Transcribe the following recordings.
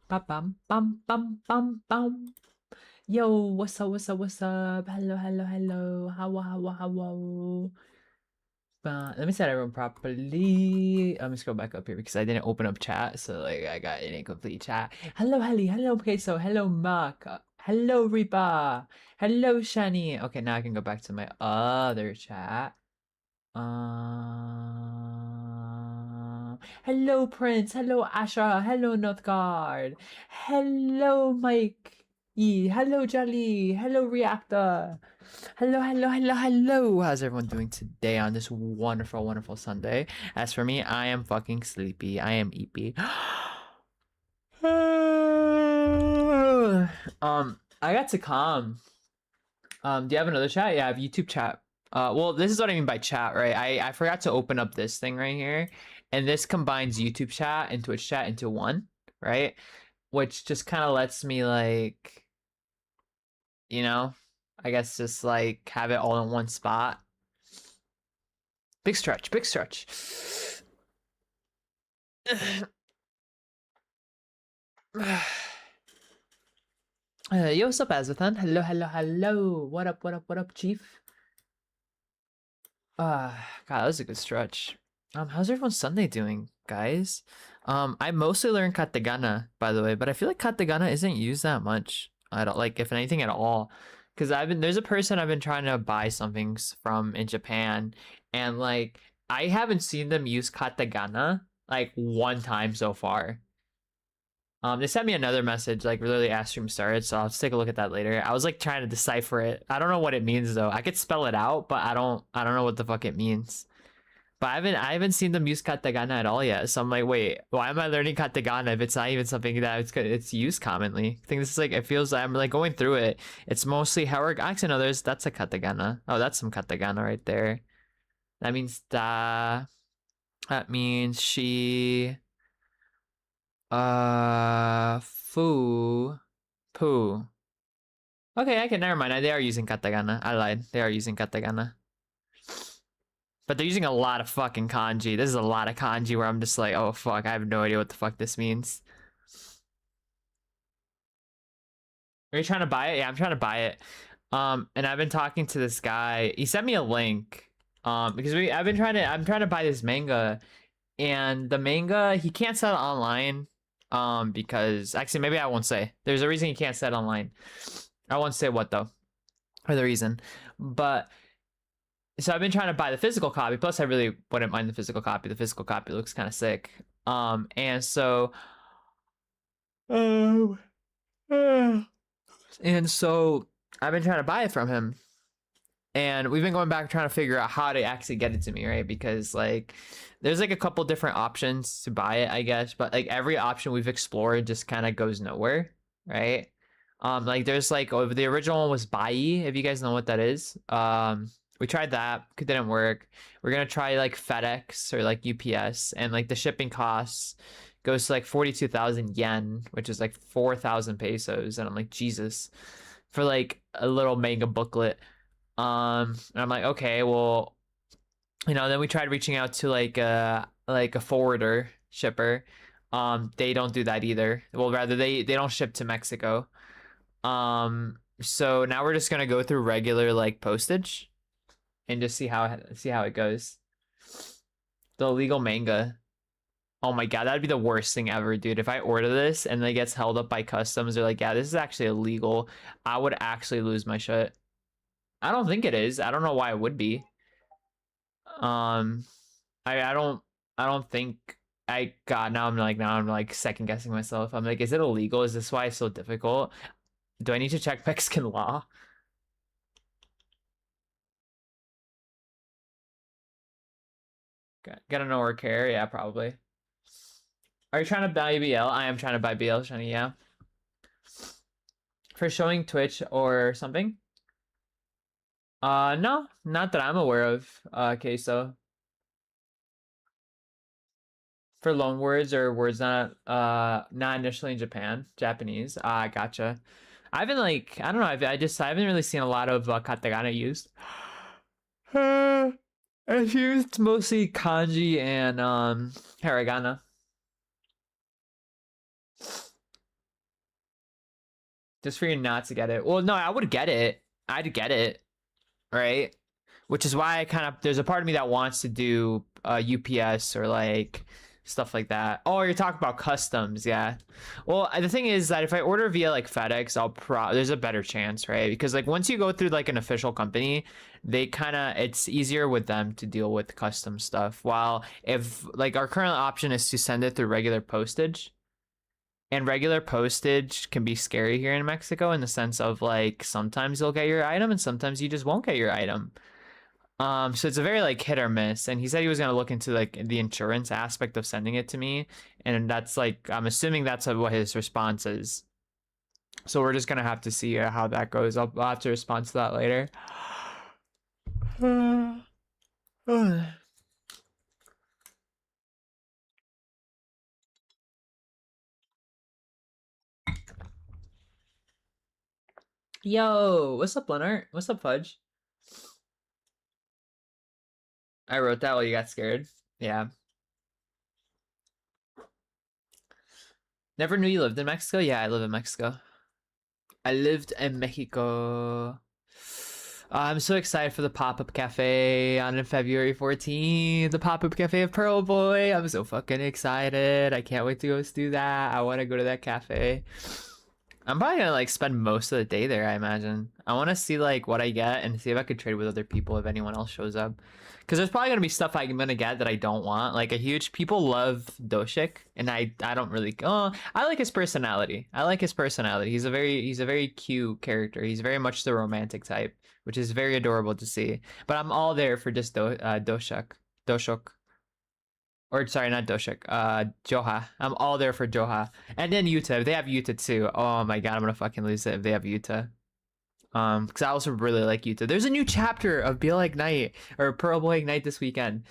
Ba bum bum bum bum bum. Yo, what's up? What's up? What's up? Hello, hello, hello. How? Let me set everyone properly. Let me scroll back up here because I didn't open up chat, so like I got an incomplete chat. Hello, Helly. Hello, Queso. Hello, Mark. Hello, Reba. Hello, Shani. Okay, now I can go back to my other chat. Hello, Prince. Hello, Asha. Hello, Northgard. Hello, Mike. Hello, Jolly. Hello, Reactor. Hello, hello, hello, hello. How's everyone doing today on this wonderful, wonderful Sunday? As for me, I am fucking sleepy. I am eepy. I got to calm. Do you have another chat? Yeah, I have YouTube chat. Well, this is what I mean by chat, right? I forgot to open up this thing right here, and this combines YouTube chat and Twitch chat into one, right? Which just kind of lets me like, you know, I guess just like have it all in one spot. Big stretch, big stretch. Yo, what's up, Azathan? Hello, hello, hello. What up, what up, what up, Chief? God, that was a good stretch. How's everyone's Sunday doing, guys? I mostly learned katakana, by the way, but I feel like katakana isn't used that much. I don't like, if anything at all. Because there's a person I've been trying to buy something from in Japan, and like, I haven't seen them use katakana like one time so far. They sent me another message, like literally as stream started, so I'll just take a look at that later. I was like trying to decipher it. I don't know what it means though. I could spell it out, but I don't know what the fuck it means. But I haven't seen them use katakana at all yet. So I'm like, wait, why am I learning katakana if it's not even something that it's used commonly? I think this is like, it feels like I'm like going through it. It's mostly however, actually no, that's a katakana. Oh, that's some katakana right there. That means da. That means she. Fu. Poo. Okay, I can, never mind. They are using katakana. I lied. They are using katakana. But they're using a lot of fucking kanji. This is a lot of kanji where I'm just like, oh fuck, I have no idea what the fuck this means. Are you trying to buy it? Yeah, I'm trying to buy it. And I've been talking to this guy. He sent me a link. Because I'm trying to buy this manga, and the manga he can't sell it online. Because actually maybe I won't say. There's a reason he can't sell it online. I won't say what though, or the reason. But so I've been trying to buy the physical copy. Plus, I really wouldn't mind the physical copy. The physical copy looks kind of sick. And so, um, and so I've been trying to buy it from him, and we've been going back trying to figure out how to actually get it to me, right? Because like, there's like a couple different options to buy it, I guess, but like every option we've explored just kind of goes nowhere, right? Like there's like, oh, the original one was Bai, if you guys know what that is. We tried that, it didn't work. We're gonna try like FedEx or like UPS, and like the shipping costs goes to like 42,000 yen, which is like 4,000 pesos, and I'm like, Jesus, for like a little manga booklet. And I'm like, okay, well, then we tried reaching out to like a forwarder shipper. They don't do that either. Well, rather they don't ship to Mexico. So now we're just gonna go through regular like postage and just see how it goes. The illegal manga. Oh my god, that'd be the worst thing ever, dude. If I order this and it gets held up by customs, they're like, yeah, this is actually illegal. I would actually lose my shit. I don't think it is. I don't know why it would be. Um, I don't think now I'm like second guessing myself. I'm like, is it illegal? Is this why it's so difficult? Do I need to check Mexican law? Gotta know or care? Yeah, probably. Are you trying to buy BL? I am trying to buy BL, Shani, yeah. For showing Twitch or something? No, not that I'm aware of. Okay, so for loan words or words not initially in Japanese. Gotcha. I haven't like, I don't know, I haven't really seen a lot of katakana used. I've used mostly kanji and hiragana. Just for you not to get it. Well, no, I would get it. I'd get it, right? Which is why I kind of there's a part of me that wants to do UPS or like stuff like that. Oh, you're talking about customs, yeah. Well, the thing is that if I order via like FedEx, there's a better chance, right? Because like once you go through like an official company, they kind of it's easier with them to deal with custom stuff. While if like our current option is to send it through regular postage, and regular postage can be scary here in Mexico in the sense of like sometimes you'll get your item and sometimes you just won't get your item. So it's a very like hit or miss. And he said he was gonna look into like the insurance aspect of sending it to me, and that's like I'm assuming that's what his response is. So we're just gonna have to see how that goes. I'll have to respond to that later. Yo, what's up, Leonard? What's up, Fudge? I wrote that while you got scared. Yeah. Never knew you lived in Mexico? Yeah, I live in Mexico. I lived in Mexico. I'm so excited for the pop-up cafe on February 14th. The pop-up cafe of Pearl Boy. I'm so fucking excited. I can't wait to go do that. I want to go to that cafe. I'm probably gonna like spend most of the day there, I imagine. I want to see like what I get and see if I could trade with other people if anyone else shows up. Because there's probably gonna be stuff I'm gonna get that I don't want. Like a huge people love Doshik, and I don't really. Oh, I like his personality. I like his personality. He's a very cute character. He's very much the romantic type, which is very adorable to see. But I'm all there for just Doshok. Or sorry, not Doshik. Joha. I'm all there for Joha. And then Yuta. If they have Yuta too. Oh my god, I'm gonna fucking lose it if they have Yuta. Because I also really like Yuta. There's a new chapter of Be Like Night or Pearl Boy Ignite this weekend,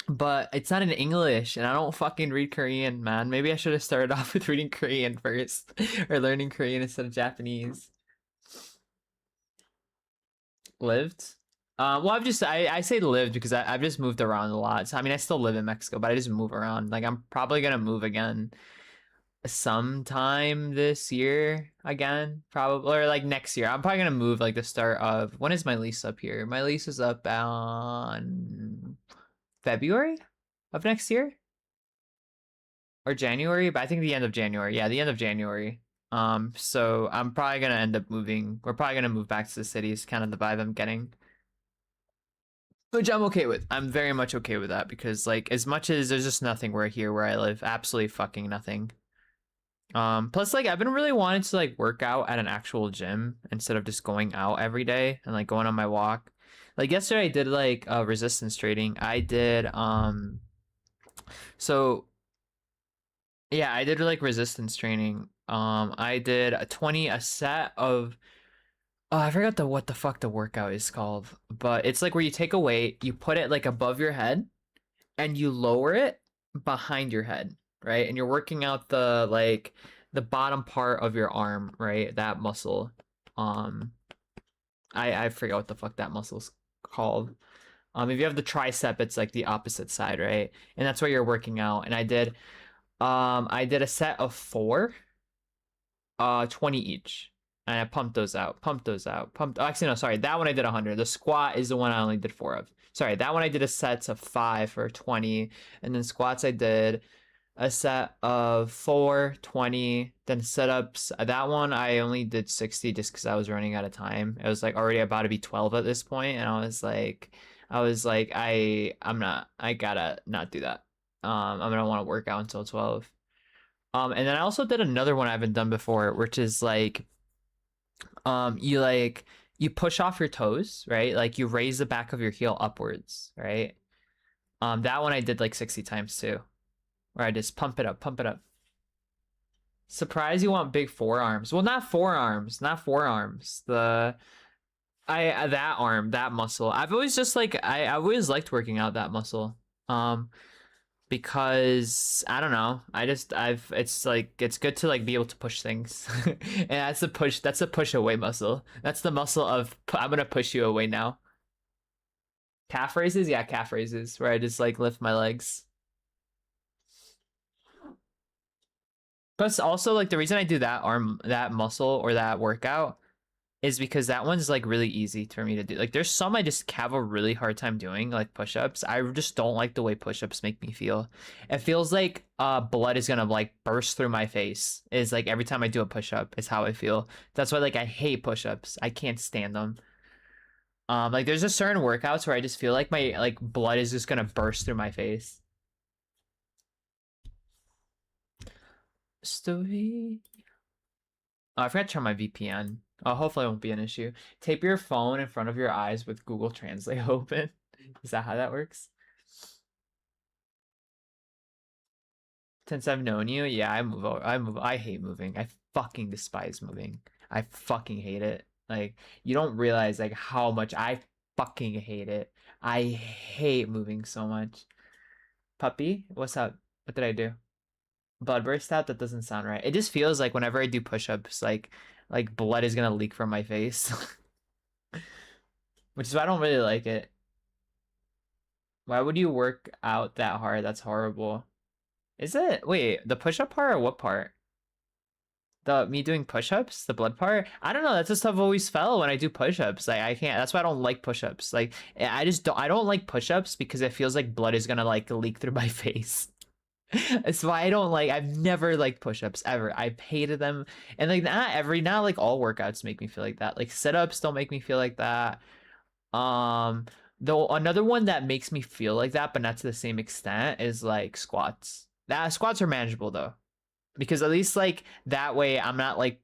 but it's not in English, and I don't fucking read Korean, man. Maybe I should have started off with reading Korean first, or learning Korean instead of Japanese. Lived. Well, I say lived because I've just moved around a lot. So I mean, I still live in Mexico, but I just move around. Like I'm probably gonna move again sometime this year again, probably, or like next year. I'm probably gonna move like the start of when is my lease up here? My lease is up on February of next year or January, but I think the end of January. Yeah, the end of January. So I'm probably gonna end up moving. We're probably gonna move back to the city. Is kind of the vibe I'm getting. Which I'm okay with. I'm very much okay with that because like as much as there's just nothing where here where I live, absolutely fucking nothing. Plus like I've been really wanting to like work out at an actual gym instead of just going out every day and like going on my walk. Like yesterday I did like resistance training. I did so yeah, I did like resistance training. I did a set of oh, I forgot what the fuck the workout is called, but it's like where you take a weight, you put it like above your head, and you lower it behind your head, right? And you're working out the like the bottom part of your arm, right? That muscle. Um, I forget what the fuck that muscle's called. If you have the tricep, it's like the opposite side, right? And that's where you're working out. And I did a set of four, 20 each. And I pumped those out, pumped. Oh, actually, no, sorry. That one I did 100. The squat is the one I only did four of. Sorry, that one I did a set of 5 for 20. And then squats I did a set of 4, 20. Then sit-ups. That one I only did 60 just because I was running out of time. It was like already about to be 12 at this point, and I gotta not do that. I'm gonna want to work out until 12. And then I also did another one I haven't done before, which is like you like you push off your toes, right? Like you raise the back of your heel upwards, right? That one I did like 60 times too, where I just pump it up, pump it up. Surprise, you want big forearms. Well, not forearms, not forearms. That arm, that muscle. I've always just like I always liked working out that muscle. Because I don't know. It's like it's good to like be able to push things. And that's a push away muscle. That's the muscle of I'm gonna push you away now. Calf raises? Yeah, calf raises, where I just like lift my legs. Plus, also like the reason I do that that muscle or that workout is because that one's like really easy for me to do. Like there's some I just have a really hard time doing, like push-ups. I just don't like the way push-ups make me feel. It feels like blood is gonna like burst through my face. Is like every time I do a push-up is how I feel. That's why like I hate push-ups. I can't stand them. Like there's just certain workouts where I just feel like my like blood is just gonna burst through my face. Story. Oh, I forgot to turn my VPN. Oh, hopefully it won't be an issue. Tape your phone in front of your eyes with Google Translate open. Is that how that works? Since I've known you, yeah, I move over. I move. I hate moving. I fucking despise moving. I fucking hate it. Like you don't realize like how much I fucking hate it. I hate moving so much. Puppy, what's up? What did I do? Blood burst out? That doesn't sound right. It just feels like whenever I do push-ups, like blood is gonna leak from my face. Which is why I don't really like it. Why would you work out that hard? That's horrible. Is it? Wait, the push-up part or what part? The me doing push-ups, the blood part? I don't know. That's the stuff always fell when I do push-ups. Like I can't. That's why I don't like push-ups. Like I just don't. I don't like push-ups because it feels like blood is gonna like leak through my face. That's why I don't like. I've never liked push-ups ever. I hated them, and like not like all workouts make me feel like that. Like sit-ups don't make me feel like that. Um, though another one that makes me feel like that, but not to the same extent, is like squats. That squats are manageable though, because at least like that way I'm not like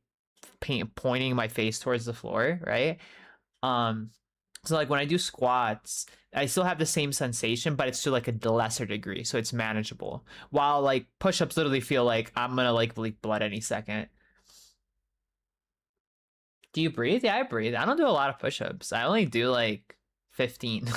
pointing my face towards the floor, right? Um, so like when I do squats, I still have the same sensation, but it's to like a lesser degree, so it's manageable. While like push-ups literally feel like I'm gonna like leak blood any second. Do you breathe? Yeah, I breathe. I don't do a lot of push-ups. I only do like 15.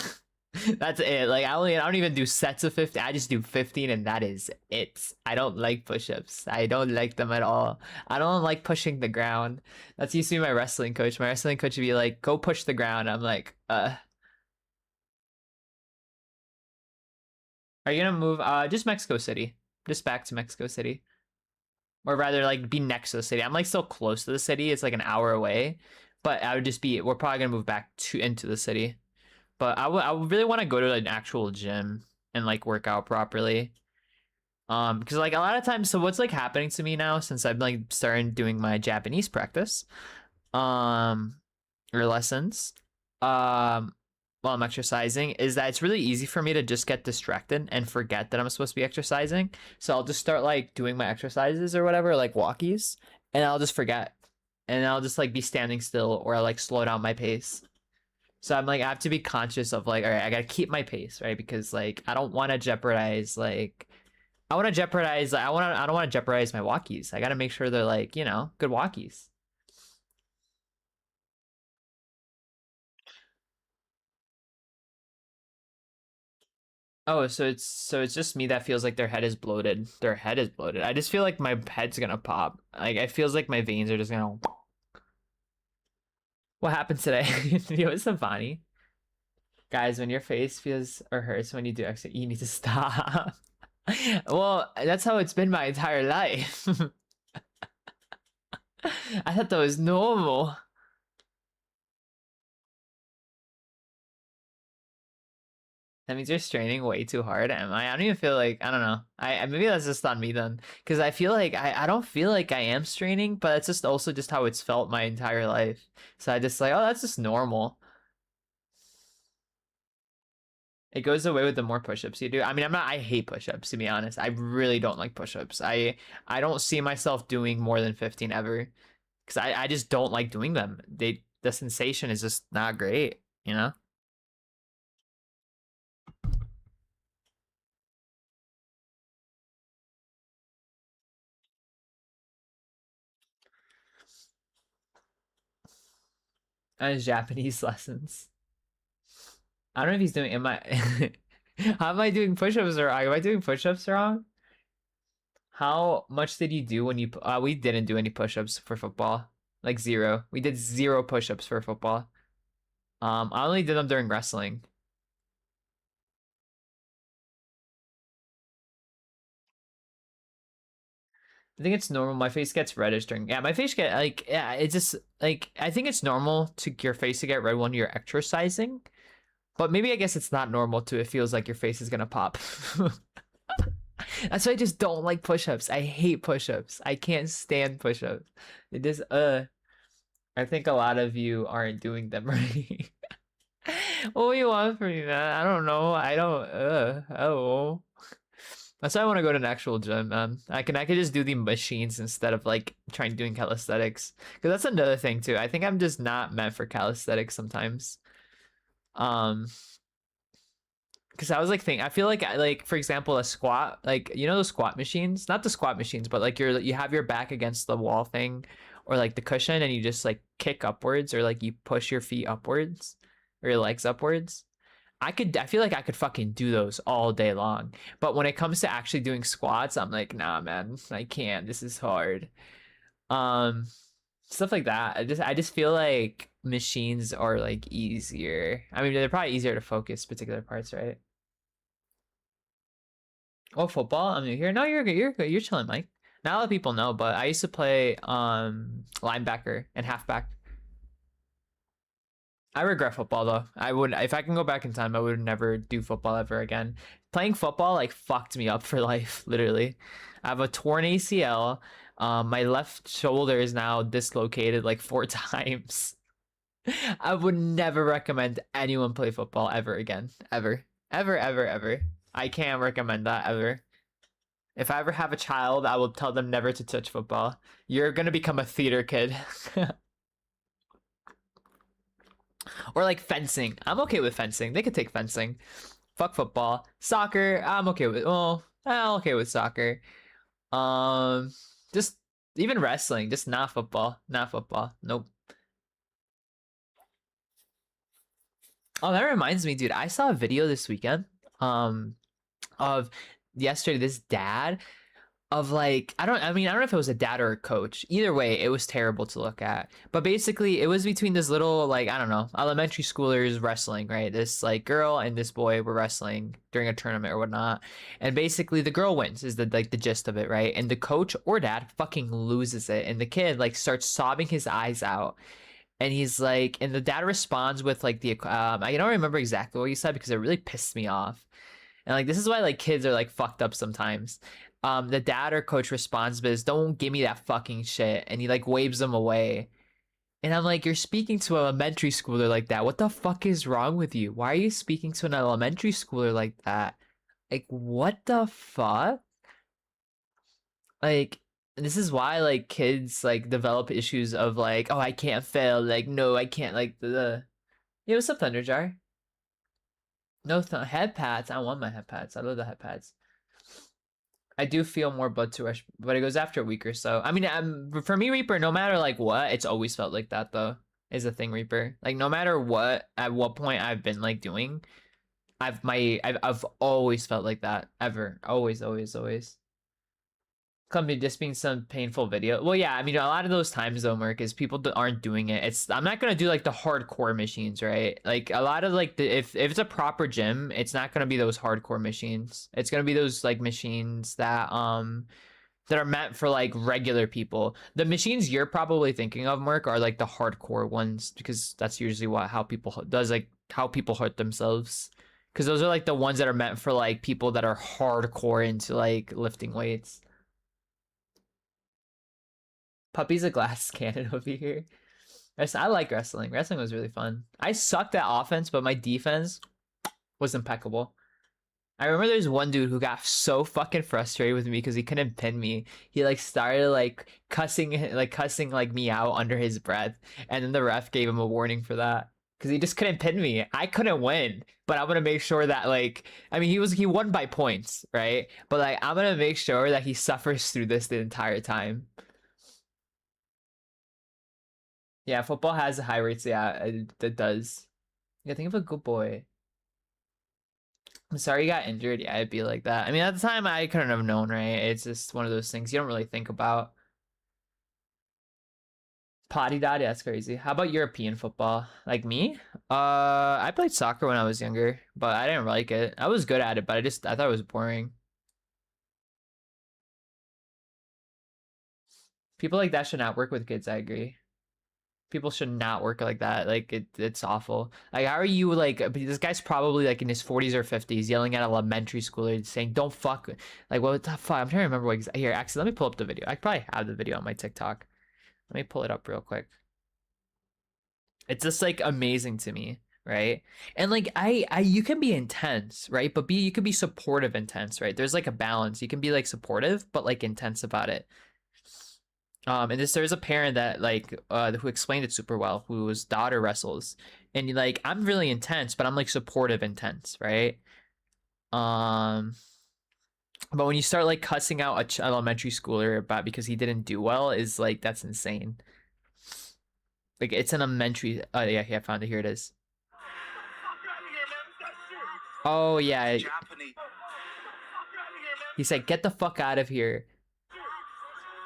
That's it. Like I don't even do sets of 50. I just do 15 and that is it. I don't like push-ups. I don't like them at all. I don't like pushing the ground. That's used to be my wrestling coach. My wrestling coach would be like, "Go push the ground." I'm like, are you gonna move just Mexico City? Just back to Mexico City. Or rather like be next to the city. I'm like still close to the city. It's like an hour away. But I would just be we're probably gonna move back to into the city. But I would really want to go to an actual gym and like work out properly. Because like a lot of times, so what's like happening to me now since I've like started doing my Japanese practice, um, or lessons, while I'm exercising, is that it's really easy for me to just get distracted and forget that I'm supposed to be exercising. So I'll just start like doing my exercises or whatever, like walkies, and I'll just forget, and I'll just like be standing still or like slow down my pace. So I'm like, I have to be conscious of like, all right, I gotta keep my pace, right? Because like, I don't want to jeopardize like, I want to jeopardize, I don't want to jeopardize my walkies. I gotta make sure they're like, good walkies. Oh, so it's just me that feels like their head is bloated. Their head is bloated. I just feel like my head's gonna pop. Like it feels like my veins are just gonna. What happened today? It was so funny. Guys, when your face feels or hurts when you do exercise, you need to stop. Well, that's how it's been my entire life. I thought that was normal. That means you're straining way too hard, am I? I don't even feel like I don't know. Maybe that's just on me then, because I feel like I don't feel like I am straining, but it's just also just how it's felt my entire life. So I just like, oh, that's just normal. It goes away with the more push-ups you do. I mean, I hate push-ups to be honest. I really don't like push-ups. I don't see myself doing more than 15 ever, because I just don't like doing them. The sensation is just not great, you know? And it's Japanese lessons. I don't know if he's doing. Am I? How am I doing push-ups or am I doing push-ups wrong? How much did you do when you? We didn't do any push-ups for football. Like zero. We did zero push-ups for football. I only did them during wrestling. I think it's normal. My face gets reddish during. Yeah, my face get like. Yeah, it's just like I think it's normal to your face to get red when you're exercising, but maybe I guess it's not normal to. It feels like your face is gonna pop. That's why I just don't like push-ups. I hate push-ups. I can't stand push-ups. It just I think a lot of you aren't doing them right. What do you want from me, man? I don't know. I don't oh. That's why I want to go to an actual gym, man. I can just do the machines instead of like trying doing calisthenics. Because that's another thing too. I think I'm just not meant for calisthenics sometimes. Um, because I was like thinking, I feel like like for example, a squat, like you know the squat machines, not the squat machines, but like you have your back against the wall thing, or like the cushion, and you just like kick upwards, or like you push your feet upwards, or your legs upwards. I feel like I could fucking do those all day long. But when it comes to actually doing squats, I'm like, nah, man, I can't. This is hard. Um, Stuff like that. I just feel like machines are like easier. I mean, they're probably easier to focus particular parts, right? Oh, football? I'm new here. No, you're good. You're good. You're chilling, Mike. Not a lot of people know, but I used to play linebacker and halfback. I regret football though. I would, if I can go back in time, I would never do football ever again. Playing football like fucked me up for life, literally. I have a torn ACL. My left shoulder is now dislocated like 4 times. I would never recommend anyone play football ever again. Ever. Ever, ever, ever. I can't recommend that ever. If I ever have a child, I will tell them never to touch football. You're gonna become a theater kid. Or like fencing. I'm okay with fencing. They could take fencing. Fuck football. Soccer, I'm okay with. Well, I'm okay with soccer. Um, just even wrestling, just not football. Not football. Nope. Oh, that reminds me, dude. I saw a video this weekend. Of yesterday, this dad of like I don't know if it was a dad or a coach. Either way, it was terrible to look at. But basically, it was between this little like I don't know, elementary schoolers wrestling, right? This like girl and this boy were wrestling during a tournament or whatnot. And basically the girl wins is the gist of it, right? And the coach or dad fucking loses it and the kid like starts sobbing his eyes out. And he's like, and the dad responds with like I don't remember exactly what he said because it really pissed me off. And like this is why like kids are like fucked up sometimes. The dad or coach responds, but is don't give me that fucking shit. And he like waves them away. And I'm like, you're speaking to an elementary schooler like that. What the fuck is wrong with you? Why are you speaking to an elementary schooler like that? Like, what the fuck? Like, this is why like kids like develop issues of like, oh, I can't fail. Like, no, I can't. Like the yeah, what's up, Thunderjar? No head pads. I want my head pads. I love the head pads. I do feel more blood to rush, but it goes after a week or so. I mean, for me, Reaper, no matter like what, it's always felt like that though. Is the thing, Reaper. Like no matter what, at what point I've been like doing, I've always felt like that ever, always, always, always. Could be just being some painful video. Well, yeah, I mean, a lot of those times though, Merc, is people aren't doing it. I'm not gonna do like the hardcore machines, right? Like a lot of like if it's a proper gym, it's not gonna be those hardcore machines. It's gonna be those like machines that are meant for like regular people. The machines you're probably thinking of, Merc, are like the hardcore ones because that's usually how people does like how people hurt themselves. Because those are like the ones that are meant for like people that are hardcore into like lifting weights. Puppy's a glass cannon over here. I like wrestling. Wrestling was really fun. I sucked at offense, but my defense was impeccable. I remember there's one dude who got so fucking frustrated with me because he couldn't pin me. He like started like cussing like me out under his breath, and then the ref gave him a warning for that because he just couldn't pin me. I couldn't win, but I'm gonna make sure that like I mean he won by points, right? But like I'm gonna make sure that he suffers through this the entire time. Yeah, football has high rates. Yeah, it does. Yeah, think of a good boy. I'm sorry you got injured. Yeah, it'd be like that. I mean, at the time, I couldn't have known, right? It's just one of those things you don't really think about. Potty dad, yeah, that's crazy. How about European football? Like me? I played soccer when I was younger, but I didn't like it. I was good at it, but I thought it was boring. People like that should not work with kids. I agree. People should not work like that. Like it's awful. Like how are you like this guy's probably like in his 40s or 50s yelling at an elementary schooler saying don't fuck like what the fuck? I'm trying to remember what here, actually let me pull up the video. I probably have the video on my TikTok. Let me pull it up real quick. It's just like amazing to me, right? And like I you can be intense, right? But you can be supportive intense, right? There's like a balance. You can be like supportive but like intense about it. And there's a parent that like who explained it super well, whose daughter wrestles, and like I'm really intense, but I'm like supportive intense, right? Um, but when you start like cussing out a elementary schooler about because he didn't do well, is like that's insane. Like it's an elementary. Oh yeah, I found it. Here it is. Oh yeah. He said, "Get the fuck out of here.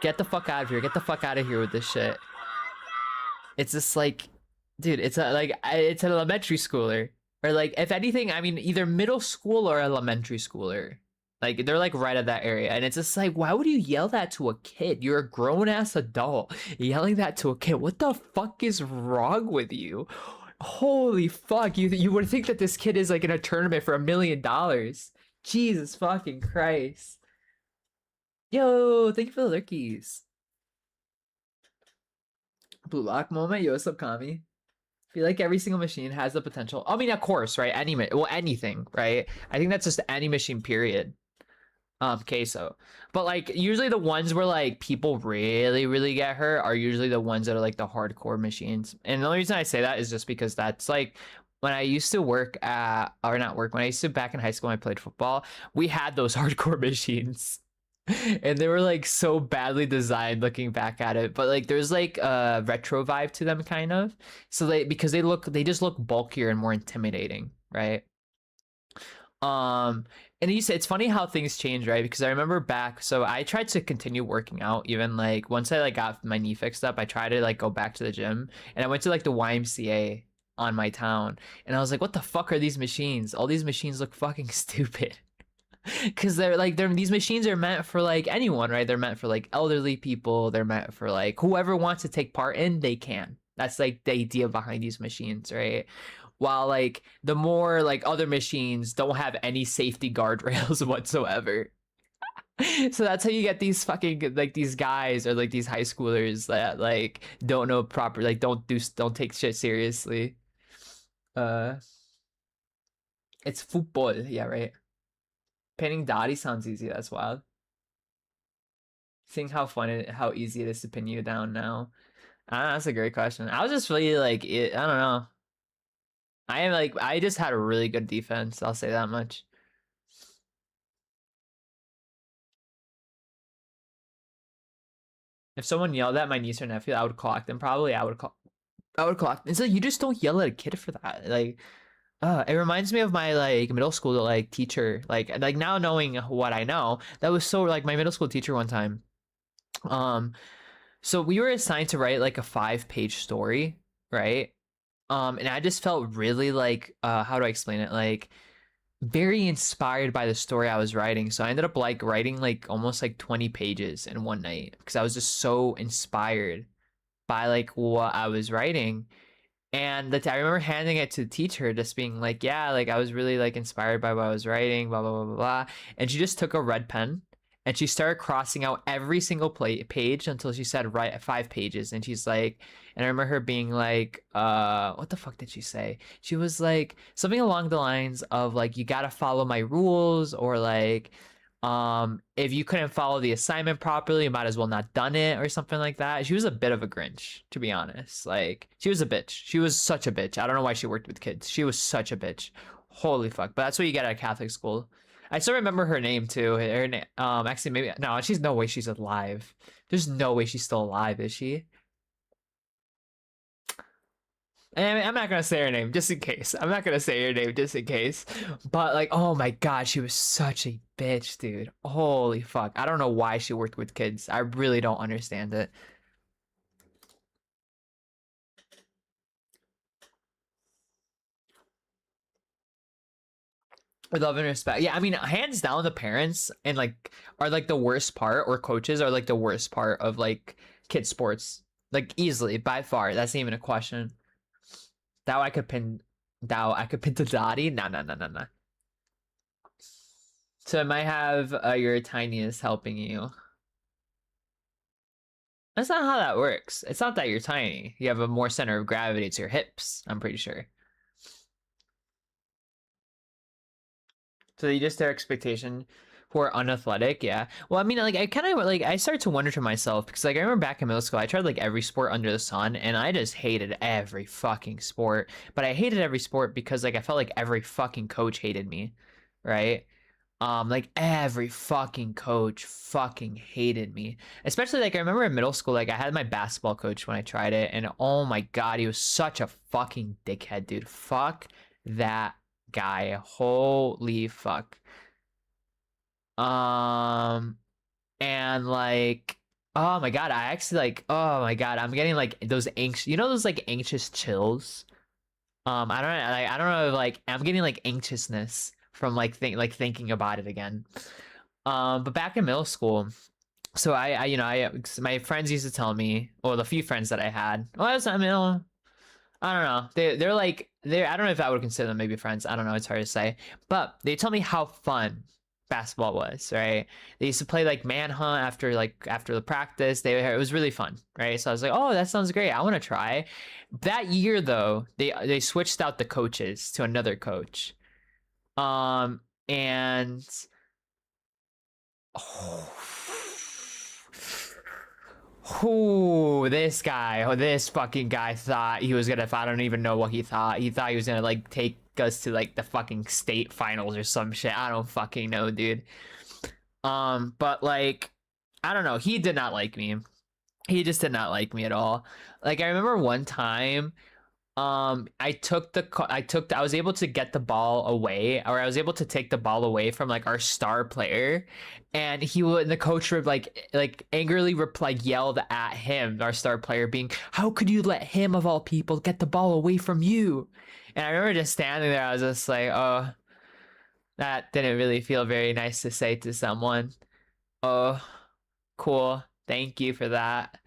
Get the fuck out of here. Get the fuck out of here with this shit." It's just like, dude, it's it's an elementary schooler, or like if anything, I mean either middle school or elementary schooler. Like they're like right at that area, and it's just like, why would you yell that to a kid? You're a grown ass adult yelling that to a kid. What the fuck is wrong with you? Holy fuck! You would think that this kid is like in a tournament for $1 million. Jesus fucking Christ! Yo, thank you for the lurkies. Blue lock moment. Yo, what's up, Kami? I feel like every single machine has the potential. I mean, of course, right? Anything, right? I think that's just any machine, period. Queso. But like usually the ones where like people really, really get hurt are usually the ones that are like the hardcore machines. And the only reason I say that is just because that's like when I used to work at, or not work, when I used to back in high school when I played football, we had those hardcore machines. And they were like so badly designed looking back at it, but like there's like a retro vibe to them kind of. So because they just look bulkier and more intimidating, right? And you said it's funny how things change, right? Because I remember back, so I tried to continue working out even like once I like got my knee fixed up, I tried to like go back to the gym, and I went to like the YMCA on my town, and I was like, what the fuck are these machines? All these machines look fucking stupid. Because these machines are meant for like anyone, right? They're meant for like elderly people. They're meant for like whoever wants to take part in, they can. That's like the idea behind these machines, right? While like the more like other machines don't have any safety guardrails whatsoever. So that's how you get these fucking like these guys or like these high schoolers that like don't know proper, like don't take shit seriously. Uh it's football, yeah, right. Pinning Dottie sounds easy. That's wild. Seeing how easy it is to pin you down now. I don't know, that's a great question. I was just really like, I don't know. I just had a really good defense. I'll say that much. If someone yelled at my niece or nephew, I would clock them. Probably I would clock. It's like you just don't yell at a kid for that. Like, it reminds me of my like middle school like teacher. Like now knowing what I know, that was so like my middle school teacher one time. So we were assigned to write like a 5-page story, right? And I just felt really like how do I explain it? Like very inspired by the story I was writing. So I ended up like writing like almost like 20 pages in one night because I was just so inspired by like what I was writing. And I remember handing it to the teacher, just being like, yeah, like I was really like inspired by what I was writing, blah, blah, blah, blah, blah. And she just took a red pen and she started crossing out every single page until she said, right, 5 pages. And she's like, and I remember her being like, what the fuck did she say? She was like something along the lines of like, you gotta follow my rules, or like, if you couldn't follow the assignment properly, you might as well not done it, or something like that. She was a bit of a Grinch, to be honest. Like she was a bitch. She was such a bitch. I don't know why she worked with kids. She was such a bitch. Holy fuck. But that's what you get at Catholic school. I still remember her name too. Her name, actually maybe no, she's no way she's alive. There's no way she's still alive, is she? I mean, I'm not gonna say her name just in case. I'm not gonna say her name just in case. But like, oh my god, she was such a bitch, dude. Holy fuck. I don't know why she worked with kids. I really don't understand it. With love and respect. Yeah, I mean, hands down, the parents and like are like the worst part, or coaches are like the worst part of like kid sports. Like easily, by far. That's not even a question. Thou I could pin to Dottie? No, no, no, no, no. So it might have your tiniest helping you. That's not how that works. It's not that you're tiny. You have a more center of gravity. It's your hips, I'm pretty sure. So you just their expectation who are unathletic, yeah. Well, I mean, like I kind of like I started to wonder to myself because like I remember back in middle school, I tried like every sport under the sun, and I just hated every fucking sport. But I hated every sport because like I felt like every fucking coach hated me, right? Like every fucking coach fucking hated me. Especially like I remember in middle school, like I had my basketball coach when I tried it, and oh my god, he was such a fucking dickhead, dude. Fuck that guy. Holy fuck. Um, and like, oh my god, I actually like, oh my god, I'm getting like those anxious, you know, those like anxious chills. I don't know, like I'm getting like anxiousness from like thinking about it again. But back in middle school, so you know, my friends used to tell me, or the few friends that I had, well, I mean, I don't know. They're like I don't know if I would consider them maybe friends. I don't know. It's hard to say. But they tell me how fun basketball was, right? They used to play like manhunt after the practice. It was really fun, right? So I was like, oh, that sounds great. I want to try. That year though, they switched out the coaches to another coach. And oh, who this guy, this fucking guy thought he was gonna, I don't even know what he thought. He thought he was gonna like take us to like the fucking state finals or some shit. I don't fucking know, dude. But like, I don't know. He did not like me. He just did not like me at all. Like I remember one time I was able to get the ball away, or I was able to take the ball away from like our star player, and the coach would like angrily yelled at him, our star player, being, how could you let him of all people get the ball away from you? And I remember just standing there, I was just like, oh, that didn't really feel very nice to say to someone. Oh, cool, thank you for that.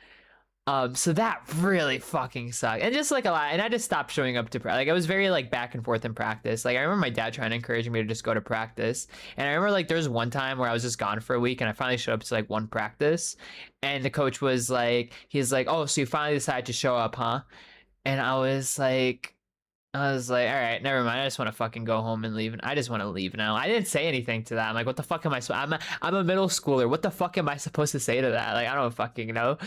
So that really fucking sucked, and just like a lot, and I just stopped showing up to like I was very like back and forth in practice. Like I remember my dad trying to encourage me to just go to practice, and I remember like there was one time where I was just gone for a week, and I finally showed up to like one practice, and the coach was like, he's like, oh, so you finally decided to show up, huh? And I was like, all right, never mind. I just want to fucking go home and leave. I just want to leave now. I didn't say anything to that. I'm like, what the fuck am I? I'm a middle schooler. What the fuck am I supposed to say to that? Like, I don't fucking know.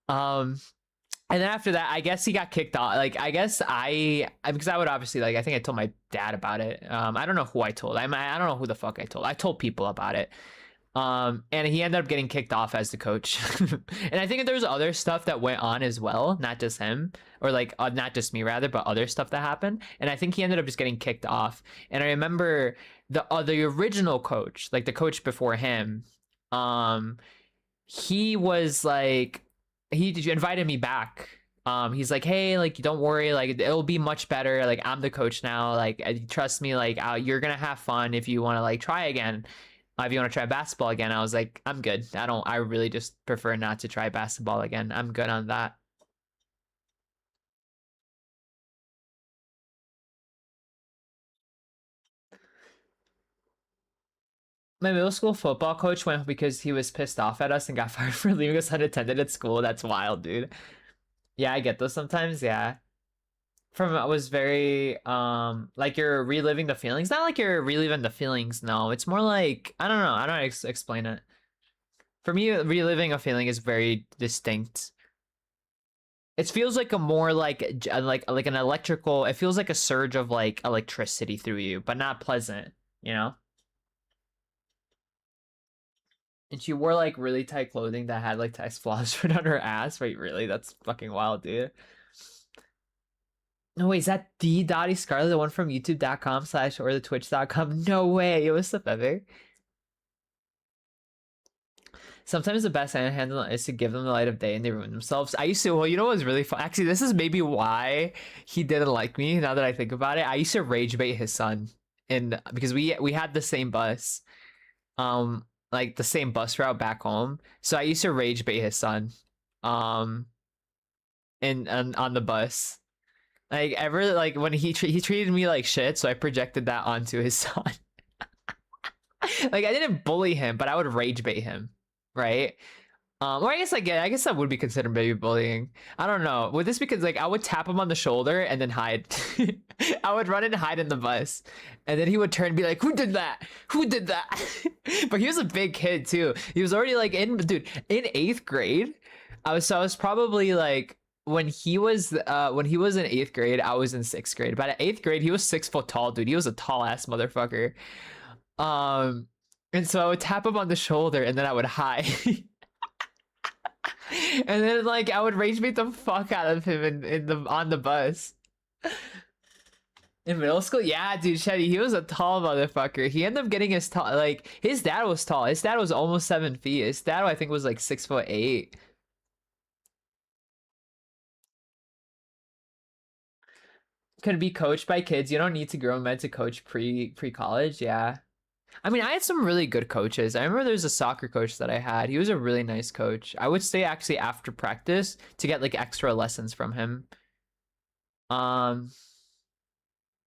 Um, and then after that, I guess he got kicked off. Like, I guess because I would obviously like, I think I told my dad about it. I don't know who I told. I don't know who the fuck I told. I told people about it. And he ended up getting kicked off as the coach. And I think there was other stuff that went on as well, not just him, or like not just me rather, but other stuff that happened. And I think he ended up just getting kicked off. And I remember the original coach, like the coach before him, he was like, he invited me back. He's like, hey, like, don't worry, like it'll be much better. Like, I'm the coach now. Like, trust me. Like, you're gonna have fun if you want to like try again. If you want to try basketball again. I was like, I'm good. I really just prefer not to try basketball again. I'm good on that. My middle school football coach went because he was pissed off at us and got fired for leaving us unattended at school. That's wild, dude. Yeah, I get those sometimes. Yeah. From I was very like you're reliving the feelings. Not like you're reliving the feelings. No, it's more like I don't know. I don't know how to explain it. For me, reliving a feeling is very distinct. It feels like a more like an electrical. It feels like a surge of like electricity through you, but not pleasant. You know. And she wore like really tight clothing that had like text flaws right on her ass. Wait, really? That's fucking wild, dude. No way, is that the Dottie Scarlet, the one from youtube.com slash or the twitch.com? No way, it was the feather. Sometimes the best handle is to give them the light of day and they ruin themselves. I used to, well, you know what was really fun? Actually, this is maybe why he didn't like me now that I think about it. I used to rage bait his son, and because we had the same bus, like the same bus route back home. So I used to rage bait his son. um in on the bus. Like ever like when he treated me like shit, so I projected that onto his son. Like I didn't bully him, but I would rage bait him, right? Or I guess that would be considered baby bullying. I don't know. Would this because like I would tap him on the shoulder and then hide. I would run and hide in the bus, and then he would turn and be like, "Who did that? Who did that?" But he was a big kid too. He was already like in eighth grade. I was probably like when he was in eighth grade, I was in sixth grade. But at eighth grade, he was 6 foot tall, dude. He was a tall ass motherfucker. Um, and so I would tap him on the shoulder, and then I would hide. And then like I would rage bait the fuck out of him in the on the bus. In middle school, yeah, dude, Shetty, he was a tall motherfucker. He ended up getting his tall, like his dad was tall. His dad was almost 7 feet. His dad, I think, was like 6'8". Could be coached by kids. You don't need to grow men to coach pre college. Yeah. I mean, I had some really good coaches. I remember there's a soccer coach that I had. He was a really nice coach. I would stay actually after practice to get like extra lessons from him. Um,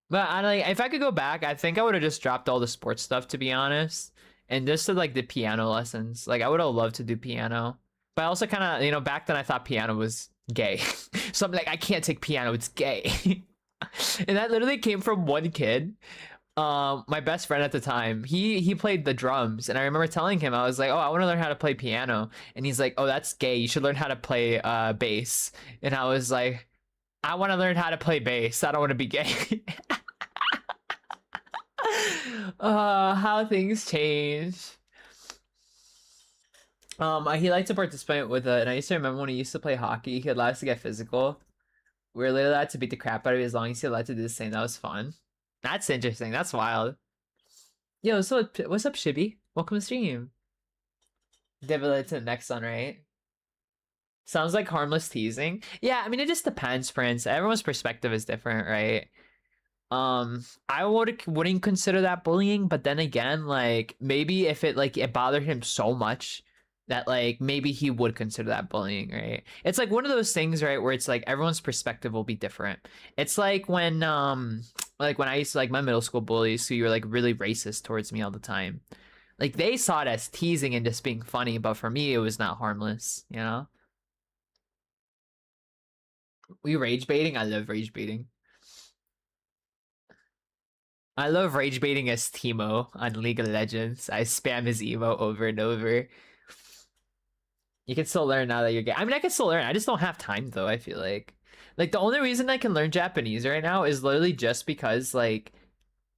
but I like if I could go back, I think I would have just dropped all the sports stuff to be honest, and just did like the piano lessons. Like I would have loved to do piano, but I also kind of back then I thought piano was gay, so I'm like I can't take piano, it's gay, and that literally came from one kid. My best friend at the time, he played the drums, and I remember telling him, I was like, oh, I want to learn how to play piano, and he's like, oh, that's gay, you should learn how to play bass. And I was like, I want to learn how to play bass, I don't want to be gay. How things change. He liked to participate with it, and I used to remember when he used to play hockey, he allowed us to get physical. We were literally allowed to beat the crap out of you as long as he allowed to do the same. That was fun. That's interesting. That's wild. Yo, so what's up, Shibby? Welcome to stream. Develop to the next one, right? Sounds like harmless teasing. Yeah, I mean, it just depends, Prince. Everyone's perspective is different, right? I wouldn't consider that bullying, but then again, like maybe if it bothered him so much that like maybe he would consider that bullying, right? It's like one of those things, right, where it's like everyone's perspective will be different. It's like when I used to like my middle school bullies who were like really racist towards me all the time. Like they saw it as teasing and just being funny, but for me it was not harmless, you know? We rage baiting? I love rage baiting. I love rage baiting as Teemo on League of Legends. I spam his emo over and over. You can still learn now that you're gay. I mean, I can still learn. I just don't have time though, I feel like. Like the only reason I can learn Japanese right now is literally just because like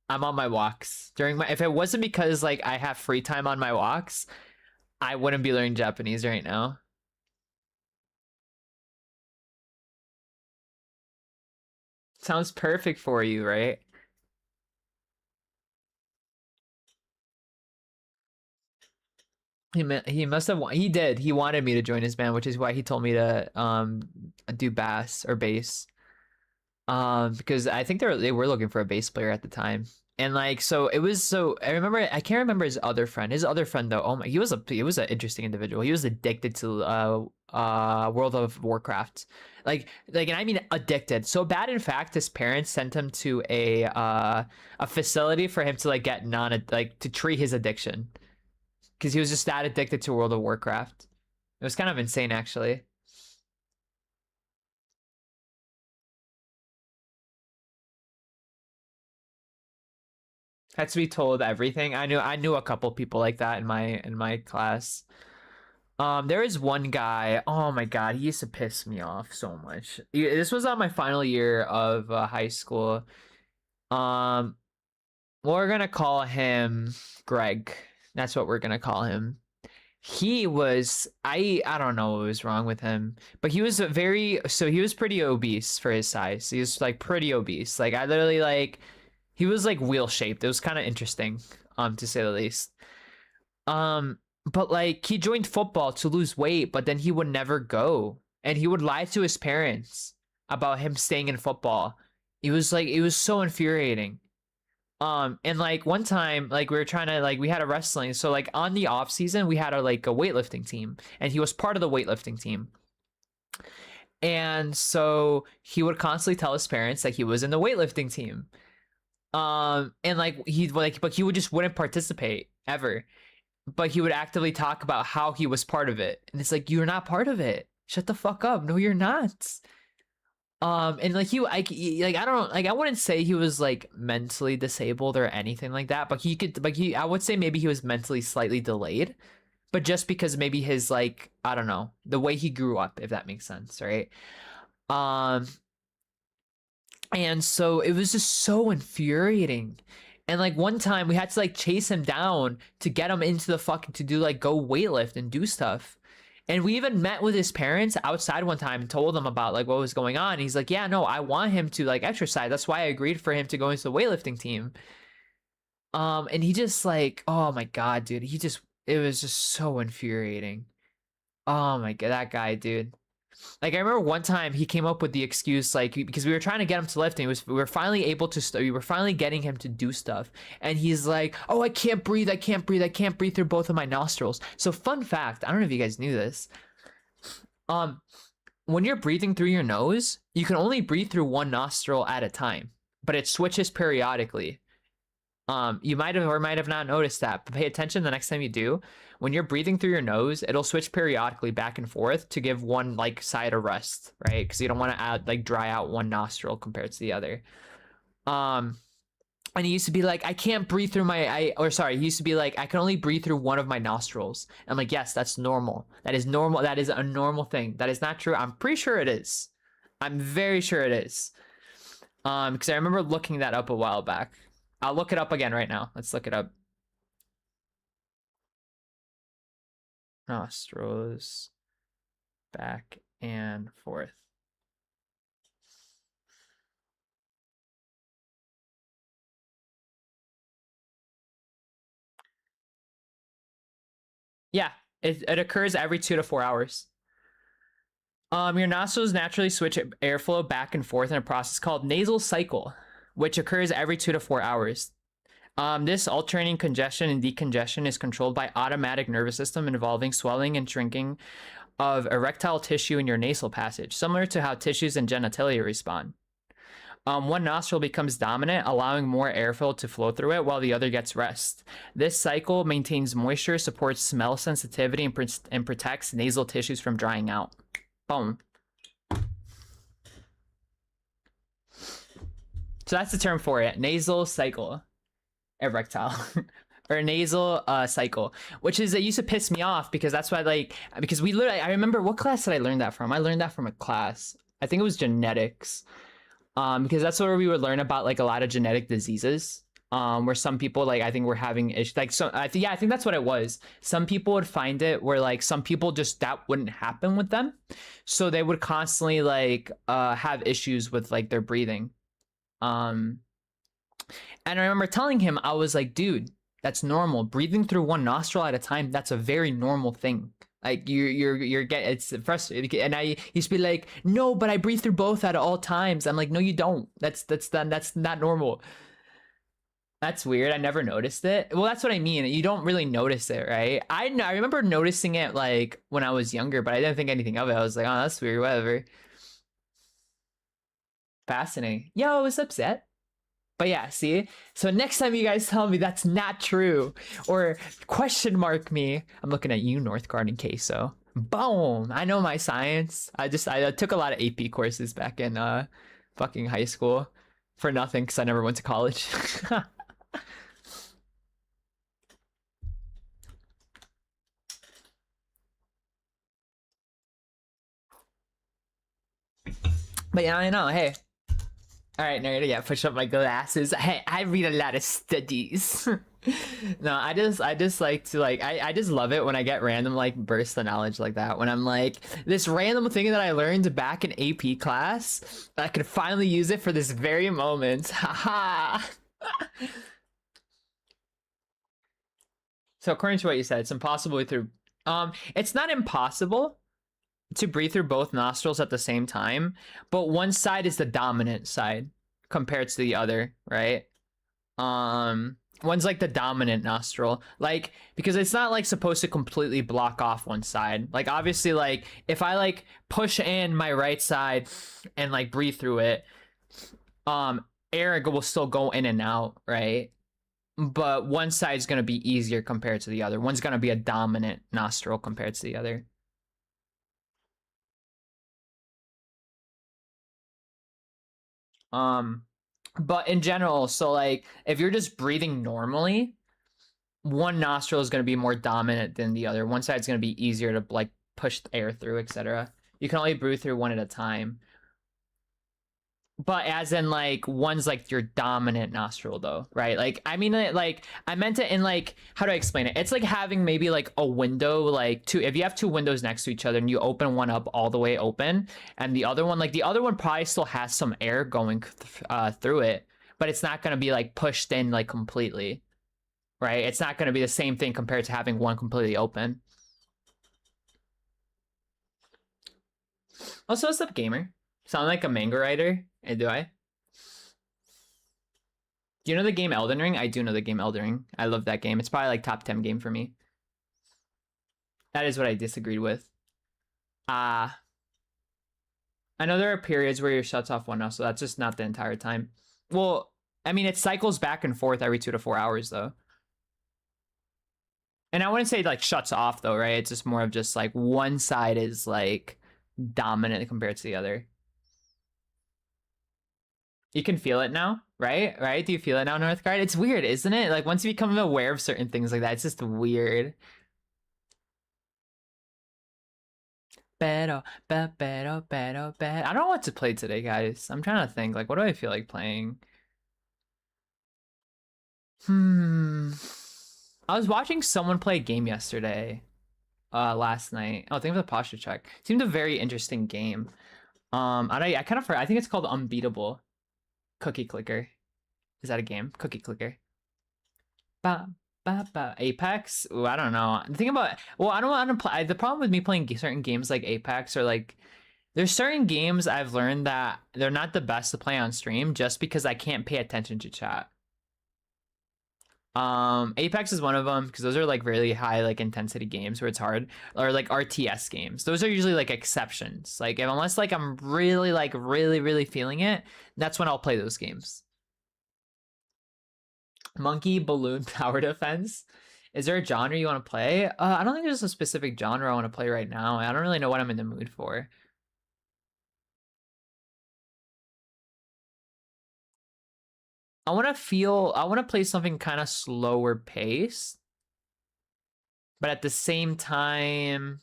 I'm on my walks. If it wasn't because like I have free time on my walks, I wouldn't be learning Japanese right now. Sounds perfect for you, right? He must have he did. He wanted me to join his band, which is why he told me to do bass or bass. Because I think they were looking for a bass player at the time. And like so it was so I remember I can't remember his other friend. His other friend though, oh my he was an interesting individual. He was addicted to World of Warcraft. And I mean addicted. So bad in fact his parents sent him to a facility for him to like get non like to treat his addiction. Because he was just that addicted to World of Warcraft. It was kind of insane actually. Had to be told everything. I knew a couple people like that in my class. There is one guy. Oh my God, he used to piss me off so much. This was on my final year of high school. Um, we're gonna call him Greg. That's what we're gonna call him. He was I don't know what was wrong with him, but he was he was pretty obese for his size. He was like pretty obese. Like I literally like he was like wheel shaped. It was kind of interesting, to say the least. But like he joined football to lose weight, but then he would never go. And he would lie to his parents about him staying in football. It was so infuriating. And like one time, like we were trying to like we had a wrestling, so like on the off season we had a like a weightlifting team, and he was part of the weightlifting team. And so he would constantly tell his parents that he was in the weightlifting team. And like but he would just wouldn't participate ever. But he would actively talk about how he was part of it. And it's like, you're not part of it. Shut the fuck up. No, you're not. And like I don't like I wouldn't say he was like mentally disabled or anything like that, but he could like I would say maybe he was mentally slightly delayed, but just because maybe his like I don't know, the way he grew up, if that makes sense, right? Um and so it was just so infuriating. And like one time we had to like chase him down to get him into the fucking to do like go weightlift and do stuff. And we even met with his parents outside one time and told them about like what was going on. He's like, yeah, no, I want him to like exercise. That's why I agreed for him to go into the weightlifting team. And he just like, oh my God, dude. It was just so infuriating. Oh my God, that guy, dude. Like I remember one time he came up with the excuse like because we were trying to get him to lift and we were finally able to we were finally getting him to do stuff and he's like, oh, I can't breathe, I can't breathe, I can't breathe through both of my nostrils. So fun fact, I don't know if you guys knew this, when you're breathing through your nose you can only breathe through one nostril at a time, but it switches periodically. You might have or might have not noticed that, but pay attention the next time you do. When you're breathing through your nose, it'll switch periodically back and forth to give one like side a rest, right? Because you don't want to add like dry out one nostril compared to the other. And he used to be like, I can't breathe through he used to be like, I can only breathe through one of my nostrils. I'm like, yes, that's normal. That is normal. That is a normal thing. That is not true. I'm pretty sure it is. I'm very sure it is. Because I remember looking that up a while back. I'll look it up again right now. Let's look it up. Nostrils, back and forth. Yeah, it occurs every 2 to 4 hours. Your nostrils naturally switch airflow back and forth in a process called nasal cycle, which occurs every 2 to 4 hours. This alternating congestion and decongestion is controlled by automatic nervous system involving swelling and shrinking of erectile tissue in your nasal passage, similar to how tissues and genitalia respond. One nostril becomes dominant, allowing more airflow to flow through it while the other gets rest. This cycle maintains moisture, supports smell sensitivity, and protects nasal tissues from drying out. Boom. So that's the term for it, nasal cycle. Erectile. Or nasal cycle, which is it used to piss me off because that's why because we literally I remember what class did I learn that from? I learned that from a class. I think it was genetics. Because that's where we would learn about like a lot of genetic diseases. Where some people like I think were having issues like so I think that's what it was. Some people would find it where like some people just that wouldn't happen with them. So they would constantly like have issues with like their breathing. And I remember telling him, I was like, dude, that's normal. Breathing through one nostril at a time, that's a very normal thing. Like you're getting it's frustrating. And I used to be like, no, but I breathe through both at all times. I'm like, no, you don't. That's not normal. That's weird. I never noticed it. Well, that's what I mean. You don't really notice it, right? I remember noticing it like when I was younger, but I didn't think anything of it. I was like, oh, that's weird, whatever. Fascinating. Yo, what's up, Set? But yeah, see? So next time you guys tell me that's not true or question mark me, I'm looking at you, North Garden Queso. Boom! I know my science. I took a lot of AP courses back in fucking high school for nothing because I never went to college. But yeah, I know. Hey. All right, nerd. Yeah, push up my glasses. Hey, I read a lot of studies. No, I just like to like I just love it when I get random like bursts of knowledge like that. When I'm like this random thing that I learned back in AP class, I could finally use it for this very moment. Haha. So according to what you said, it's impossible through it's not impossible to breathe through both nostrils at the same time, but one side is the dominant side compared to the other, right? One's like the dominant nostril, like, because it's not like supposed to completely block off one side. Like obviously, like if I like push in my right side and like breathe through it, air will still go in and out, right? But one side's gonna be easier compared to the other. One's gonna be a dominant nostril compared to the other. But in general, so like if you're just breathing normally, one nostril is going to be more dominant than the other. One side's going to be easier to like push the air through, etc. You can only breathe through one at a time. But as in like one's like your dominant nostril though, right? Like I mean like I meant it in like, how do I explain it? It's like having maybe like a window, like two, if you have two windows next to each other and you open one up all the way open and the other one, like the other one probably still has some air going through it, but it's not going to be like pushed in like completely, right? It's not going to be the same thing compared to having one completely open. Also, what's up, gamer? Sound like a manga writer? Hey, do I? Do you know the game Elden Ring? I do know the game Elden Ring. I love that game. It's probably like top 10 game for me. That is what I disagreed with. I know there are periods where your shuts off one now, so that's just not the entire time. Well, I mean, it cycles back and forth every 2 to 4 hours, though. And I wouldn't say like shuts off, though, right? It's just more of just like one side is like dominant compared to the other. You can feel it now, right? Right? Do you feel it now, Northgard? It's weird, isn't it? Like once you become aware of certain things like that, it's just weird. I don't know what to play today, guys. I'm trying to think. Like, what do I feel like playing? I was watching someone play a game yesterday. Last night. Oh, thank you for the posture check. Seemed a very interesting game. I kind of forgot. I think it's called Unbeatable. Cookie Clicker. Is that a game? Cookie Clicker. Apex? Ooh, I don't know. The thing about, well, I don't want to play. The problem with me playing certain games like Apex or like, there's certain games I've learned that they're not the best to play on stream just because I can't pay attention to chat. Apex is one of them because those are like really high like intensity games where it's hard, or like RTS games. Those are usually like exceptions. Like unless like I'm really like really feeling it, that's when I'll play those games. Monkey balloon tower defense. Is there a genre you want to play? I don't think there's a specific genre I want to play right now. I don't really know what I'm in the mood for. I want to play something kind of slower pace, but at the same time,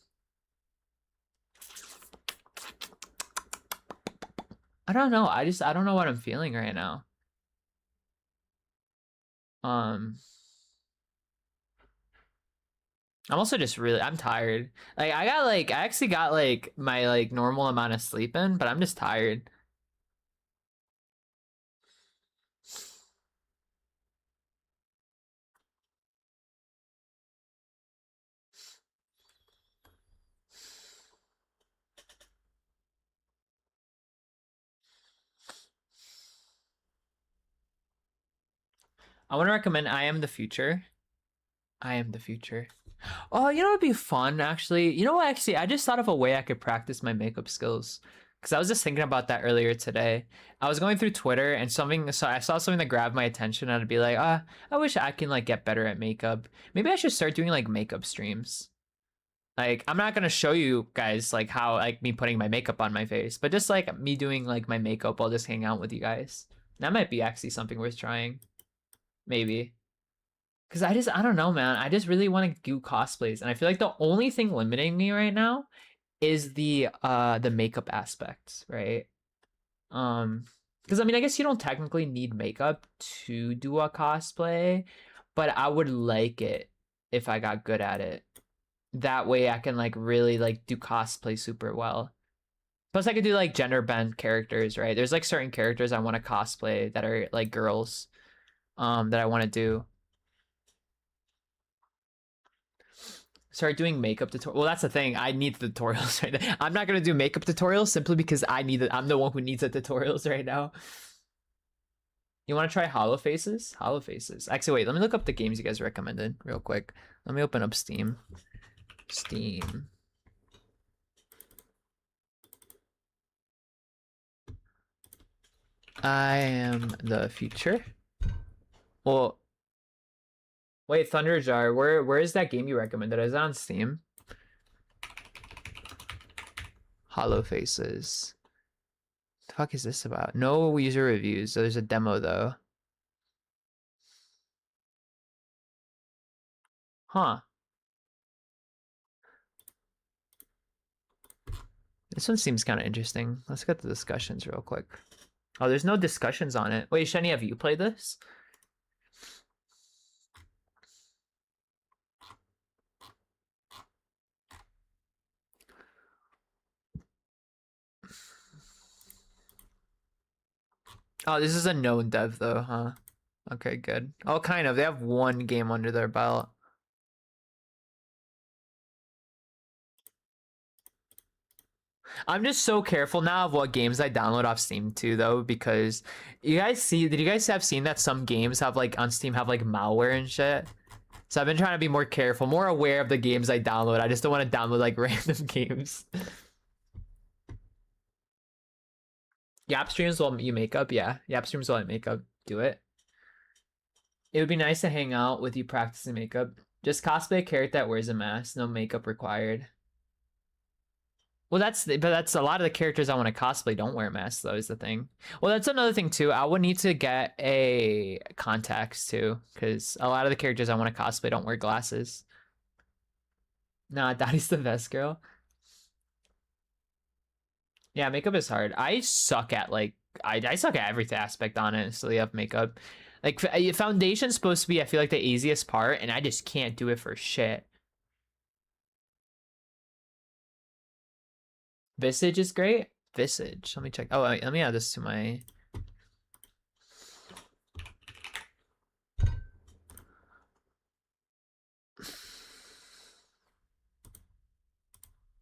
I don't know. I don't know what I'm feeling right now. I'm also just really, I'm tired. Like I actually got like my like normal amount of sleep in, but I'm just tired. I want to recommend I Am the Future. I Am the Future. Oh, you know what'd be fun actually? You know what, actually, I just thought of a way I could practice my makeup skills. Because I was just thinking about that earlier today. I was going through Twitter and so I saw something that grabbed my attention and I'd be like, I wish I can like get better at makeup. Maybe I should start doing like makeup streams. Like, I'm not gonna show you guys like how like me putting my makeup on my face, but just like me doing like my makeup, I'll just hang out with you guys. That might be actually something worth trying. Maybe. Cause I don't know, man. I just really want to do cosplays, and I feel like the only thing limiting me right now is the makeup aspects, right? Because I mean, I guess you don't technically need makeup to do a cosplay, but I would like it if I got good at it. That way I can like really like do cosplay super well. Plus I could do like gender bent characters, right? There's like certain characters I want to cosplay that are like girls, that I want to do. Start doing makeup tutorials. Well, that's the thing. I need the tutorials right now. I'm not gonna do makeup tutorials simply because I'm the one who needs the tutorials right now. You want to try Hollow Faces? Hollow Faces. Actually, wait. Let me look up the games you guys recommended real quick. Let me open up Steam. Steam. I am the future. Well, wait, Thunderjar. Where is that game you recommended? Is that on Steam? Hollow Faces. The fuck is this about? No user reviews. So there's a demo though. Huh. This one seems kind of interesting. Let's get the discussions real quick. Oh, there's no discussions on it. Wait, Shani, have you played this? Oh, this is a known dev though, huh? Okay, good. Oh, kind of. They have one game under their belt. I'm just so careful now of what games I download off Steam too, though, because did you guys have seen that some games have like on Steam have like malware and shit? So I've been trying to be more careful, more aware of the games I download. I just don't want to download like random games. Yap streams while you make up, yeah. Yap streams while I make up, do it. It would be nice to hang out with you practicing makeup. Just cosplay a character that wears a mask, no makeup required. Well, that's a lot of the characters I want to cosplay don't wear masks, though, is the thing. Well, that's another thing too. I would need to get a contacts too, because a lot of the characters I want to cosplay don't wear glasses. Nah, Daddy's the best girl. Yeah, makeup is hard. I suck at like I suck at every aspect honestly of makeup. Like foundation's supposed to be, I feel like, the easiest part, and I just can't do it for shit. Visage is great. Visage. Let me check. Oh, wait, let me add this to my.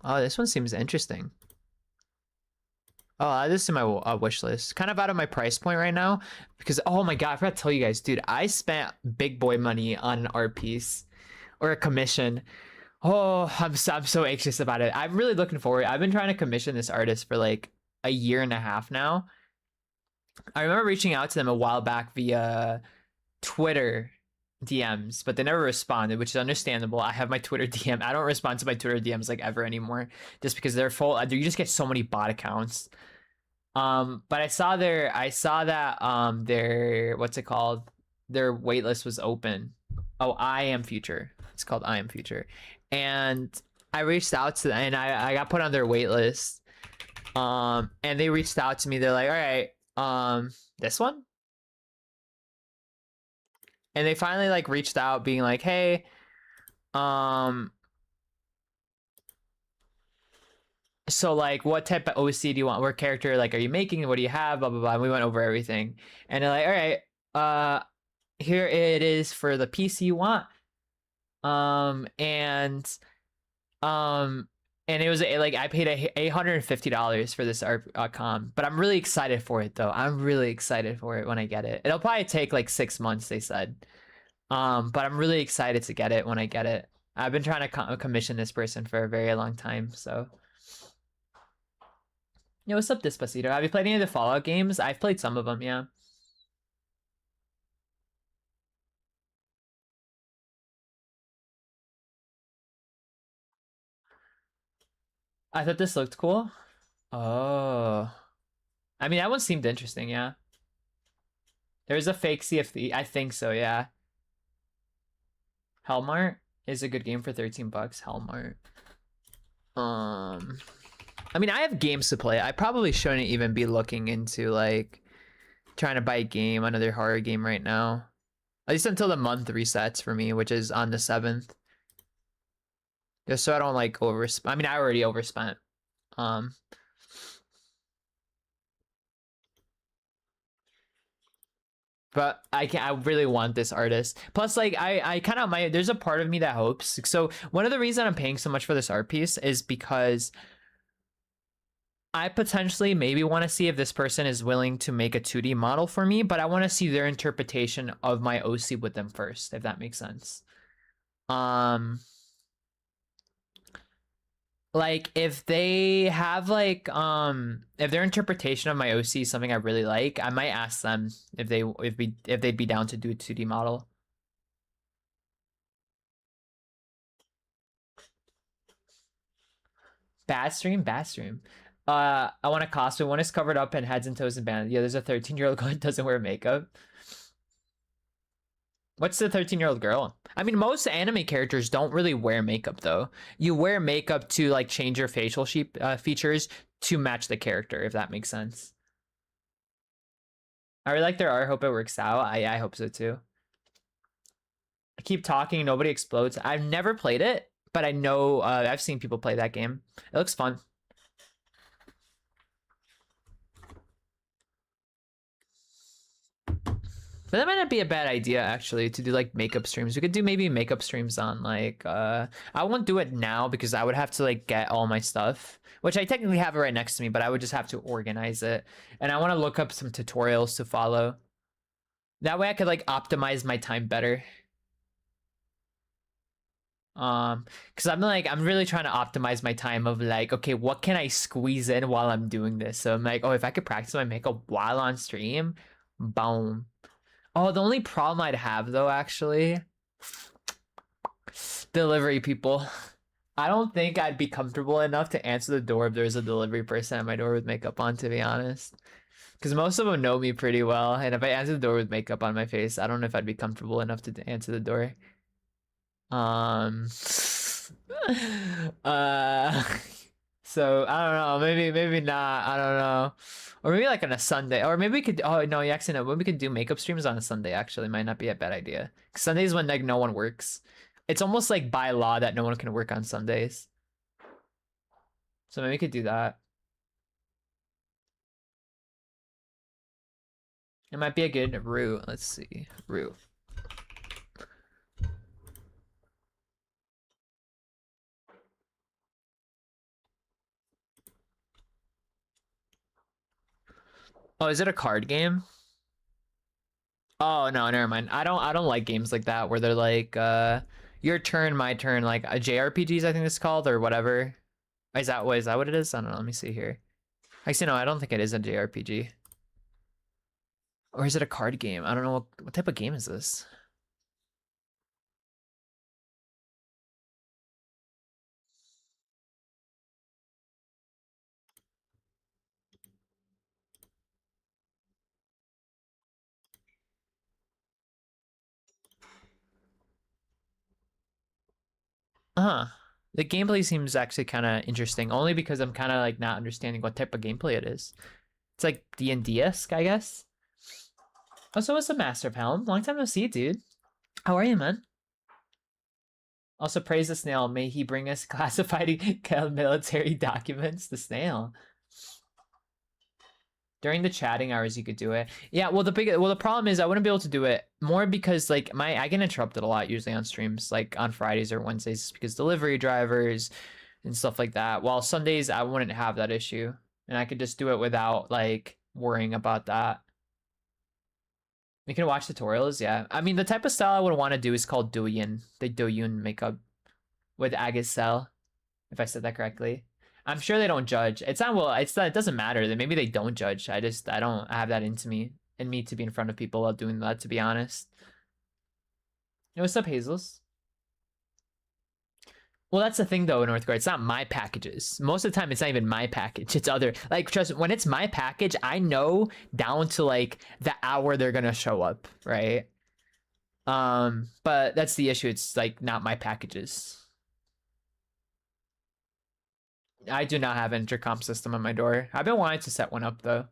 Oh, this one seems interesting. Oh, I'll add this to my wish list. Kind of out of my price point right now because, oh my god, I forgot to tell you guys, dude. I spent big boy money on an art piece or a commission. Oh, I'm so anxious about it. I'm really looking forward. I've been trying to commission this artist for like a year and a half now. I remember reaching out to them a while back via Twitter DMs, but they never responded, which is understandable. I have my Twitter DM. I don't respond to my Twitter DMs like ever anymore, just because they're full. You just get so many bot accounts. But I saw that their what's it called? Their waitlist was open. Oh, I Am Future. It's called I Am Future, and I reached out to them, and I got put on their waitlist. And they reached out to me. They're like, all right, this one. And they finally like reached out being like, hey, so like what type of OC do you want? What character like are you making? What do you have? Blah blah blah. And we went over everything. And they're like, all right, here it is for the piece you want. And it was like I paid $850 for this art com, but I'm really excited for it though. I'm really excited for it when I get it. It'll probably take like 6 months, they said. But I'm really excited to get it when I get it. I've been trying to commission this person for a very long time, so. Yeah, what's up, Despacito? Have you played any of the Fallout games? I've played some of them, yeah. I thought this looked cool. Oh. I mean, that one seemed interesting, yeah. There's a fake CFD. I think so, yeah. Hellmart is a good game for 13 bucks. Hellmart. I mean, I have games to play. I probably shouldn't even be looking into like trying to buy a game, another horror game right now. At least until the month resets for me, which is on the 7th. Just so I don't like overspend. I mean, I already overspent. But I really want this artist. Plus, like, I kind of there's a part of me that hopes. So one of the reasons I'm paying so much for this art piece is because I potentially maybe want to see if this person is willing to make a 2D model for me, but I want to see their interpretation of my OC with them first, if that makes sense. Like if they have like if their interpretation of my OC is something I really like, I might ask them if they'd be down to do a 2D model. Bad stream, bad stream. I want a costume. One is covered up in heads and toes and bands. Yeah, there's a 13-year-old girl who doesn't wear makeup. What's the 13-year-old girl? I mean, most anime characters don't really wear makeup though. You wear makeup to like change your facial features to match the character, if that makes sense. I really like their art. Hope it works out. I hope so too. I keep talking. Nobody explodes. I've never played it, but I know I've seen people play that game. It looks fun. But that might not be a bad idea actually to do like makeup streams. We could do maybe makeup streams on like I won't do it now because I would have to like get all my stuff, which I technically have it right next to me, but I would just have to organize it. And I want to look up some tutorials to follow. That way I could like optimize my time better. Because I'm really trying to optimize my time of like, okay, what can I squeeze in while I'm doing this? So I'm like, oh, if I could practice my makeup while on stream, boom. Oh, the only problem I'd have though, actually, delivery people. I don't think I'd be comfortable enough to answer the door if there's a delivery person at my door with makeup on, to be honest. Because most of them know me pretty well, and if I answer the door with makeup on my face, I don't know if I'd be comfortable enough to answer the door. So I don't know, maybe not, I don't know. Or maybe like on a Sunday, or maybe we could, oh no, you actually know, maybe we could do makeup streams on a Sunday actually, might not be a bad idea. Sundays when like no one works. It's almost like by law that no one can work on Sundays. So maybe we could do that. It might be a good route. Let's see, route. Oh, is it a card game? Oh no, never mind. I don't like games like that where they're like your turn, my turn, like a JRPGs I think it's called or whatever. Is that what it is? I don't know. Let me see here. Actually, no, I don't think it is a JRPG. Or is it a card game? I don't know what type of game is this? Uh-huh. The gameplay seems actually kind of interesting, only because I'm kind of like not understanding what type of gameplay it is. It's like D&D-esque, I guess. Oh, so what's the Master Palm? Long time no see, dude. How are you, man? Also, praise the snail. May he bring us classified military documents. The snail. During the chatting hours, you could do it. Yeah, well, the problem is I wouldn't be able to do it more because like I get interrupted a lot usually on streams, like on Fridays or Wednesdays, because delivery drivers and stuff like that. While Sundays, I wouldn't have that issue, and I could just do it without like worrying about that. You can watch tutorials, yeah. I mean, the type of style I would want to do is called Douyin, the Douyin makeup with agate cell, if I said that correctly. I'm sure they don't judge. It's not, well, it's not, it doesn't matter. That maybe they don't judge. I don't have that in me to be in front of people while doing that, to be honest. Yo, what's up, Hazels? Well, that's the thing though, in North Korea. It's not my packages. Most of the time, it's not even my package. It's other, like, trust me, when it's my package, I know down to like the hour they're gonna show up, right? But that's the issue. It's like not my packages. I do not have an intercom system on my door. I've been wanting to set one up though.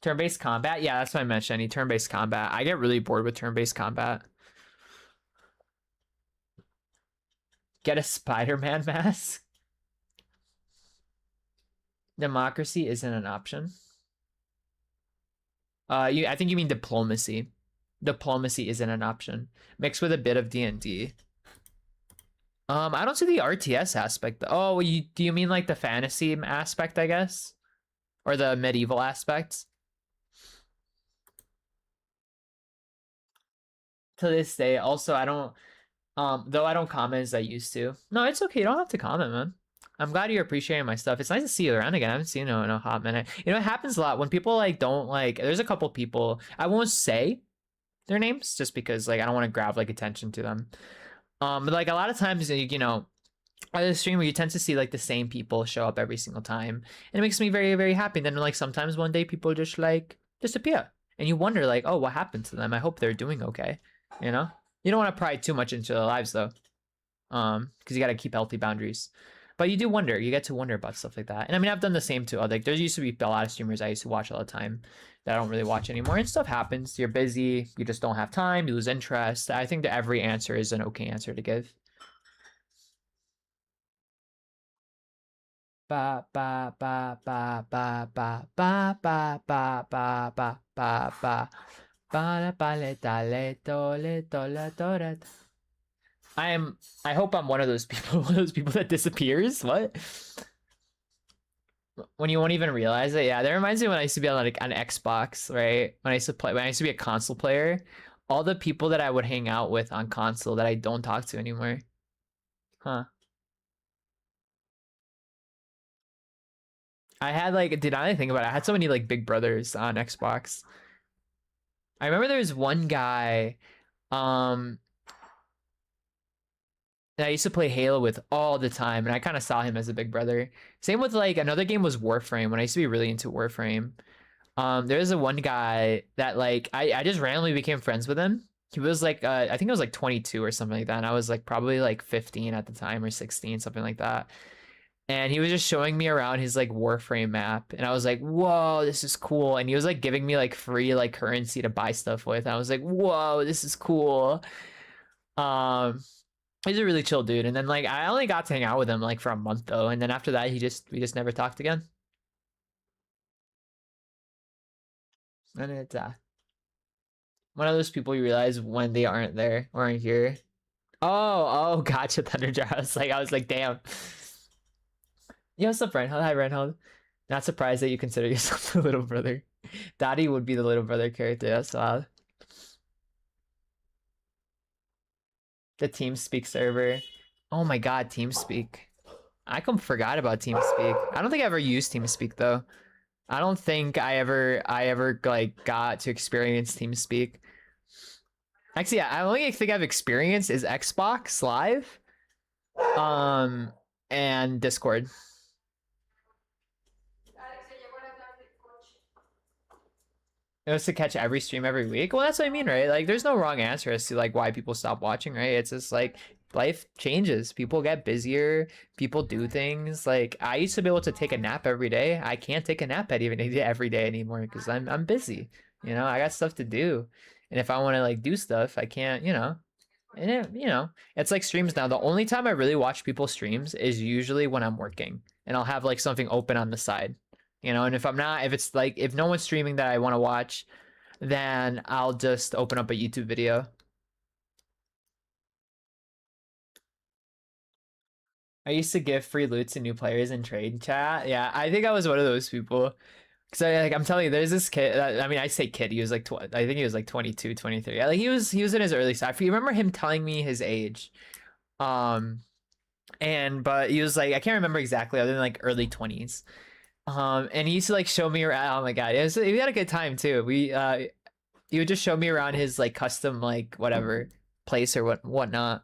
Turn-based combat? Yeah, that's what I mentioned. I need turn-based combat. I get really bored with turn-based combat. Get a Spider-Man mask? Democracy isn't an option. I think you mean diplomacy. Diplomacy isn't an option. Mixed with a bit of D&D. I don't see the RTS aspect. Oh, do you mean like the fantasy aspect, I guess? Or the medieval aspect? To this day, also I don't though I don't comment as I used to. No, it's okay. You don't have to comment, man. I'm glad you're appreciating my stuff. It's nice to see you around again. I haven't seen you in a hot minute. You know, it happens a lot when people like don't like. There's a couple people I won't say their names just because like I don't want to grab like attention to them. But like a lot of times, you know, at the stream where you tend to see like the same people show up every single time, and it makes me very very happy. And then like sometimes one day people just like disappear, and you wonder like, oh, what happened to them? I hope they're doing okay. You know, you don't want to pry too much into their lives though, because you got to keep healthy boundaries. But you do wonder, you get to wonder about stuff like that. And I mean, I've done the same too. Like, there used to be a lot of streamers I used to watch all the time that I don't really watch anymore. And stuff happens. You're busy. You just don't have time. You lose interest. I think that every answer is an okay answer to give. Ba ba ba ba ba ba ba ba ba ba ba ba ba ba ba le dale dole dole dole. I hope I'm one of those people, one of those people that disappears. What? When you won't even realize it. Yeah, that reminds me when I used to be on like on Xbox, right? When I used to play, when I used to be a console player, all the people that I would hang out with on console that I don't talk to anymore. Huh. I had like, did I think about it? I had so many like big brothers on Xbox. I remember there was one guy, um, that I used to play Halo with all the time, and I kind of saw him as a big brother. Same with like another game was Warframe. When I used to be really into Warframe, there's a one guy that like I just randomly became friends with him. He was like I think it was like 22 or something like that, and I was like probably like 15 at the time or 16, something like that. And he was just showing me around his like Warframe map, and I was like, whoa, this is cool. And he was like giving me like free like currency to buy stuff with. And I was like, whoa, this is cool. Um, he's a really chill dude. And then like I only got to hang out with him like for a month though, and then after that we just never talked again. And it's one of those people you realize when they aren't there or aren't here. Oh, gotcha, Thunderjar. I was like, damn. Yo, what's up, Reinhold? Hi, Reinhold. Not surprised that you consider yourself the little brother. Daddy would be the little brother character. That's wild. The TeamSpeak server. Oh my god, TeamSpeak. I forgot about TeamSpeak. I don't think I ever used TeamSpeak though. I don't think I ever like got to experience TeamSpeak. Actually, yeah, I only think I've experienced is Xbox Live, and Discord. It was to catch every stream every week. Well, that's what I mean, right? Like, there's no wrong answer as to like why people stop watching, right? It's just like life changes. People get busier. People do things. Like, I used to be able to take a nap every day. I can't take a nap every day anymore because I'm busy. You know, I got stuff to do, and if I want to like do stuff, I can't. You know, and you know, it's like streams now. The only time I really watch people's streams is usually when I'm working, and I'll have like something open on the side. You know, and if I'm not, if it's like, if no one's streaming that I want to watch, then I'll just open up a YouTube video. I used to give free loot to new players in trade chat. Yeah, I think I was one of those people. Cause I'm telling you, there's this kid. I mean, I say kid. He was like, I think he was like 22, 23. Yeah, like he was in his early side. You remember him telling me his age, but he was like, I can't remember exactly, other than like early 20s. And he used to like show me around. Oh my god, we had a good time too. He would just show me around his like custom like whatever place or whatnot.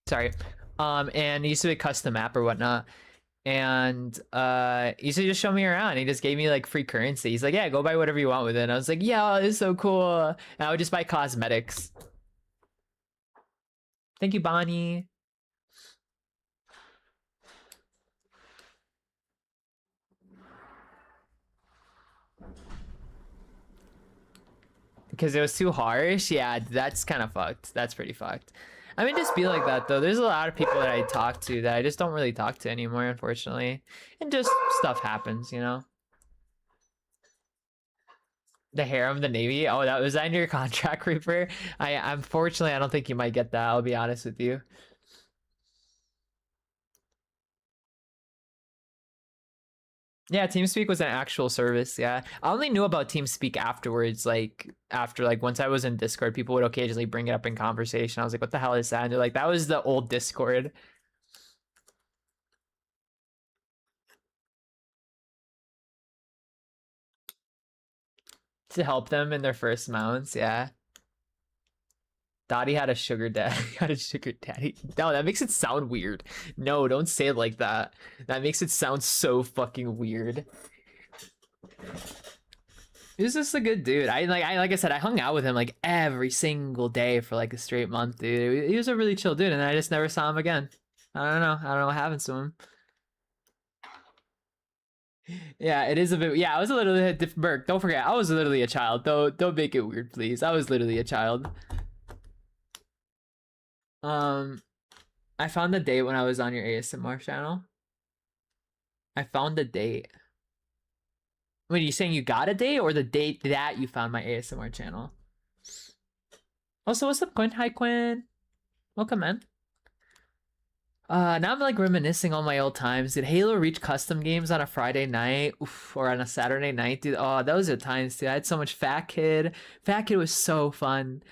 Sorry. And he used to be a custom map or whatnot. And he used to just show me around. He just gave me like free currency. He's like, yeah, go buy whatever you want with it. And I was like, yeah, this is so cool. And I would just buy cosmetics. Thank you, Bonnie. Because it was too harsh. Yeah, that's kind of fucked. That's pretty fucked. I mean, just be like that though. There's a lot of people that I talk to that I just don't really talk to anymore, unfortunately. And just stuff happens, you know? The harem, the navy. Oh, that was that in your contract, Reaper? Unfortunately, I don't think you might get that. I'll be honest with you. Yeah, TeamSpeak was an actual service. Yeah, I only knew about TeamSpeak afterwards. Like after like once I was in Discord, people would occasionally bring it up in conversation. I was like, "What the hell is that?" And they're like, "That was the old Discord to help them in their first mounts." Yeah. Dottie had a sugar daddy. Had a sugar daddy. No, that makes it sound weird. No, don't say it like that. That makes it sound so fucking weird. He's just a good dude. Like I said, I hung out with him like every single day for like a straight month, dude. He was a really chill dude, and I just never saw him again. I don't know. I don't know what happened to him. Yeah, it is a bit. Yeah, I was a little bit. Burke, don't forget, I was literally a child. Don't make it weird, please. I was literally a child. Um, I found the date when I was on your ASMR channel. I found the date. Wait, are you saying you got a date or the date that you found my ASMR channel? Also, what's up, Quinn? Hi, Quinn. Welcome, man. Now I'm like reminiscing on my old times. Did Halo reach custom games on a Friday night or on a Saturday night, dude? Oh, those are times, dude. I had so much Fat Kid. Fat Kid was so fun.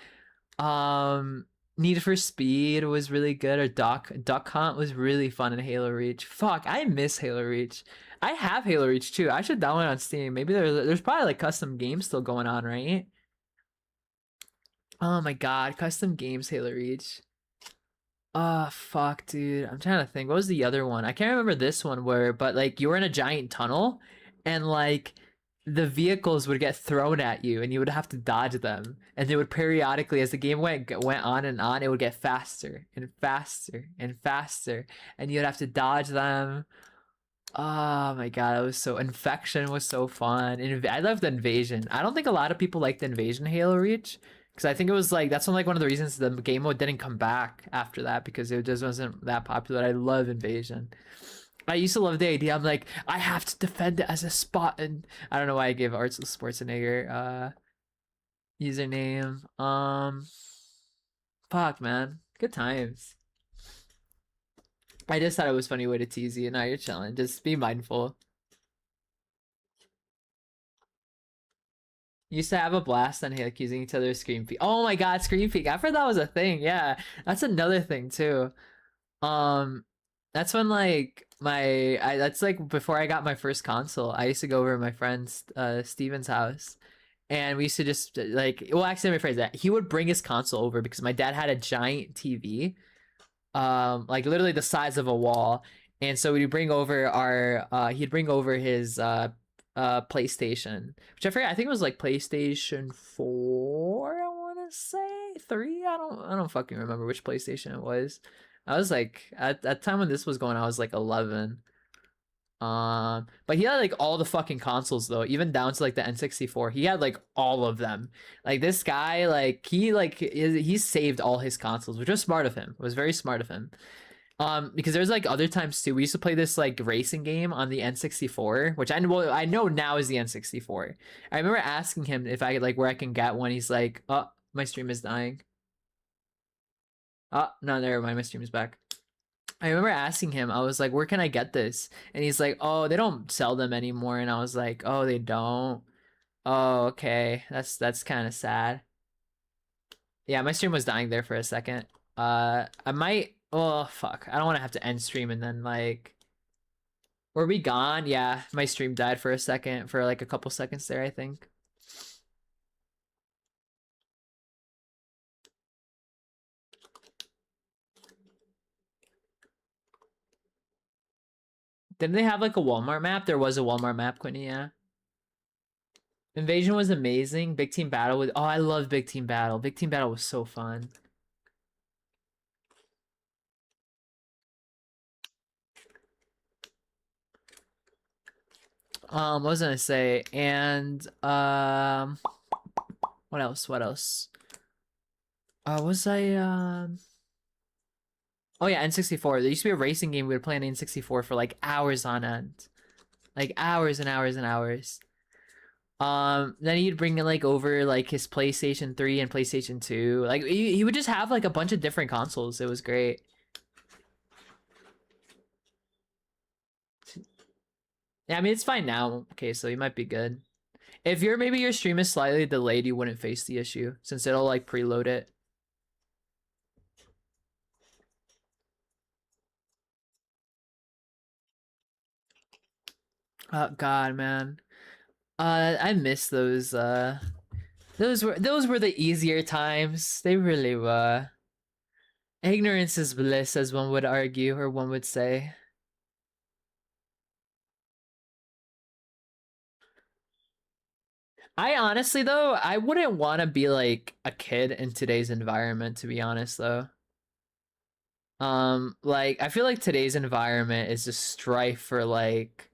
Um, Need for Speed was really good, or Duck Hunt was really fun in Halo Reach. Fuck, I miss Halo Reach. I have Halo Reach too. I should download it on Steam. Maybe there's probably like custom games still going on, right? Oh my god, custom games Halo Reach. Oh fuck, dude. I'm trying to think. What was the other one? I can't remember this one where, but like you were in a giant tunnel and like the vehicles would get thrown at you and you would have to dodge them. And they would periodically, as the game went on and on, it would get faster and faster and faster. And you'd have to dodge them. Oh my god, that was so Infection was so fun. I loved Invasion. I don't think a lot of people liked Invasion Halo Reach because I think it was like that's one of the reasons the game mode didn't come back after that because it just wasn't that popular. I love Invasion. I used to love the idea. I'm like, I have to defend it as a spot, and I don't know why I gave Arts Schwarzenegger username. Fuck man, good times. I just thought it was a funny way to tease you. Now you're chilling. Just be mindful. Used to have a blast on like using each other's screen peek. Oh my god, screen peek. I forgot that was a thing. Yeah, that's another thing too. Um, that's when like that's like before I got my first console. I used to go over to my friend's Steven's house, and we used to just like well, actually, let me phrase that. He would bring his console over because my dad had a giant TV, like literally the size of a wall, and so we'd bring over our he'd bring over his PlayStation, which I forget. I think it was like PlayStation 4. I want to say 3. I don't fucking remember which PlayStation it was. I was like at that time when this was going, I was like 11. But he had like all the fucking consoles though, even down to like the N64. He had like all of them. Like this guy, like he saved all his consoles, which was smart of him. It was very smart of him. Because there's like other times too. We used to play this like racing game on the N64, which I know now is the N64. I remember asking him if I like where I can get one. He's like, "Oh, my stream is dying." Oh, no, never mind. My stream is back. I remember asking him. I was like, "Where can I get this?" And he's like, "Oh, they don't sell them anymore." And I was like, "Oh, they don't." Oh, okay. That's kind of sad. Yeah, my stream was dying there for a second. I might. Oh fuck! I don't want to have to end stream and then like. Were we gone? Yeah, my stream died for a second, for like a couple seconds there, I think. Didn't they have like a Walmart map? There was a Walmart map, Quinny, yeah. Invasion was amazing. Big Team Battle was. Oh, I love Big Team Battle. Big Team Battle was so fun. What was I gonna say? And what else? What else? Was I Oh yeah, N64. There used to be a racing game we would play on N64 for like hours on end. Like hours and hours and hours. Then he'd bring like over like his PlayStation 3 and PlayStation 2. Like he would just have like a bunch of different consoles. It was great. Yeah, I mean it's fine now. Okay, so he might be good. If maybe your stream is slightly delayed, you wouldn't face the issue since it'll like preload it. Oh God, man. I miss those. Those were the easier times. They really were. Ignorance is bliss, as one would argue, or one would say. I honestly though, I wouldn't want to be like a kid in today's environment, to be honest though. Like I feel like today's environment is just strife for like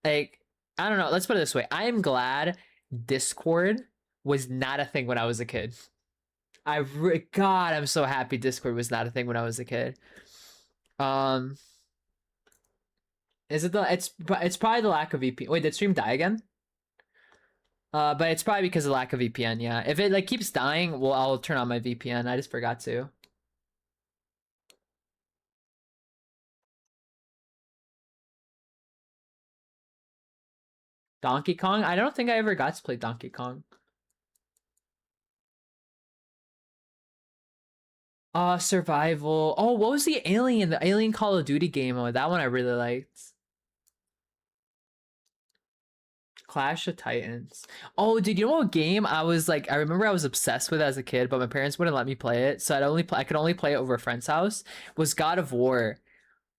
I don't know, let's put it this way. I am glad Discord was not a thing when I was a kid. God, I'm so happy Discord was not a thing when I was a kid. Um, is it the it's probably the lack of VPN. Wait, did stream die again? But it's probably because of lack of VPN. Yeah, if it like keeps dying, well, I'll turn on my VPN. I just forgot to. Donkey Kong? I don't think I ever got to play Donkey Kong. Survival. Oh, what was the Alien? The Alien Call of Duty game. Oh, that one I really liked. Clash of Titans. Oh, did you know what game I was like? I remember I was obsessed with as a kid, but my parents wouldn't let me play it, so I could only play it over a friend's house. Was God of War.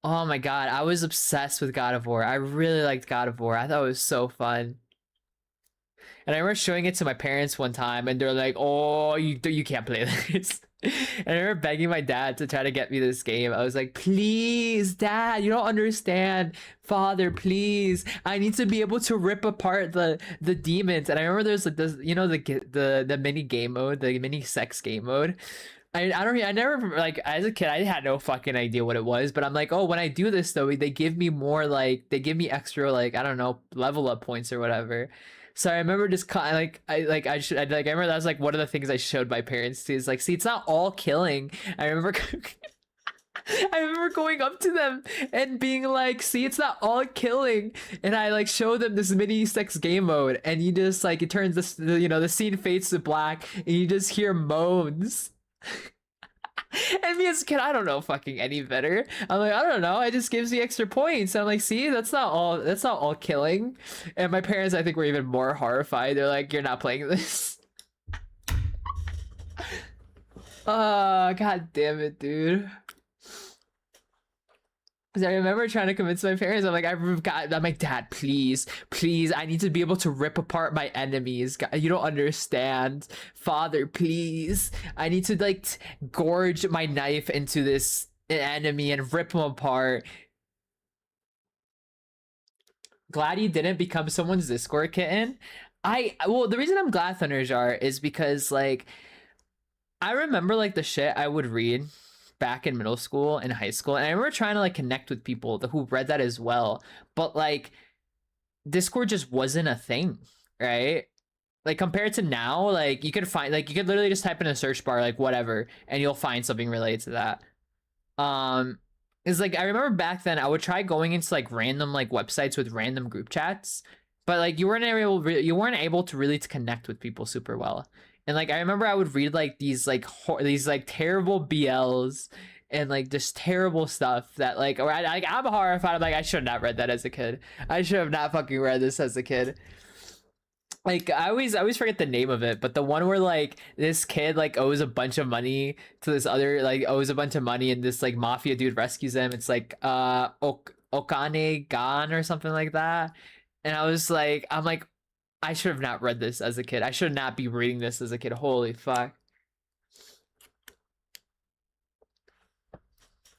Oh my God, I was obsessed with God of War. I really liked God of War. I thought it was so fun. And I remember showing it to my parents one time, and they're like, "Oh, you can't play this." And I remember begging my dad to try to get me this game. I was like, "Please, Dad, you don't understand. Father, please. I need to be able to rip apart the demons." And I remember there's like this, you know, the mini game mode, the mini sex game mode. I never like as a kid I had no fucking idea what it was, but I'm like, oh, when I do this though, they give me more like they give me extra like I don't know level up points or whatever. So I remember just I remember that was like one of the things I showed my parents too. Is like, see, it's not all killing. I remember I remember going up to them and being like, see, it's not all killing. And I like show them this mini sex game mode, and you just like it turns this you know the scene fades to black, and you just hear moans. And me as a kid, I don't know fucking any better. I'm like, I don't know. It just gives me extra points. I'm like, see, that's not all killing. And my parents, I think, were even more horrified. They're like, you're not playing this. God damn it, dude. Because I remember trying to convince my parents. I'm like, Dad, please, please, I need to be able to rip apart my enemies. You don't understand. Father, please. I need to like gorge my knife into this enemy and rip them apart. Glad you didn't become someone's Discord kitten. Well, the reason I'm glad Thunderjar is because like I remember like the shit I would read back in middle school and high school, and I remember trying to like connect with people who read that as well, but like Discord just wasn't a thing, right? Like compared to now, like you could literally just type in a search bar like whatever, and you'll find something related to that. Is like I remember back then I would try going into like random like websites with random group chats, but like you weren't able to really to connect with people super well. And like I remember I would read like these like terrible BLs and like just terrible stuff that like I'm horrified. I'm like I should have not read that as a kid. I should have not fucking read this as a kid. Like I always forget the name of it, but the one where like this kid like owes a bunch of money to this other like owes a bunch of money, and this like mafia dude rescues him. It's like Okane Gan or something like that. And I'm like I should have not read this as a kid. I should not be reading this as a kid. Holy fuck.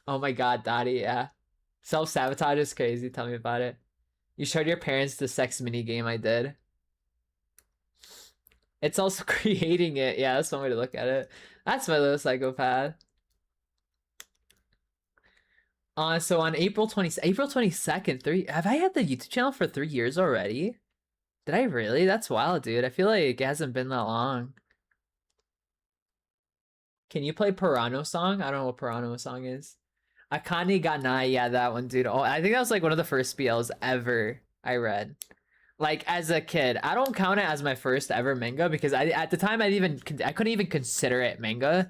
Oh my God, Dottie, yeah. Self-sabotage is crazy. Tell me about it. You showed your parents the sex mini game I did. It's also creating it. Yeah, that's one way to look at it. That's my little psychopath. So on April 22nd, have I had the YouTube channel for 3 years already? Did I really? That's wild, dude. I feel like it hasn't been that long. Can you play Pirano song? I don't know what Pirano song is. Akane ga Nai, yeah, that one, dude. Oh, I think that was like one of the first BLs ever I read. Like as a kid, I don't count it as my first ever manga because I at the time I couldn't even consider it manga.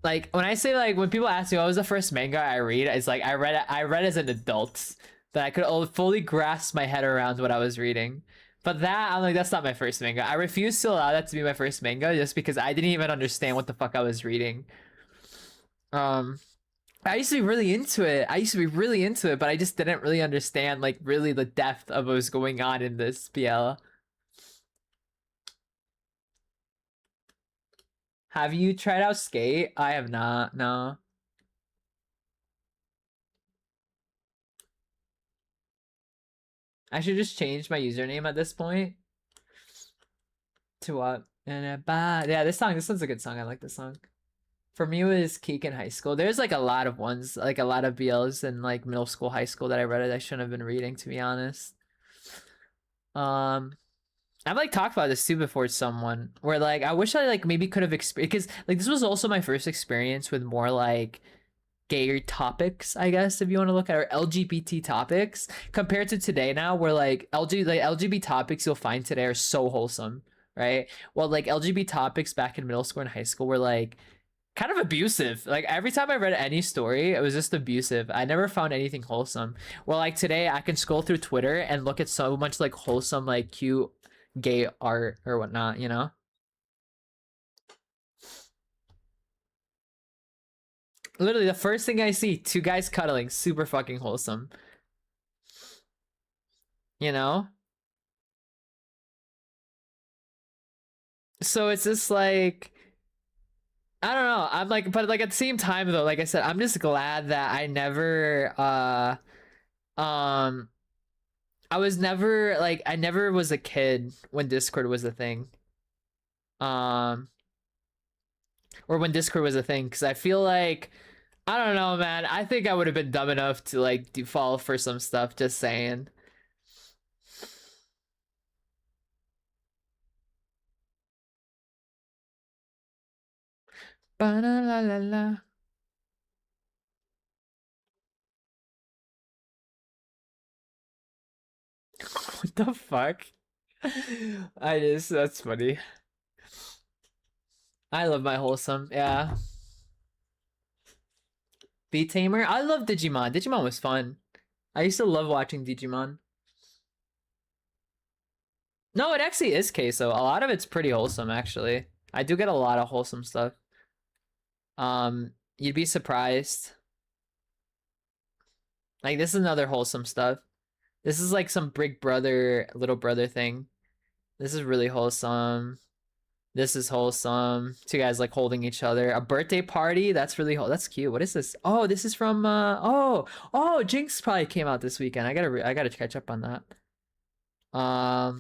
Like when I say like when people ask me what was the first manga I read, it's like I read as an adult that I could fully grasp my head around what I was reading. But that I'm like that's not my first manga. I refuse to allow that to be my first manga just because I didn't even understand what the fuck I was reading. Um I used to be really into it. I used to be really into it, but I just didn't really understand like really the depth of what was going on in this BL. Have you tried out Skate? I have not. No. I should just change my username at this point to what? Yeah, this one's a good song. I like this song. For me, it was Keek in high school. There's like a lot of ones, like a lot of BLs in like middle school, high school that I read it. I shouldn't have been reading, to be honest. Um, I've like talked about this too before with someone where like I wish I like maybe could have experienced because like this was also my first experience with more like gayer topics, I guess, if you want to look at our LGBT topics compared to today now, where like LGBT topics you'll find today are so wholesome, right? Well, like LGBT topics back in middle school and high school were like kind of abusive. Like every time I read any story, it was just abusive. I never found anything wholesome. Well, like today I can scroll through Twitter and look at so much like wholesome, like cute gay art or whatnot, you know? Literally the first thing I see, two guys cuddling, super fucking wholesome. You know? So it's just like I don't know. I'm like but like at the same time though, like I said, I'm just glad that I never um I was never like I never was a kid when Discord was a thing. Um or when Discord was a thing cuz I feel like I don't know, man. I think I would have been dumb enough to like fall for some stuff, just saying. Ba-da-la-la-la. What the fuck? That's funny. I love my wholesome, yeah. Beat Tamer? I love Digimon. Digimon was fun. I used to love watching Digimon. No, it actually is queso. A lot of it's pretty wholesome, actually. I do get a lot of wholesome stuff. You'd be surprised. Like, this is another wholesome stuff. This is like some big brother, little brother thing. This is really wholesome. This is wholesome. Two guys like holding each other. A birthday party. That's really that's cute. What is this? Oh, this is from oh Jinx probably came out this weekend. I gotta catch up on that.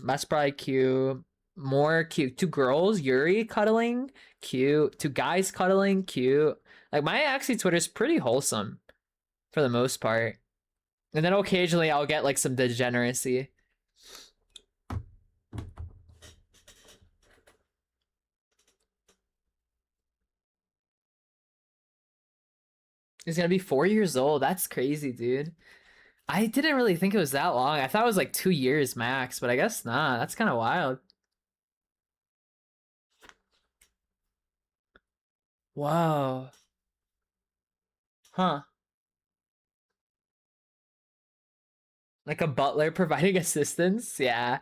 That's probably cute. More cute. Two girls, Yuri cuddling, cute. Two guys cuddling, cute. Like my actually Twitter's pretty wholesome for the most part. And then occasionally I'll get like some degeneracy. He's gonna be 4 years old. That's crazy, dude. I didn't really think it was that long. I thought it was like 2 years max, but I guess not. That's kind of wild. Whoa. Huh. Like a butler providing assistance? Yeah.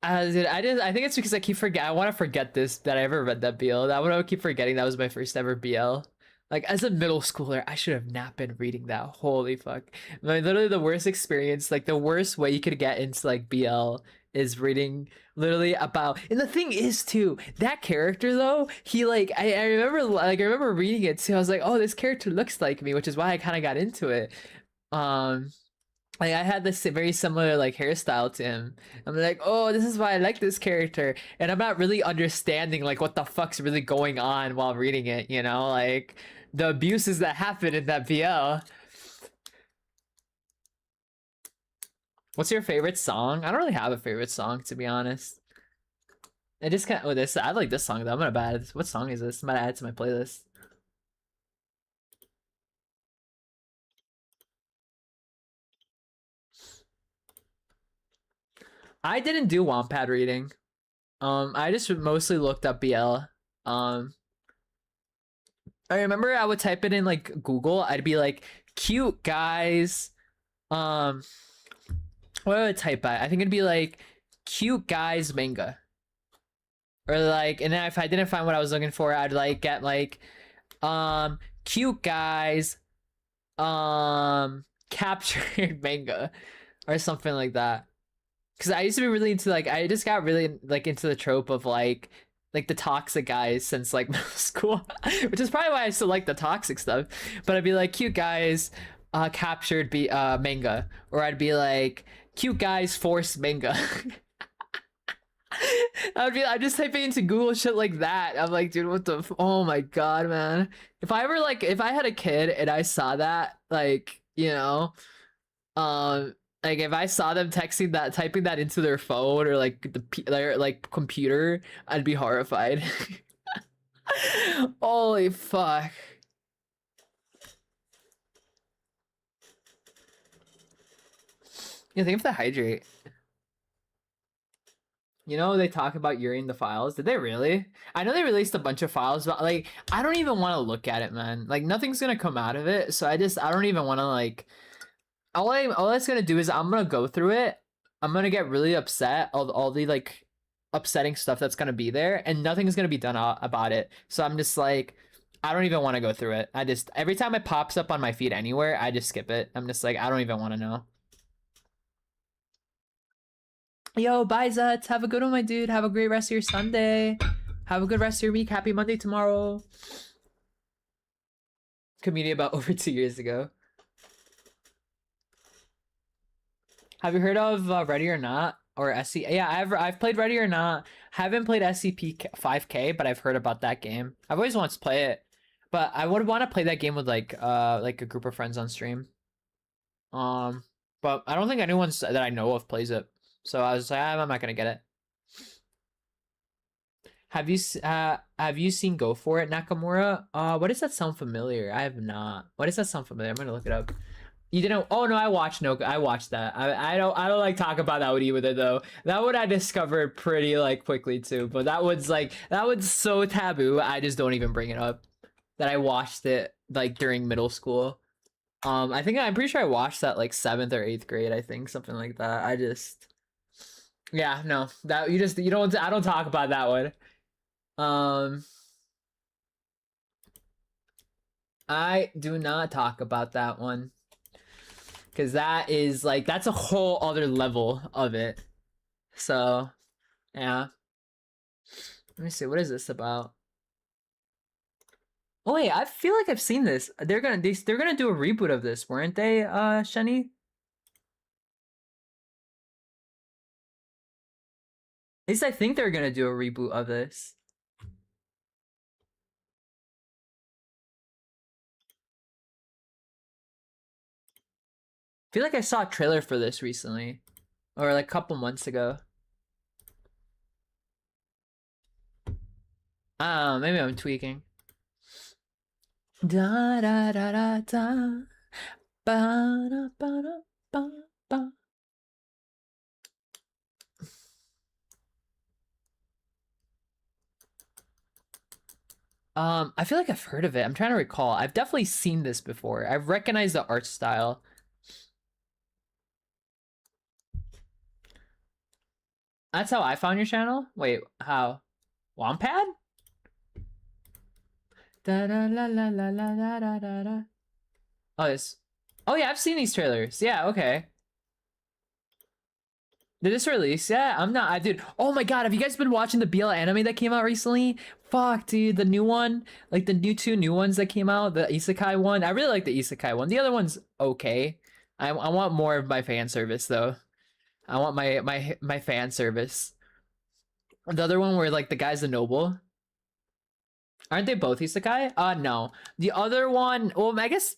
Dude, I think it's because I want to forget this that I ever read that BL. I want to keep forgetting that was my first ever BL. Like as a middle schooler, I should have not been reading that. Holy fuck! Like literally the worst experience, like the worst way you could get into like BL is reading literally about. And the thing is too, that character though, he like I remember reading it too. I was like, oh, this character looks like me, which is why I kind of got into it. Um, like I had this very similar like hairstyle to him. I'm like, oh, this is why I like this character, and I'm not really understanding like what the fuck's really going on while reading it. You know, like the abuses that happen in that BL. What's your favorite song? I don't really have a favorite song, to be honest. I just can't. Oh, this. I like this song though. I'm gonna add. What song is this? I'm gonna add it to my playlist. I didn't do Wampad reading. I just mostly looked up BL. I remember I would type it in like Google. I'd be like, cute guys. Um, what would I type at? I think it'd be like cute guys manga. Or like, and then if I didn't find what I was looking for, I'd like get like cute guys captured manga or something like that. Because I used to be really into like I just got really like into the trope of like the toxic guys since like middle school, which is probably why I still like the toxic stuff. But I'd be like cute guys captured manga, or I'd be like cute guys forced manga. I'm just typing into Google shit like that. I'm like, dude, what the oh my god, man. If I ever like if I had a kid and I saw that, like, like if I saw them texting that, typing that into their phone or like their like computer, I'd be horrified. Holy fuck. You think of the hydrate. You know, they talk about urine the files. Did they really? I know they released a bunch of files, but like I don't even want to look at it, man. Like nothing's gonna come out of it, so I don't even want to like. All that's gonna do is I'm gonna go through it. I'm gonna get really upset. All the like upsetting stuff that's gonna be there, and nothing's gonna be done about it. So I'm just like, I don't even want to go through it. I just every time it pops up on my feed anywhere, I just skip it. I'm just like, I don't even want to know. Yo, bye Zutz. Have a good one, my dude. Have a great rest of your Sunday. Have a good rest of your week. Happy Monday tomorrow. Community about over 2 years ago. Have you heard of Ready or Not or SC? Yeah, I've played Ready or Not. Haven't played SCP 5K, but I've heard about that game. I've always wanted to play it, but I would want to play that game with like a group of friends on stream. But I don't think anyone that I know of plays it. So I was like, I'm not gonna get it. Have you seen Go For It, Nakamura? What does that sound familiar? I have not. What does that sound familiar? I'm gonna look it up. You didn't? Oh no, I watched that. I don't like talk about that one either though. That one I discovered pretty like quickly too. But that one's so taboo. I just don't even bring it up. That I watched it like during middle school. I'm pretty sure I watched that like 7th or 8th grade. I think something like that. Yeah, no, that you don't. I don't talk about that one. I do not talk about that one. Because that is like, that's a whole other level of it. So, yeah. Let me see, what is this about? Oh wait, I feel like I've seen this. They're gonna do a reboot of this, weren't they, Shani? At least I think they're gonna do a reboot of this. I feel like I saw a trailer for this recently. Or like a couple months ago. I don't know, maybe I'm tweaking. Da da da da da. Ba da ba da ba ba. I feel like I've heard of it. I'm trying to recall. I've definitely seen this before. I've recognized the art style. That's how I found your channel? Wait, how? Wampad? Da da la la la la da da da da. Oh, this. Oh yeah, I've seen these trailers. Yeah, okay. Did this release? Yeah, I'm not. I did. Oh my god, have you guys been watching the BL anime that came out recently? Fuck, dude, the new one, like the two new ones that came out, the isekai one. I really like the isekai one. The other one's okay. I want more of my fan service though. I want my fan service. The other one where like the guy's a noble. Aren't they both isekai? No. The other one, well, I guess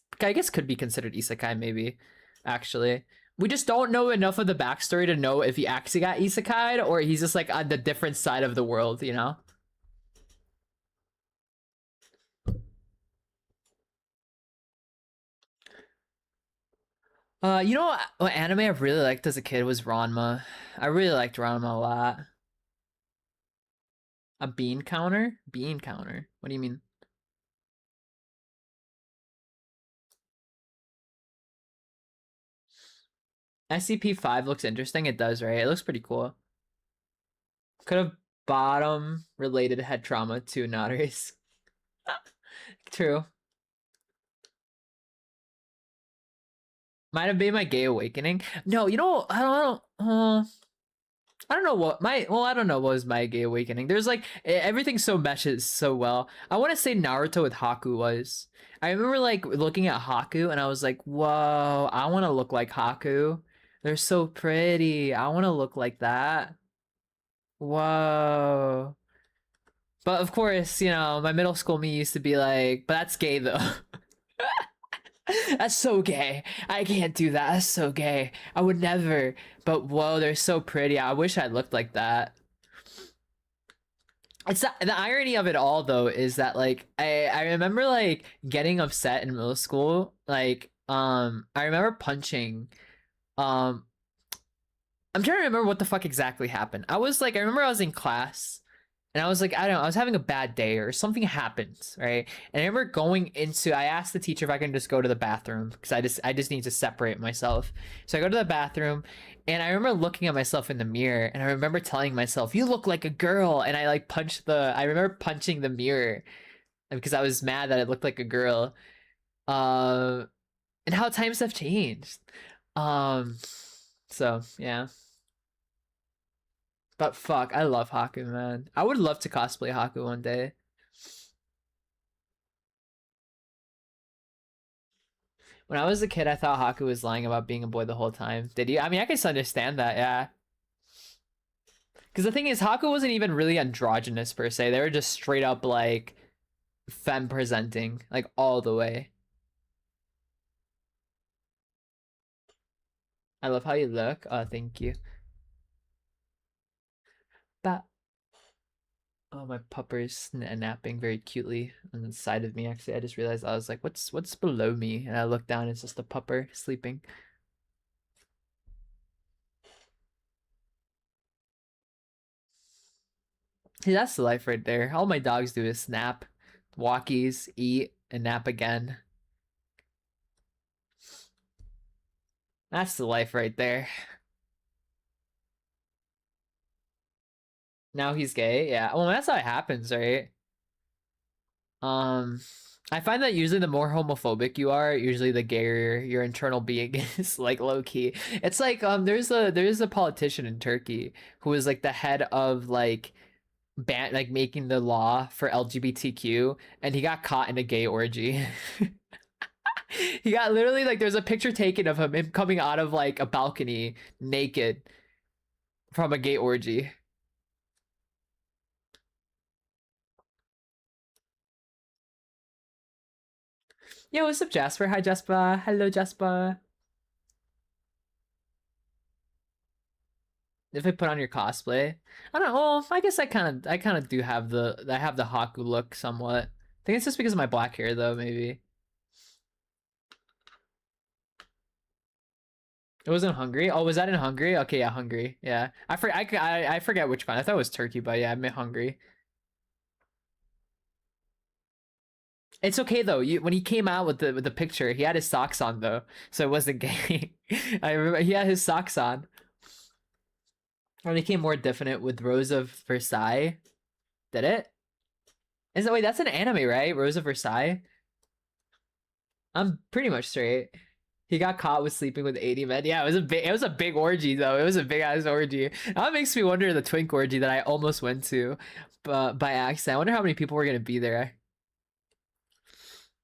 could be considered isekai maybe, actually. We just don't know enough of the backstory to know if he actually got isekai'd or he's just like on the different side of the world, you know? You know what anime I really liked as a kid was Ranma. I really liked Ranma a lot. A bean counter? Bean counter. What do you mean? SCP-5 looks interesting. It does, right? It looks pretty cool. Could have bottom related head trauma to Nares. True. Might have been my gay awakening. No, you know, I don't know what my I don't know what was my gay awakening. There's like everything so meshes so well. I want to say Naruto with Haku was. I remember like looking at Haku and I was like, whoa, I want to look like Haku. They're so pretty. I want to look like that. Whoa. But of course, you know, my middle school me used to be like, but that's gay though. That's so gay. I can't do that. That's so gay. I would never. But whoa, they're so pretty. I wish I looked like that. It's not, the irony of it all though is that like I remember like getting upset in middle school. Like I remember punching um I'm trying to remember what the fuck exactly happened. I remember I was in class and I was like, I don't know, I was having a bad day or something happened, right? And I remember I asked the teacher if I can just go to the bathroom because I just need to separate myself. So I go to the bathroom and I remember looking at myself in the mirror and I remember telling myself, you look like a girl. And I remember punching the mirror because I was mad that it looked like a girl. Uh, and how times have changed. Um, so yeah. But fuck, I love Haku, man. I would love to cosplay Haku one day. When I was a kid, I thought Haku was lying about being a boy the whole time. Did you? I mean, I can understand that, yeah. Because the thing is, Haku wasn't even really androgynous per se. They were just straight up like femme presenting, like all the way. I love how you look. Oh, thank you. But oh, my pupper's napping very cutely on the side of me. Actually, I just realized I was like, what's below me? And I look down, it's just a pupper sleeping. See, that's the life right there. All my dogs do is snap, walkies, eat, and nap again. That's the life right there. Now he's gay. Yeah. Well, that's how it happens, right? Um, I find that usually the more homophobic you are, usually the gayer your internal being is, like low key. It's like there's a politician in Turkey who is like the head of like like making the law for LGBTQ, and he got caught in a gay orgy. He got literally like there's a picture taken of him coming out of like a balcony naked from a gay orgy. Yo, what's up, Jasper? Hi, Jasper. Hello, Jasper. If I put on your cosplay, I don't know. Well, I guess I kind of do have I have the Haku look somewhat. I think it's just because of my black hair, though. Maybe it wasn't Hungary. Oh, was that in Hungary? Okay, yeah, Hungary. Yeah, I forget which one. I thought it was Turkey, but yeah, I meant Hungary. It's okay though. When he came out with the picture, he had his socks on though, so it wasn't gay. I remember he had his socks on. And it became more definite with Rose of Versailles. Did it? Is that wait? That's an anime, right? Rose of Versailles. I'm pretty much straight. He got caught with sleeping with 80 men. Yeah, it was a big orgy though. It was a big ass orgy. That makes me wonder the twink orgy that I almost went to, but by accident. I wonder how many people were gonna be there.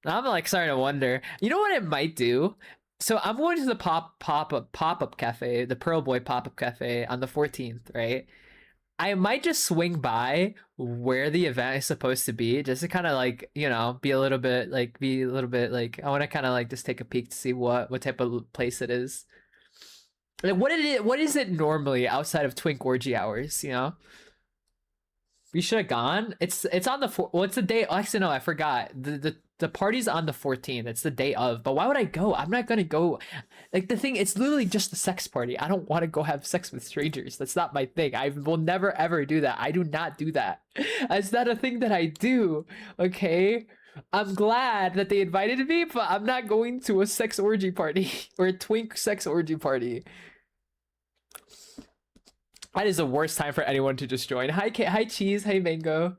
I'm like starting to wonder. You know what it might do? So I'm going to the pop up cafe, the Pearl Boy pop up cafe on the 14th, right? I might just swing by where the event is supposed to be, just to kind of like be a little bit like I want to kind of like just take a peek to see what type of place it is. Like, what is it normally outside of twink orgy hours, you know? We should have gone. It's on the well, it's the day. Actually, no, I forgot. The party's on the 14th. It's the day of. But why would I go? I'm not gonna go. Like the thing, it's literally just a sex party. I don't want to go have sex with strangers. That's not my thing. I will never ever do that. I do not do that. It's not a thing that I do. Okay. I'm glad that they invited me, but I'm not going to a sex orgy party or a twink sex orgy party. That is the worst time for anyone to just join. Hi, hi, Cheese. Hey, Mango.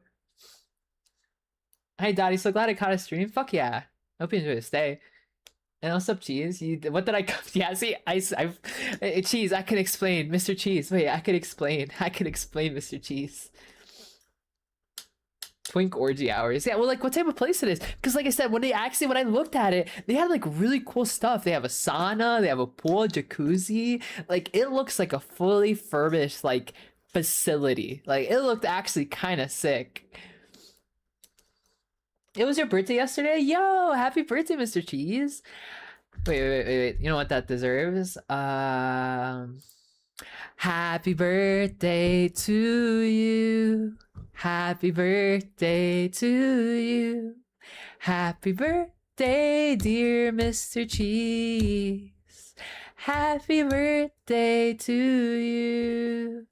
Hi, Dottie. So glad I caught a stream. Fuck yeah. Hope you enjoy the stay. And what's up, Cheese? What did I? Yeah, see, I've Cheese. I can explain, Mr. Cheese. Wait, I can explain. I can explain, Mr. Cheese. Twink orgy hours. Yeah, well, like what type of place it is? Because like I said, when I looked at it, they had like really cool stuff. They have a sauna, they have a pool, jacuzzi. Like it looks like a fully furnished like facility. Like it looked actually kind of sick. It was your birthday yesterday? Yo, happy birthday, Mr. Cheese. Wait. You know what that deserves? Happy birthday to you. Happy birthday to you. Happy birthday, dear Mr. Cheese. Happy birthday to you.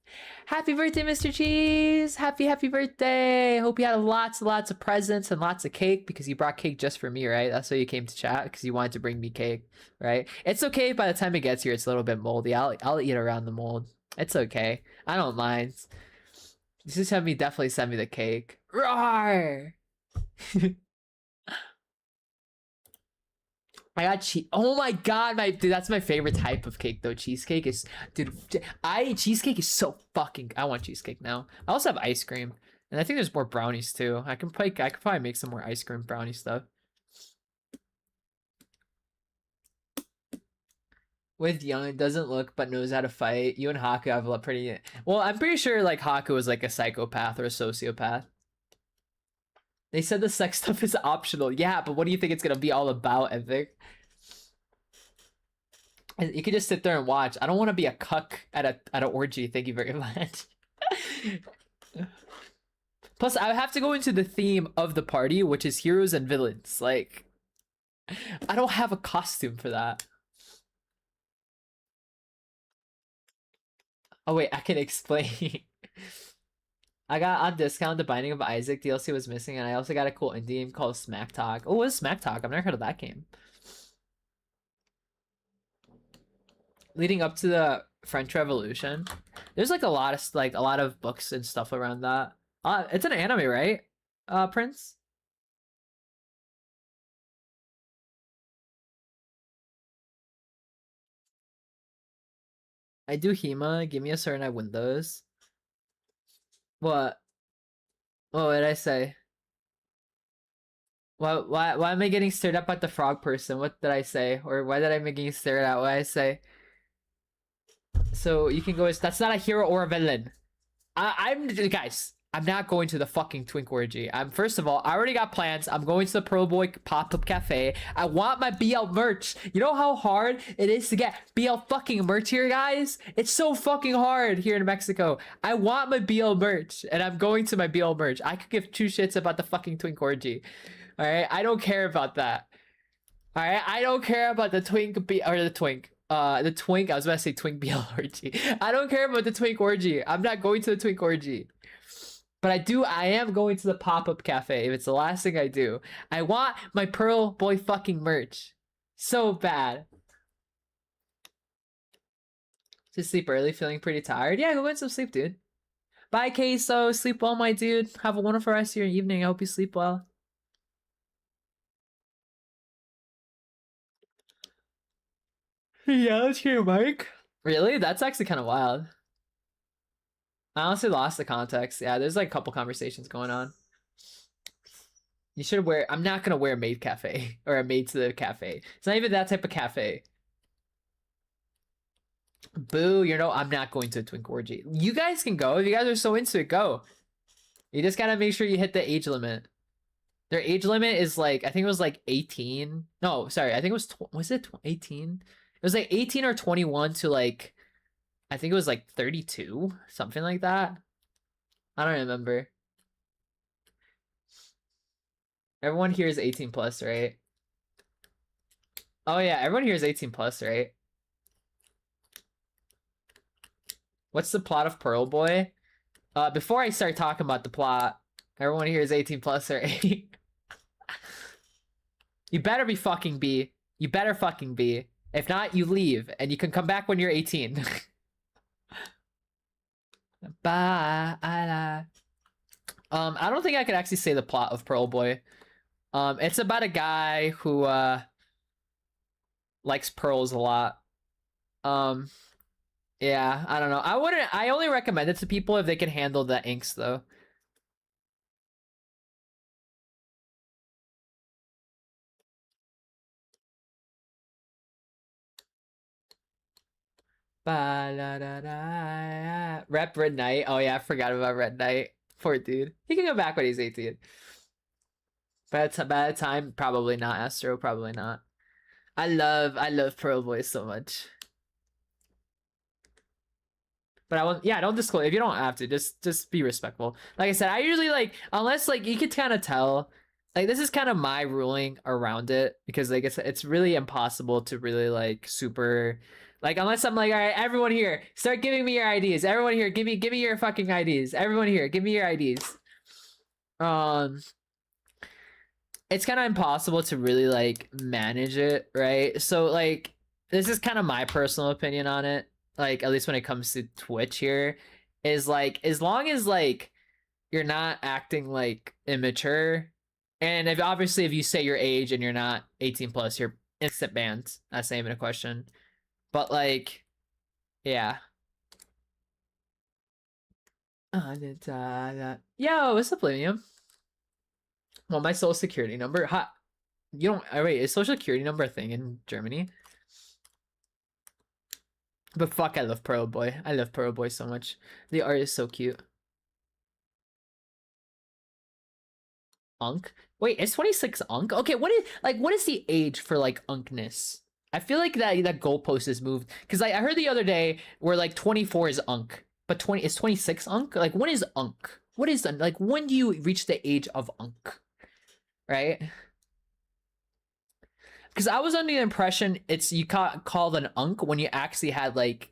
Happy birthday, Mr. Cheese. Happy birthday. Hope you had lots of presents and lots of cake because you brought cake just for me, right? That's why you came to chat, because you wanted to bring me cake, right? It's okay by the time it gets here, it's a little bit moldy. I'll eat around the mold. It's okay. I don't mind. Just have me definitely send me the cake. Roar! I got cheese. Oh my god, dude, that's my favorite type of cake though. Cheesecake is, dude. Cheesecake is so fucking. I want cheesecake now. I also have ice cream, and I think there's more brownies too. I could probably make some more ice cream brownie stuff. With Young, doesn't look but knows how to fight. You and Haku have a pretty. Well, I'm pretty sure like Haku is like a psychopath or a sociopath. They said the sex stuff is optional. Yeah, but what do you think it's gonna be all about, I think? You could just sit there and watch. I don't want to be a cuck at an orgy. Thank you very much. Plus, I have to go into the theme of the party, which is heroes and villains. Like, I don't have a costume for that. Oh wait, I can explain. I got on discount The Binding of Isaac DLC was missing, and I also got a cool indie game called Smack Talk. Oh, what is Smack Talk? I've never heard of that game. Leading up to the French Revolution, there's like a lot of books and stuff around that. It's an anime, right? Prince? I do HEMA. Give me a certain Windows. What? What did I say? Why am I getting stared at by the frog person? What did I say? Or why did I make you stared at? What did I say? So you can go. That's not a hero or a villain. I'm guys. I'm not going to the fucking twink orgy. First of all, I already got plans. I'm going to the Pro Boy pop-up cafe. I want my BL merch. You know how hard it is to get BL fucking merch here, guys? It's so fucking hard here in Mexico. I want my BL merch, and I'm going to my BL merch. I could give two shits about the fucking twink orgy. All right, I don't care about that. All right, I don't care about the twink or the twink. The twink. I was about to say twink BL orgy. I don't care about the twink orgy. I'm not going to the twink orgy. But I am going to the pop-up cafe if it's the last thing I do. I want my Pearl Boy fucking merch. So bad. Just sleep early, feeling pretty tired. Yeah, go get some sleep, dude. Bye, Queso. Sleep well, my dude. Have a wonderful rest of your evening. I hope you sleep well. Yeah, let's hear Mike. Really? That's actually kind of wild. I honestly lost the context. Yeah, there's like a couple conversations going on. You should wear. I'm not gonna wear a maid cafe or a maid to the cafe. It's not even that type of cafe. Boo, I'm not going to a twink orgy. You guys can go. If you guys are so into it, go. You just gotta make sure you hit the age limit. Their age limit is like, I think it was like 18. No, sorry. I think it was it 18? It was like 18 or 21 to like I think it was like 32, something like that. I don't remember. Everyone here is 18 plus, right? Oh yeah, everyone here is 18 plus, right? What's the plot of Pearl Boy? Before I start talking about the plot, everyone here is 18 plus, right? You better be fucking be. You better fucking be. If not, you leave, and you can come back when you're 18. Bye. I don't think I could actually say the plot of Pearl Boy. It's about a guy who likes pearls a lot. Yeah, I don't know. I only recommend it to people if they can handle the inks though. Rep Red Knight. Oh yeah, I forgot about Red Knight. Poor dude. He can go back when he's 18. By the time, probably not. Astro, probably not. I love Pearl Boy so much. But I won't. Yeah, don't disclose if you don't have to. Just be respectful. Like I said, I usually like unless like you could kind of tell. Like this is kind of my ruling around it because like it's really impossible to really like super like unless I'm like all right everyone here start giving me your IDs. Everyone here give me your fucking IDs. Everyone here give me your IDs. It's kind of impossible to really like manage it, right? So like this is kind of my personal opinion on it. Like at least when it comes to Twitch here is like as long as like you're not acting like immature and if obviously if you say your age and you're not 18 plus you're instant banned. That's not even a question. But like yeah. Yo, what's up, Limium? Well, my social security number. Ha, you don't. Wait, is social security number a thing in Germany? But fuck, I love Pearl Boy. I love Pearl Boy so much. The art is so cute. Unk. Wait, is 26 Unk? Okay, what is the age for like Unkness? I feel like that goalpost is moved because I heard the other day where like 24 is Unk, but 20 is 26 Unk. Like what is Unk? What is like when do you reach the age of Unk? Right? Because I was under the impression it's you called an unk when you actually had like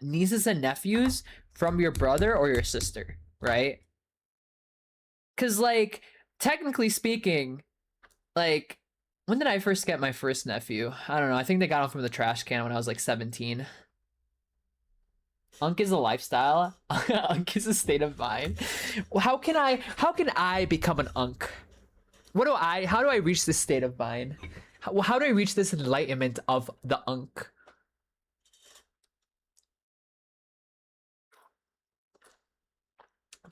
nieces and nephews from your brother or your sister, right? Because like technically speaking, like when did I first get my first nephew? I don't know. I think they got him from the trash can when I was like 17. Unk is a lifestyle. Unk is a state of mind. How can I become an unk? How do I reach this state of mind? How do I reach this enlightenment of the unk?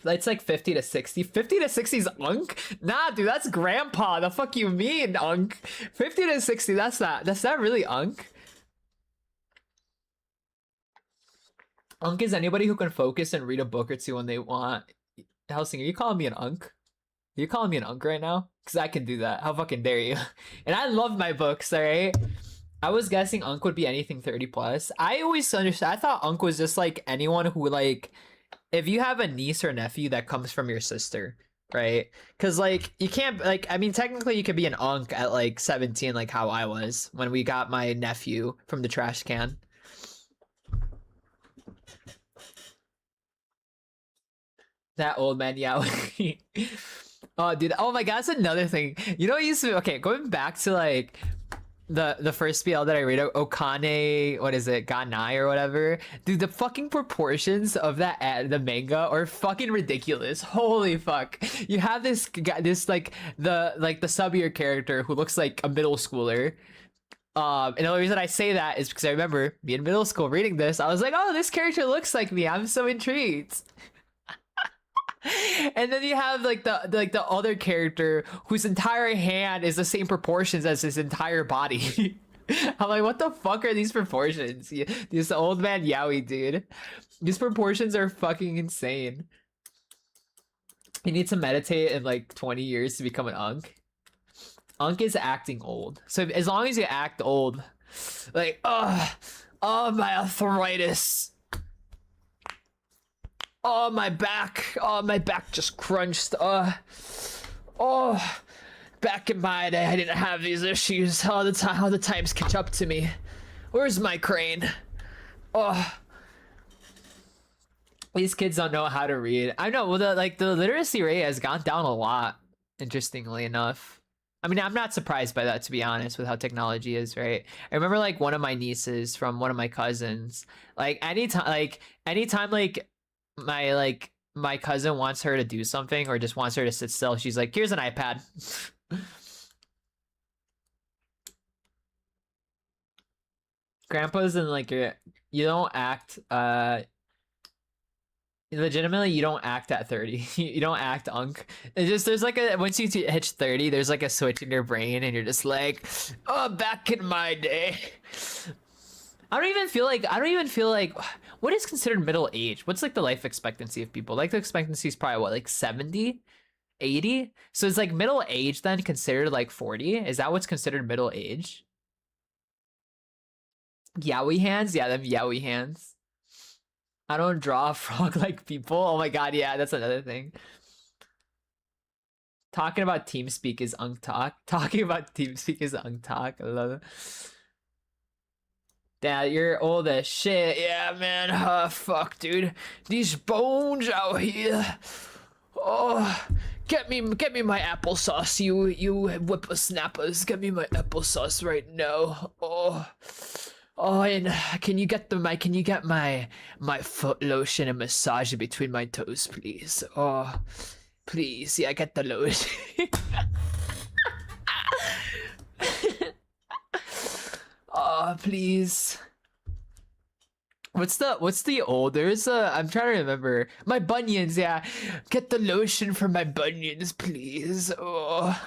It's like 50 to 60. 50 to 60 is unk? Nah, dude, that's grandpa. The fuck you mean, unk? 50 to 60, that's not really unk. Unk is anybody who can focus and read a book or two when they want. Helsing, are you calling me an unk? Are you calling me an unk right now? Because I can do that. How fucking dare you? And I love my books, alright? I was guessing unk would be anything 30 plus. I always understood. I thought unk was just like anyone who like, if you have a niece or nephew that comes from your sister, right? Because like you can't like I mean technically you could be an unk at like 17, like how I was when we got my nephew from the trash can. That old man, yeah. Oh, dude. Oh my God, that's another thing. You know, what used to okay. Going back to like the first BL that I read, Okane, what is it, Ganai or whatever. Dude, the fucking proportions of the manga are fucking ridiculous. Holy fuck! You have this guy, this like the sub-year character who looks like a middle schooler. And the only reason I say that is because I remember me in middle school reading this. I was like, oh, this character looks like me. I'm so intrigued. And then you have like the other character whose entire hand is the same proportions as his entire body. I'm like, what the fuck are these proportions? This old man yaoi, dude. These proportions are fucking insane. You need to meditate in like 20 years to become an unk. Unk is acting old. So as long as you act old, like, oh my arthritis. Oh, my back. Oh, my back just crunched. Oh, back in my day, I didn't have these issues. All the time, all the times catch up to me. Where's my crane? Oh, these kids don't know how to read. I know. Well, the literacy rate has gone down a lot. Interestingly enough. I mean, I'm not surprised by that, to be honest, with how technology is, right? I remember like one of my nieces from one of my cousins, like anytime my cousin wants her to do something or just wants her to sit still, she's like, here's an iPad. Grandpa's in like you don't act legitimately, you don't act at 30. You don't act unk. It's just there's like a once you hit 30, there's like a switch in your brain, and you're just like, oh, back in my day. I don't even feel like what is considered middle age? What's like the life expectancy of people? Life expectancy is probably what, like 70, 80? So it's like middle age then considered like 40? Is that what's considered middle age? Yowie hands? Yeah, them yowie hands. I don't draw a frog like people. Oh my god, yeah, that's another thing. Talking about TeamSpeak is unk talk. Talking about TeamSpeak is unk talk. I love it. Dad, you're old as shit. Yeah, man. Fuck, dude. These bones out here. Oh, get me my applesauce, you whippersnappers. Get me my applesauce right now. Oh, and can you get my foot lotion and massage it between my toes, please? Oh, please, yeah, get the lotion. Oh, please. What's the old? There's I'm trying to remember. My bunions, yeah. Get the lotion for my bunions, please. Oh.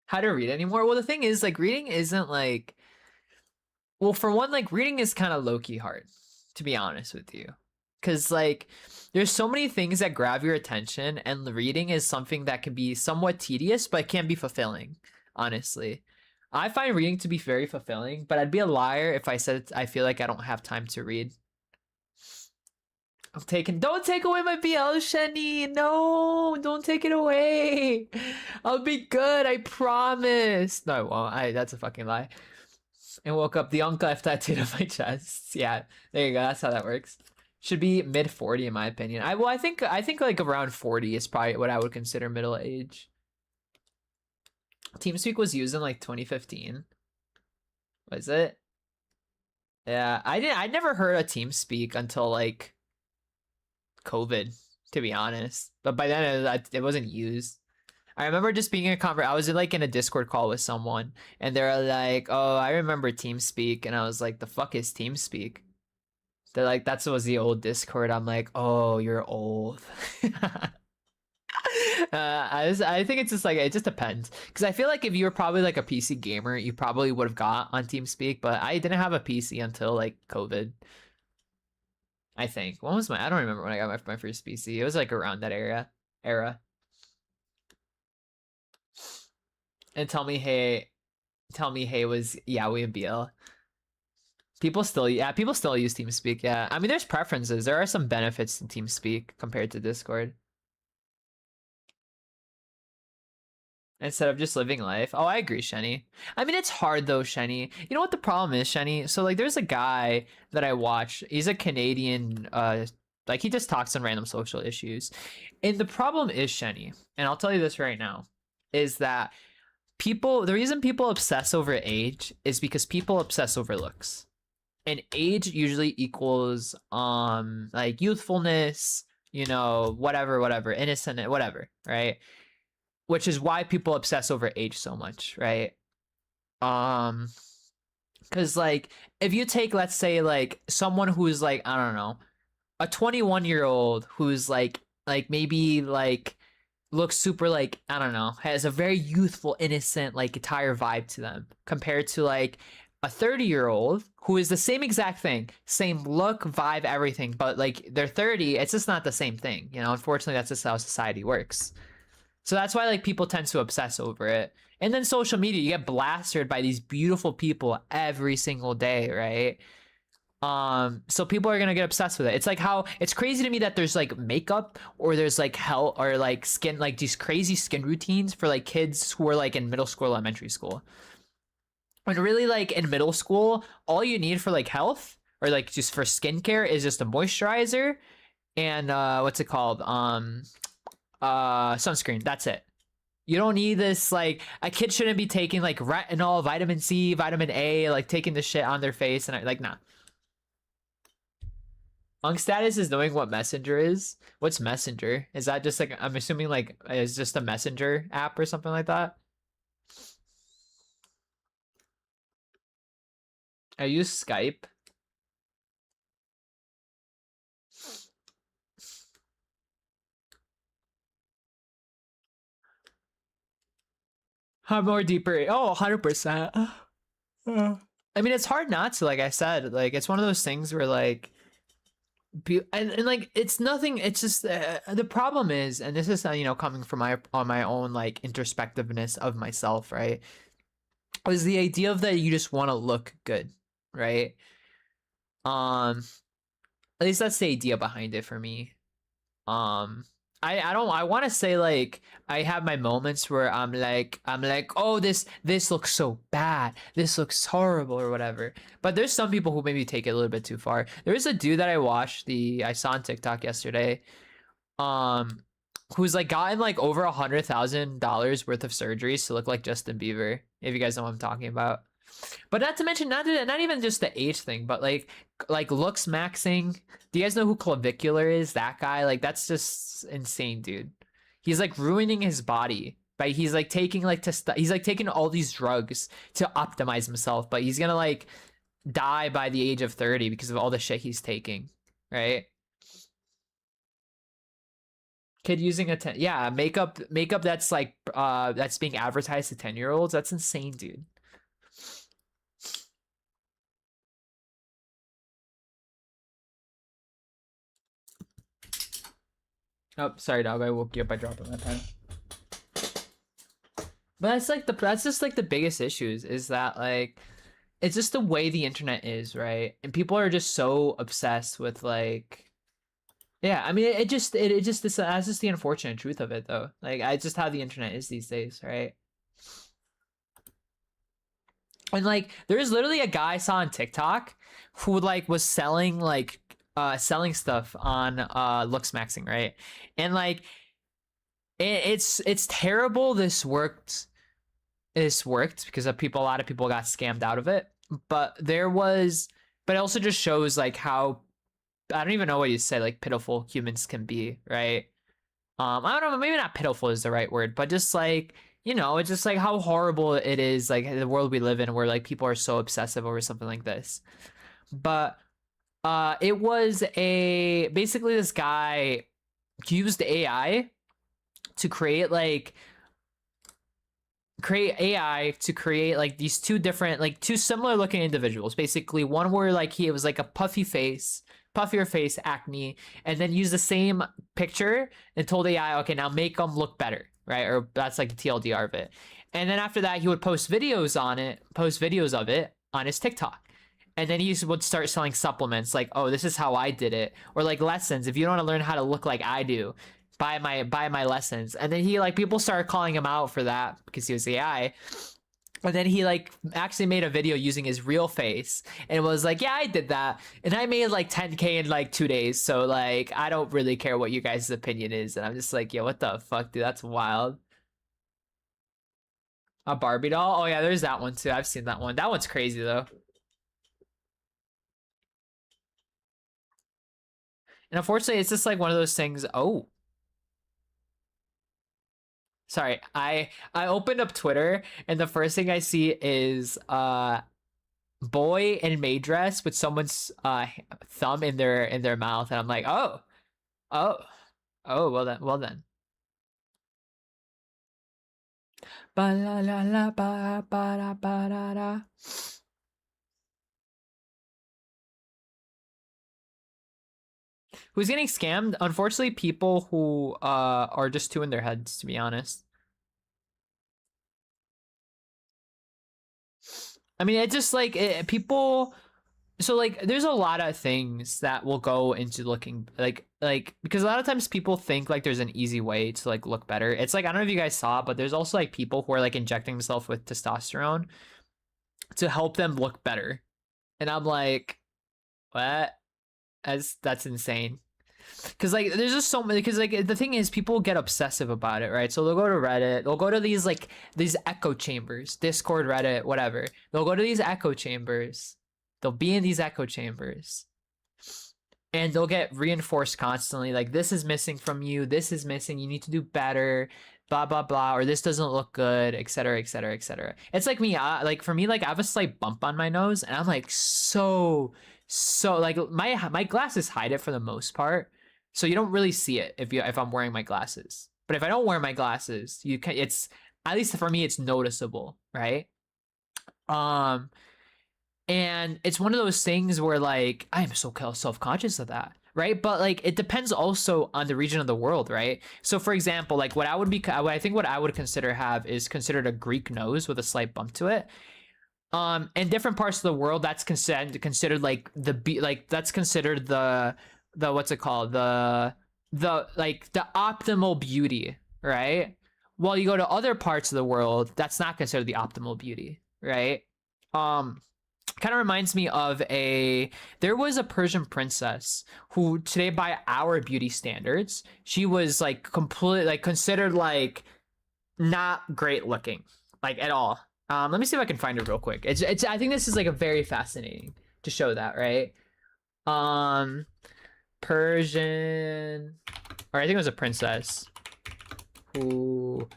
How to read anymore? Well, the thing is, like, reading isn't like, well, for one, like, reading is kind of low-key hard, to be honest with you, because like there's so many things that grab your attention, and reading is something that can be somewhat tedious but can be fulfilling. Honestly, I find reading to be very fulfilling, but I'd be a liar if I said I feel like I don't have time to read. Don't take away my BL, Shenny. No, don't take it away. I'll be good, I promise. No, I won't. That's a fucking lie. And woke up, the uncle left tattooed on my chest. Yeah, there you go. That's how that works. Should be mid 40 in my opinion. I think like around 40 is probably what I would consider middle age. TeamSpeak was used in like 2015. Was it? Yeah, I never heard of TeamSpeak until like COVID, to be honest. But by then it wasn't used. I remember just being in a I was like in a Discord call with someone, and they're like, "Oh, I remember TeamSpeak," and I was like, "The fuck is TeamSpeak?" They're like, "That was the old Discord." I'm like, "Oh, you're old." I think it's just like it just depends, because I feel like if you were probably like a PC gamer, you probably would have got on TeamSpeak, but I didn't have a PC until like COVID. I think. When was I don't remember when I got my first PC. It was like around that era. And tell me hey was Yaoi and BL. People still use TeamSpeak, yeah. I mean, there's preferences. There are some benefits to TeamSpeak compared to Discord. Instead of just living life. Oh, I agree, Shenny. I mean, it's hard though, Shenny. You know what the problem is, Shenny? So like there's a guy that I watch. He's a Canadian, like he just talks on random social issues. And the problem is, Shenny, and I'll tell you this right now, is that the reason people obsess over age is because people obsess over looks. And age usually equals like youthfulness, you know, whatever, innocent, whatever, right? Which is why people obsess over age so much, right? Because like if you take, let's say, like someone who's like, I don't know, a 21-year-old who's like maybe like looks super like, I don't know, has a very youthful, innocent like entire vibe to them, compared to like a 30-year-old who is the same exact thing, same look, vibe, everything, but like they're 30, it's just not the same thing, you know. Unfortunately, that's just how society works. So that's why like people tend to obsess over it. And then social media, you get blasted by these beautiful people every single day, right? So people are gonna get obsessed with it. It's like how it's crazy to me that there's like makeup or there's like hell or like skin, like these crazy skin routines for like kids who are like in middle school, elementary school. When really like in middle school, all you need for like health or like just for skincare is just a moisturizer and what's it called? Sunscreen. That's it. You don't need this, like a kid shouldn't be taking like retinol, vitamin C, vitamin A, like taking the shit on their face and like nah. Unk status is knowing what Messenger is. What's Messenger? Is that just like, I'm assuming like it's just a messenger app or something like that? I use Skype. I'm more deeper. Oh, 100%. I mean, it's hard not to, like I said, like it's one of those things where like, and like it's nothing. It's just the problem is, and this is coming from my on my own like introspectiveness of myself, right? Is the idea of that you just want to look good, right? Um, at least that's the idea behind it for me. Um, I don't I want to say like I have my moments where I'm like oh this looks so bad, this looks horrible or whatever, but there's some people who maybe take it a little bit too far. There is a dude that I saw on TikTok yesterday, um who's like gotten like over $100,000 worth of surgeries to look like Justin Bieber, if you guys know what I'm talking about. But not to mention, not even just the age thing, but like looks maxing. Do you guys know who Clavicular is? That guy, like that's just insane, dude. He's like ruining his body. But he's like taking like he's like taking all these drugs to optimize himself, but he's gonna like die by the age of 30 because of all the shit he's taking, right? Kid using yeah, makeup that's like that's being advertised to 10-year-olds. That's insane, dude. Oh, sorry, dog. I woke you up by dropping my pen. But that's just like the biggest issues is that like it's just the way the internet is, right? And people are just so obsessed with like yeah, I mean it just that's just the unfortunate truth of it though. Like I just how the internet is these days, right? And like there's literally a guy I saw on TikTok who like was selling stuff on looks maxing, right? And like it's terrible this worked because of people a lot of people got scammed out of it. But it also just shows like how I don't even know what you say, like pitiful humans can be, right? I don't know, maybe not pitiful is the right word, but just like it's just like how horrible it is, like the world we live in where like people are so obsessive over something like this. But it was a basically this guy used AI to create AI to create like these two different, like two similar looking individuals. Basically, one where like he was like a puffier face, acne, and then use the same picture and told AI, okay, now make them look better, right? Or that's like the TLDR of it. And then after that, he would post videos of it on his TikTok. And then he would start selling supplements like, oh, this is how I did it. Or like lessons. If you don't want to learn how to look like I do, buy my lessons. And then he like people started calling him out for that because he was AI. And then he like actually made a video using his real face and was like, yeah, I did that. And I made like 10K in like 2 days. So like I don't really care what you guys' opinion is. And I'm just like, yeah, what the fuck, dude? That's wild. A Barbie doll? Oh yeah, there's that one too. I've seen that one. That one's crazy though. And unfortunately, it's just like one of those things. Oh, sorry. I opened up Twitter and the first thing I see is boy in maid dress with someone's thumb in their mouth, and I'm like, oh, oh, oh, well then. Ba la la la ba ba da ba da da. Who's getting scammed? Unfortunately, people who are just too in their heads, to be honest. I mean, it just like people. so like there's a lot of things that will go into looking like because a lot of times people think like there's an easy way to like look better. It's like I don't know if you guys saw, but there's also like people who are like injecting themselves with testosterone to help them look better. And I'm like, what? That's insane. Because like there's just so many, because like the thing is people get obsessive about it, right? So they'll go to Reddit, they'll go to these echo chambers, Discord, Reddit, whatever. They'll go to these echo chambers, they'll be in these echo chambers, and they'll get reinforced constantly, like this is missing from you, this is missing, you need to do better, blah blah blah, or this doesn't look good, etc etc etc. It's like me, like for me, like I have a slight bump on my nose, and I'm like so like my glasses hide it for the most part, so you don't really see it if I'm wearing my glasses. But if I don't wear my glasses, you can, it's, at least for me, it's noticeable, right? Um, and it's one of those things where like I am so self-conscious of that, right? But like it depends also on the region of the world, right? So for example, like what I think what I would consider have is considered a Greek nose with a slight bump to it. In different parts of the world, that's considered like like that's considered the what's it called, the like the optimal beauty, right? While you go to other parts of the world, that's not considered the optimal beauty, right? um Kind of reminds me of there was a Persian princess who today, by our beauty standards, she was like completely like considered like not great looking, like at all. Let me see if I can find it real quick. It's I think this is like a very fascinating to show that, right? um Persian, or I think it was a princess who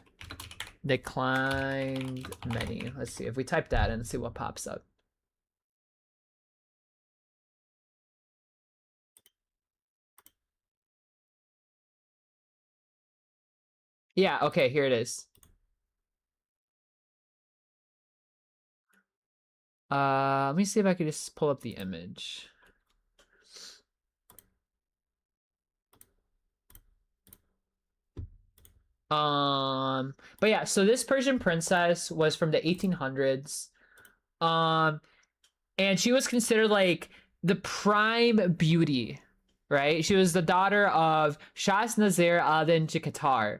declined many. Let's see if we type that and see what pops up. Yeah, okay, here it is. Let me see if I can just pull up the image. But yeah, so this Persian princess was from the 1800s. Um, and she was considered like the prime beauty, right? She was the daughter of Shah Nazir al-Din Qatar.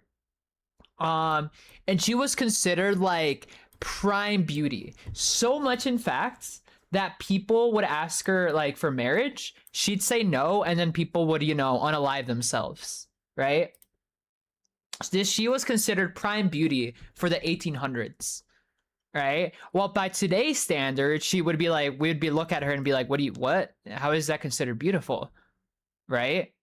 Um, and she was considered like prime beauty. So much, in fact, that people would ask her like for marriage, she'd say no, and then people would, unalive themselves, right? She was considered prime beauty for the 1800s, right? Well, by today's standards, she would be like, we'd be look at her and be like, what? How is that considered beautiful, right?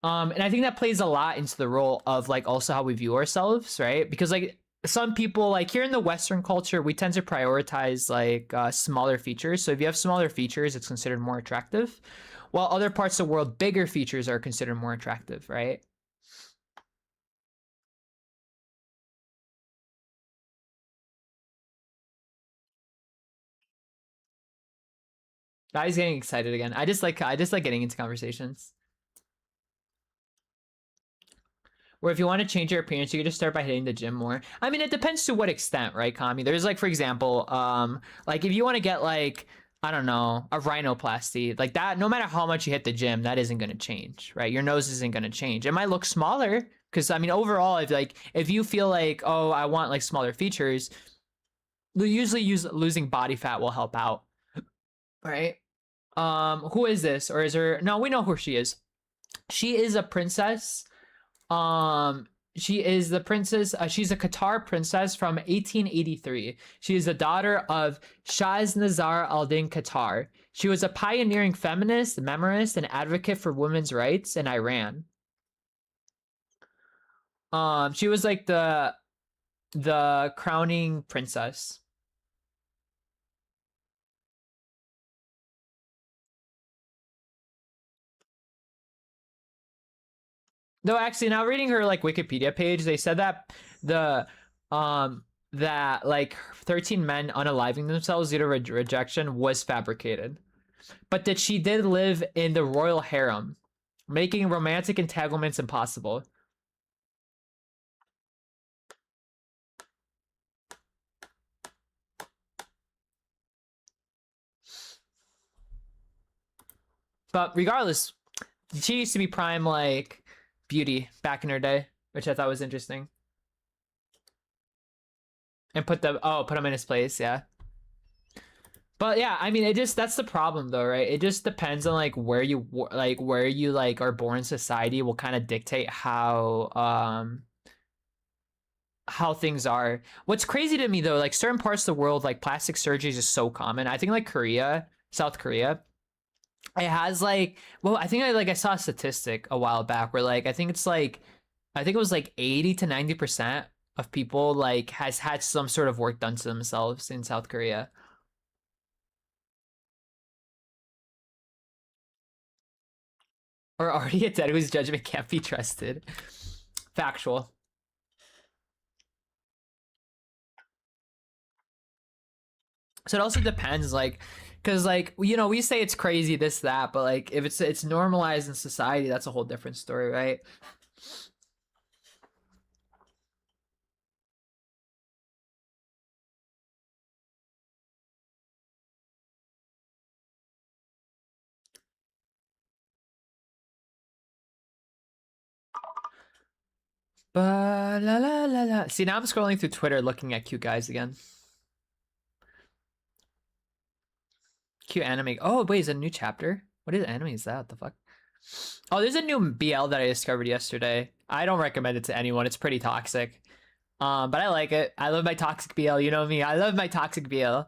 And I think that plays a lot into the role of like also how we view ourselves, right? Because like some people, like here in the Western culture, we tend to prioritize like smaller features. So if you have smaller features, it's considered more attractive, while other parts of the world, bigger features are considered more attractive, right? Guy's getting excited again. I just like getting into conversations where if you want to change your appearance, you can just start by hitting the gym more. I mean, it depends to what extent, right, Kami? There's like, for example, like if you want to get like, I don't know, a rhinoplasty, like that, no matter how much you hit the gym, that isn't going to change, right? Your nose isn't going to change. It might look smaller because I mean, overall, if you feel like, oh, I want like smaller features, you usually use losing body fat will help out, right? Who is this? Or is her? No, we know who she is. She is a princess. Um, she is the princess. She's a Qatar princess from 1883. She is the daughter of Shahnazar al-Din Qatar. She was a pioneering feminist, memorist, and advocate for women's rights in Iran. She was like the crowning princess. Though actually, now reading her like Wikipedia page, they said that the that like 13 men unaliving themselves due to rejection was fabricated, but that she did live in the royal harem, making romantic entanglements impossible. But regardless, she used to be prime like beauty back in her day, which I thought was interesting. And put him in his place, yeah. But yeah, I mean, that's the problem though, right? It just depends on like where you like are born in society will kind of dictate how things are. What's crazy to me though, like certain parts of the world, like plastic surgery is just so common. I think like Korea, South Korea, it has like, well, I saw a statistic a while back where like I think it was like 80 to 90% of people like has had some sort of work done to themselves in South Korea. Or already a dead whose judgment can't be trusted. Factual. So it also depends, like, because like we say it's crazy this that, but like if it's normalized in society, that's a whole different story, right? But la la la la. See, now I'm scrolling through Twitter looking at cute guys again. Cute anime. Oh wait, is it a new chapter? What is anime? Is that? What the fuck? Oh, there's a new BL that I discovered yesterday. I don't recommend it to anyone. It's pretty toxic. But I like it. I love my toxic BL. You know me. I love my toxic BL.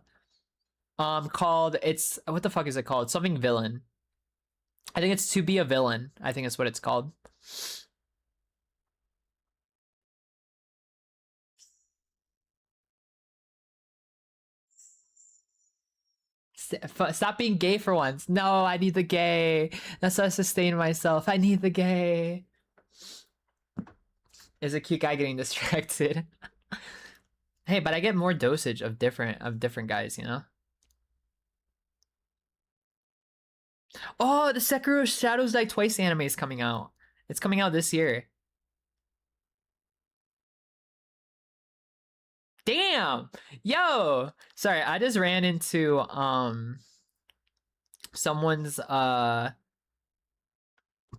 Called it's what the fuck is it called? Something villain. I think it's to be a villain. I think it's what it's called. Stop being gay for once. No, I need the gay. That's how I sustain myself. I need the gay. Is a cute guy getting distracted? Hey, but I get more dosage of different guys, you know? Oh, the Sekiro Shadows Die Twice anime is coming out. It's coming out this year. Damn! Yo! Sorry, I just ran into someone's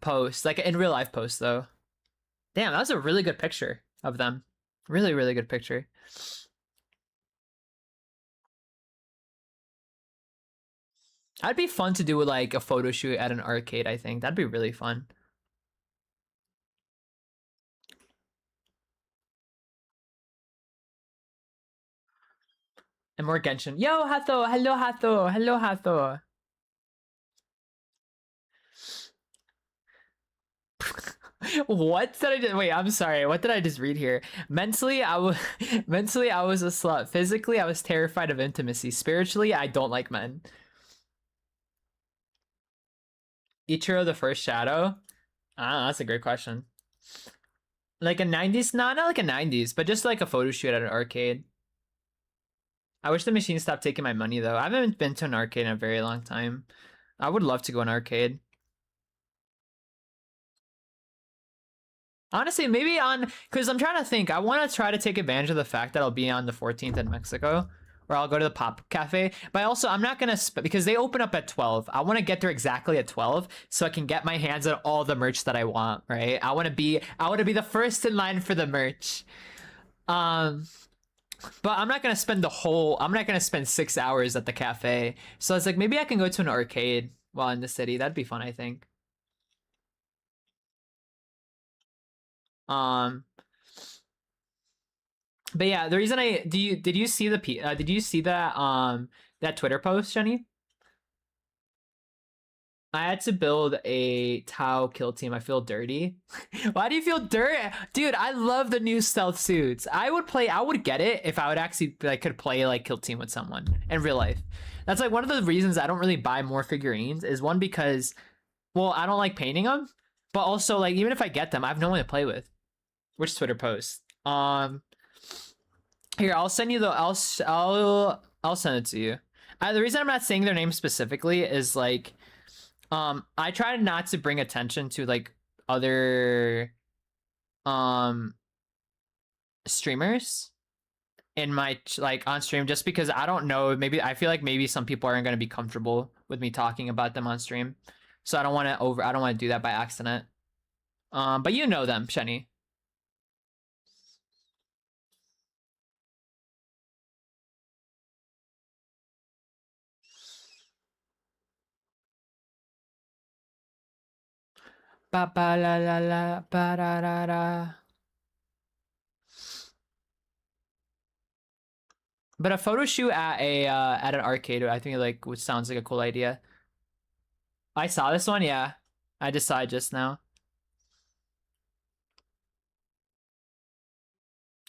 post, like in real life post though. Damn, that was a really good picture of them. Really, really good picture. That'd be fun to do like a photo shoot at an arcade, I think. That'd be really fun. And more Genshin. Yo, Hato! Hello, Hato! Hello, Hato! What did I just wait? I'm sorry. What did I just read here? Mentally, I was mentally I was a slut. Physically, I was terrified of intimacy. Spiritually, I don't like men. Ichiro the First Shadow. Ah, that's a great question. Like a 90s, not like a 90s, but just like a photo shoot at an arcade. I wish the machine stopped taking my money though. I haven't been to an arcade in a very long time. I would love to go an arcade. Honestly, maybe on because I'm trying to think. I want to try to take advantage of the fact that I'll be on the 14th in Mexico, or I'll go to the Pop Cafe. But also, I'm not gonna because they open up at 12. I want to get there exactly at 12 so I can get my hands on all the merch that I want. Right? I want to be the first in line for the merch. But I'm not gonna spend I'm not gonna spend 6 hours at the cafe. So it's like maybe I can go to an arcade while in the city. That'd be fun, I think. Um, but yeah, the reason did you see did you see that Twitter post, Jenny? I had to build a Tau kill team. I feel dirty. Why do you feel dirty? Dude, I love the new stealth suits. I would get it if I would actually like could play like kill team with someone in real life. That's like one of the reasons I don't really buy more figurines is one because well, I don't like painting them, but also like even if I get them, I have no one to play with. Which Twitter post? Here, I'll send you the I'll send it to you. The reason I'm not saying their name specifically is like I try not to bring attention to like other streamers in my like on stream just because I don't know, maybe I feel like maybe some people aren't going to be comfortable with me talking about them on stream. So I don't want to do that by accident. But you know them, Shenny. Ba ba la la la ba da da da. But a photo shoot at an arcade, I think like which sounds like a cool idea. I saw this one, yeah. I just saw it just now.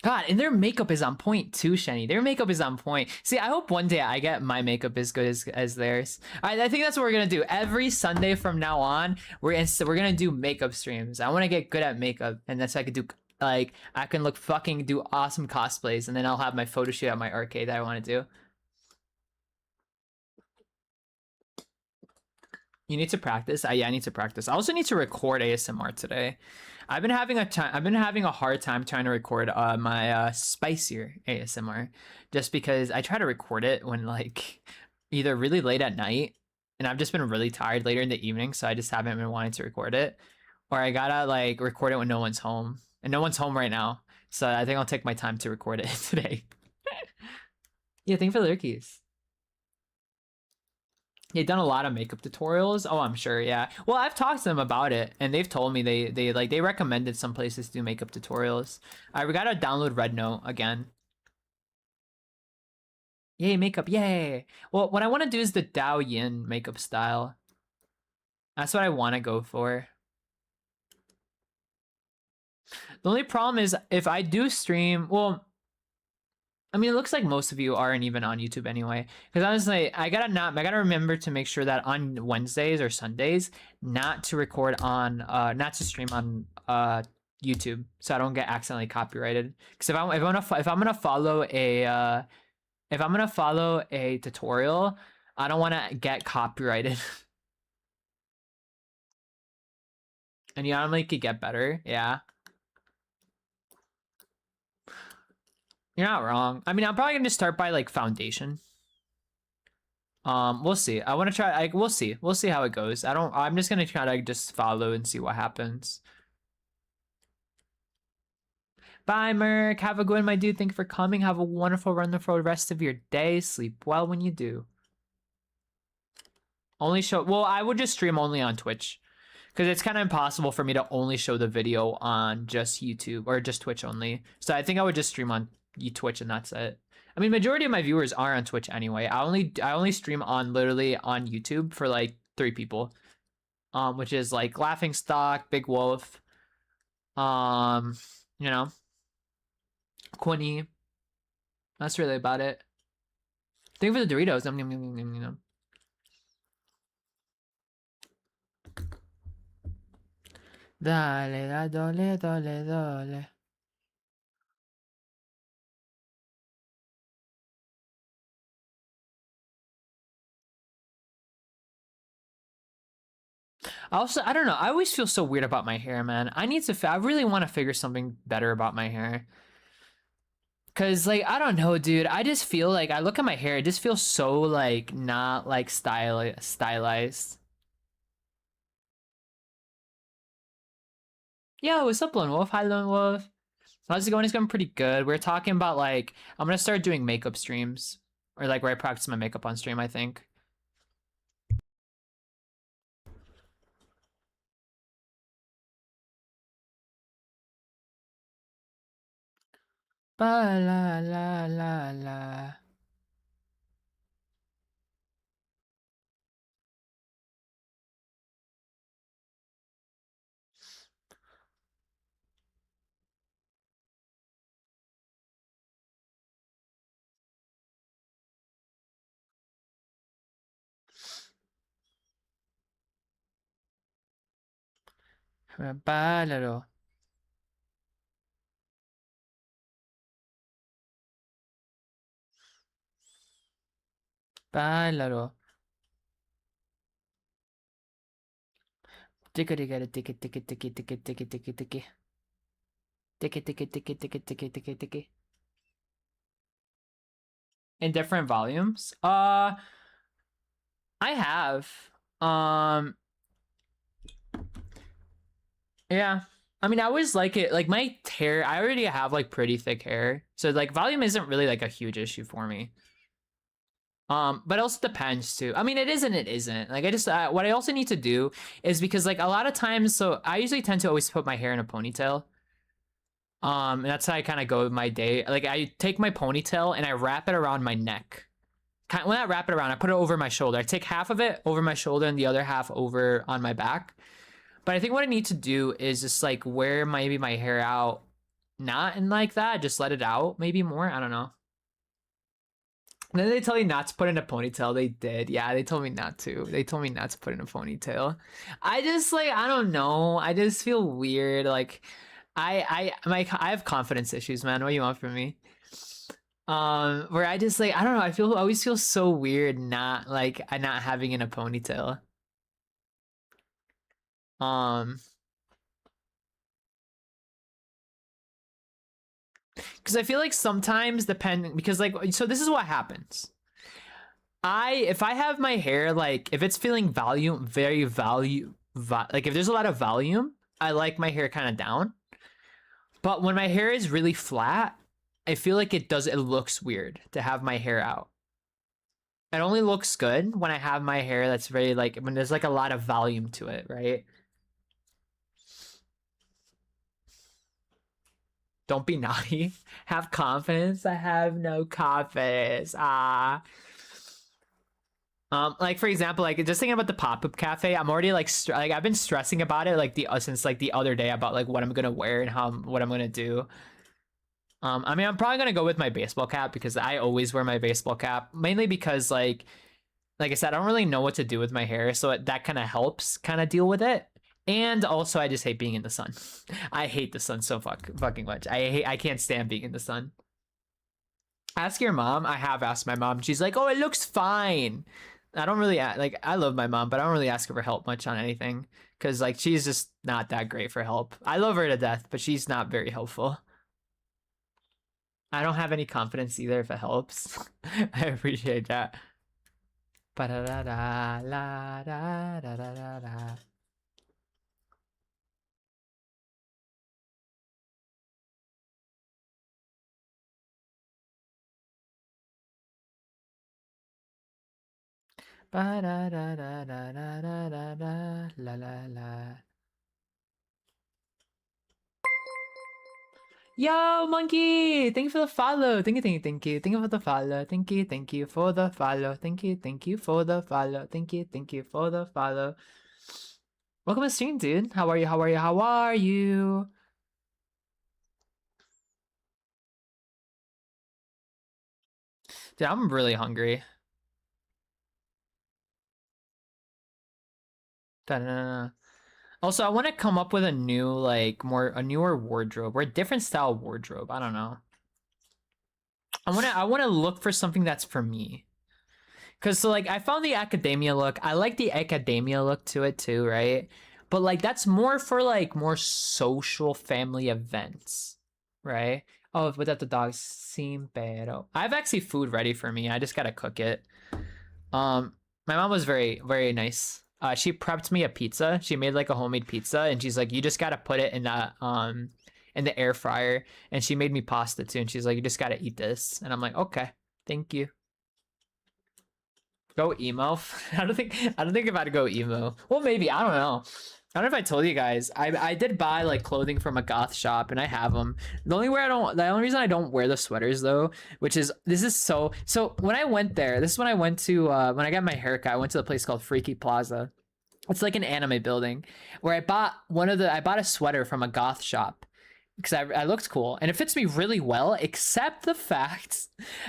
God, and their makeup is on point too, Shenny. Their makeup is on point. See, I hope one day I get my makeup as good as theirs. I think that's what we're gonna do. Every Sunday from now on, we're gonna do makeup streams. I want to get good at makeup, and that's so I could do like I can look fucking do awesome cosplays, and then I'll have my photo shoot at my arcade that I want to do. You need to practice. Yeah, I need to practice. I also need to record ASMR today. I've been having a hard time trying to record my spicier ASMR, just because I try to record it when like either really late at night, and I've just been really tired later in the evening, so I just haven't been wanting to record it, or I gotta like record it when no one's home, and no one's home right now, so I think I'll take my time to record it today. Yeah, thank you for the lurkies. They've done a lot of makeup tutorials. Oh, I'm sure. Yeah. Well, I've talked to them about it, and they've told me they recommended some places to do makeup tutorials. We gotta download Red Note again. Yay, makeup! Yay! Well, what I want to do is the Dao Yin makeup style. That's what I want to go for. The only problem is if I do stream, well, I mean, it looks like most of you aren't even on YouTube anyway. Because honestly, I gotta remember to make sure that on Wednesdays or Sundays, not to record on, not to stream on YouTube, so I don't get accidentally copyrighted. Because if I'm gonna follow a tutorial, I don't want to get copyrighted. And you automatically could get better, yeah. You're not wrong. I mean, I'm probably gonna start by like foundation. We'll see. I want to try. We'll see. We'll see how it goes. I'm just gonna try to just follow and see what happens. Bye, Merc. Have a good one, my dude. Thank you for coming. Have a wonderful run for the rest of your day. Sleep well when you do. Only show. Well, I would just stream only on Twitch, because it's kind of impossible for me to only show the video on just YouTube or just Twitch only. So I think I would just stream on Twitch and that's it. I mean, majority of my viewers are on Twitch anyway. I only stream on literally on YouTube for like 3 people, which is like Laughing Stock, Big Wolf, you know, Quinny. That's really about it. Thank you for the Doritos. Dale, da, dole, dole, dole. Also, I don't know. I always feel so weird about my hair, man. I really want to figure something better about my hair. Cause like I don't know, dude. I just feel like I look at my hair, it just feels so like not like stylized. Yo, what's up, Lone Wolf? Hi, Lone Wolf. How's it going? It's going pretty good. We're talking about like I'm gonna start doing makeup streams, or like where I practice my makeup on stream, I think. Ba la la la la. Bálalo. Bálalo. Ticka ticka ticka ticka ticka ticka ticka ticka ticka. Ticka ticka ticka ticka ticka ticka ticka. In different volumes? I have. Um Yeah. I mean, I always like it. Like my hair, I already have like pretty thick hair. So like volume isn't really like a huge issue for me. But it also depends too. I mean, it is and it isn't. Like I just what I also need to do is because like a lot of times, so I usually tend to always put my hair in a ponytail. And that's how I kind of go with my day. Like I take my ponytail and I wrap it around my neck. When I wrap it around, I put it over my shoulder. I take half of it over my shoulder and the other half over on my back. But I think what I need to do is just like wear maybe my hair out, not in like that, just let it out maybe more. I don't know. And then they tell you not to put in a ponytail. They did. Yeah, they told me not to. They told me not to put in a ponytail. I just like I don't know. I just feel weird. Like I have confidence issues, man. What do you want from me? Where I just like I don't know. I always feel so weird not like I not having in a ponytail. Um, because I feel like sometimes depending because like so this is what happens. If I have my hair like if it's feeling volume very like if there's a lot of volume, I like my hair kind of down. But when my hair is really flat, I feel like it looks weird to have my hair out. It only looks good when I have my hair that's very like when there's like a lot of volume to it, right? Don't be naughty. Have confidence. I have no confidence. Like for example, like just thinking about the pop-up cafe, I'm already like like I've been stressing about it like the since like the other day about like what I'm gonna wear and what I'm gonna do. I mean, I'm probably gonna go with my baseball cap because I always wear my baseball cap, mainly because like I said, I don't really know what to do with my hair, so that kind of helps kind of deal with it. And also, I just hate being in the sun. I hate the sun so fucking much. I can't stand being in the sun. Ask your mom. I have asked my mom. She's like, "Oh, it looks fine." I don't really like. I love my mom, but I don't really ask her for help much on anything because like she's just not that great for help. I love her to death, but she's not very helpful. I don't have any confidence either if it helps. I appreciate that. Ba da da da la da da da da da. Ba da da da da da da da da la la la. Yo, monkey! Thank you for the follow. Thank you, thank you, thank you. Thank you for the follow. Thank you for the follow. Thank you for the follow. Thank you for the follow. Welcome to stream, dude. How are you? How are you? How are you? Dude, I'm really hungry. Da-da-da-da. Also, I want to come up with a new, like, a newer wardrobe or a different style wardrobe. I don't know. I want to look for something that's for me. Cause so like I found the academia look. I like the academia look to it too, right? But like that's more for like more social family events, right? Oh, without the dogs sin pero. I have actually food ready for me. I just gotta cook it. My mom was very nice. She prepped me a pizza. She made like a homemade pizza, and she's like, you just gotta put it in the air fryer. And she made me pasta too, and she's like, you just gotta eat this. And I'm like, okay, thank you. Go emo? I don't think if I'd go emo. Well, maybe, I don't know. I don't know if I told you guys. I did buy like clothing from a goth shop and I have them. The only reason I don't wear the sweaters though, which is this is so when I went there, this is when I went to when I got my haircut, I went to the place called Freaky Plaza. It's like an anime building where I bought a sweater from a goth shop because I looked cool and it fits me really well, except the fact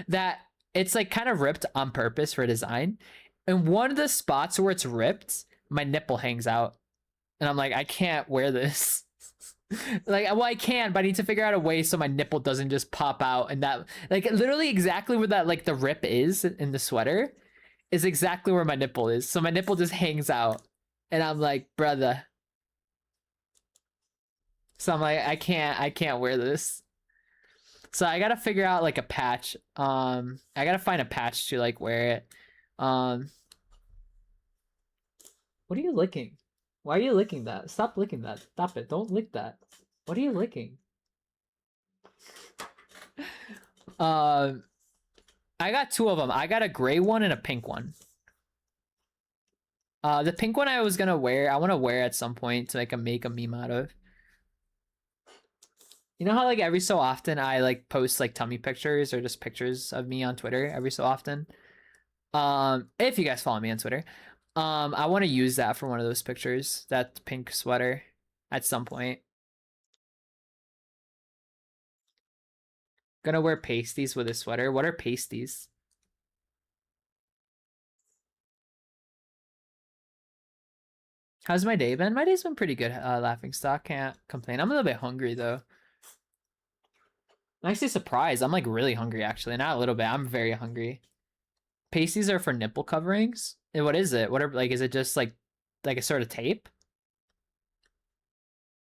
that it's like kind of ripped on purpose for design. And one of the spots where it's ripped, my nipple hangs out. And I'm like, I can't wear this. Like, well, I can, but I need to figure out a way so my nipple doesn't just pop out. And that, like, literally exactly where that, like, the rip is in the sweater is exactly where my nipple is. So my nipple just hangs out. And I'm like, brother. So I'm like, I can't wear this. So I gotta figure out like a patch. I gotta find a patch to like wear it. What are you licking? Why are you licking that? Stop licking that. Stop it. Don't lick that. What are you licking? Um, I got two of them. I got a gray one and a pink one. The pink one I was gonna wear. I want to wear at some point to like make a meme out of. You know how like every so often I like post like tummy pictures or just pictures of me on Twitter every so often. If you guys follow me on Twitter, I want to use that for one of those pictures. That pink sweater at some point. Gonna wear pasties with a sweater. What are pasties? How's my day been? My day's been pretty good, laughing stock. Can't complain. I'm a little bit hungry though. I'm actually surprised. I'm like really hungry actually. Not a little bit. I'm very hungry. Pasties are for nipple coverings. And what is it? What are like is it just like a sort of tape?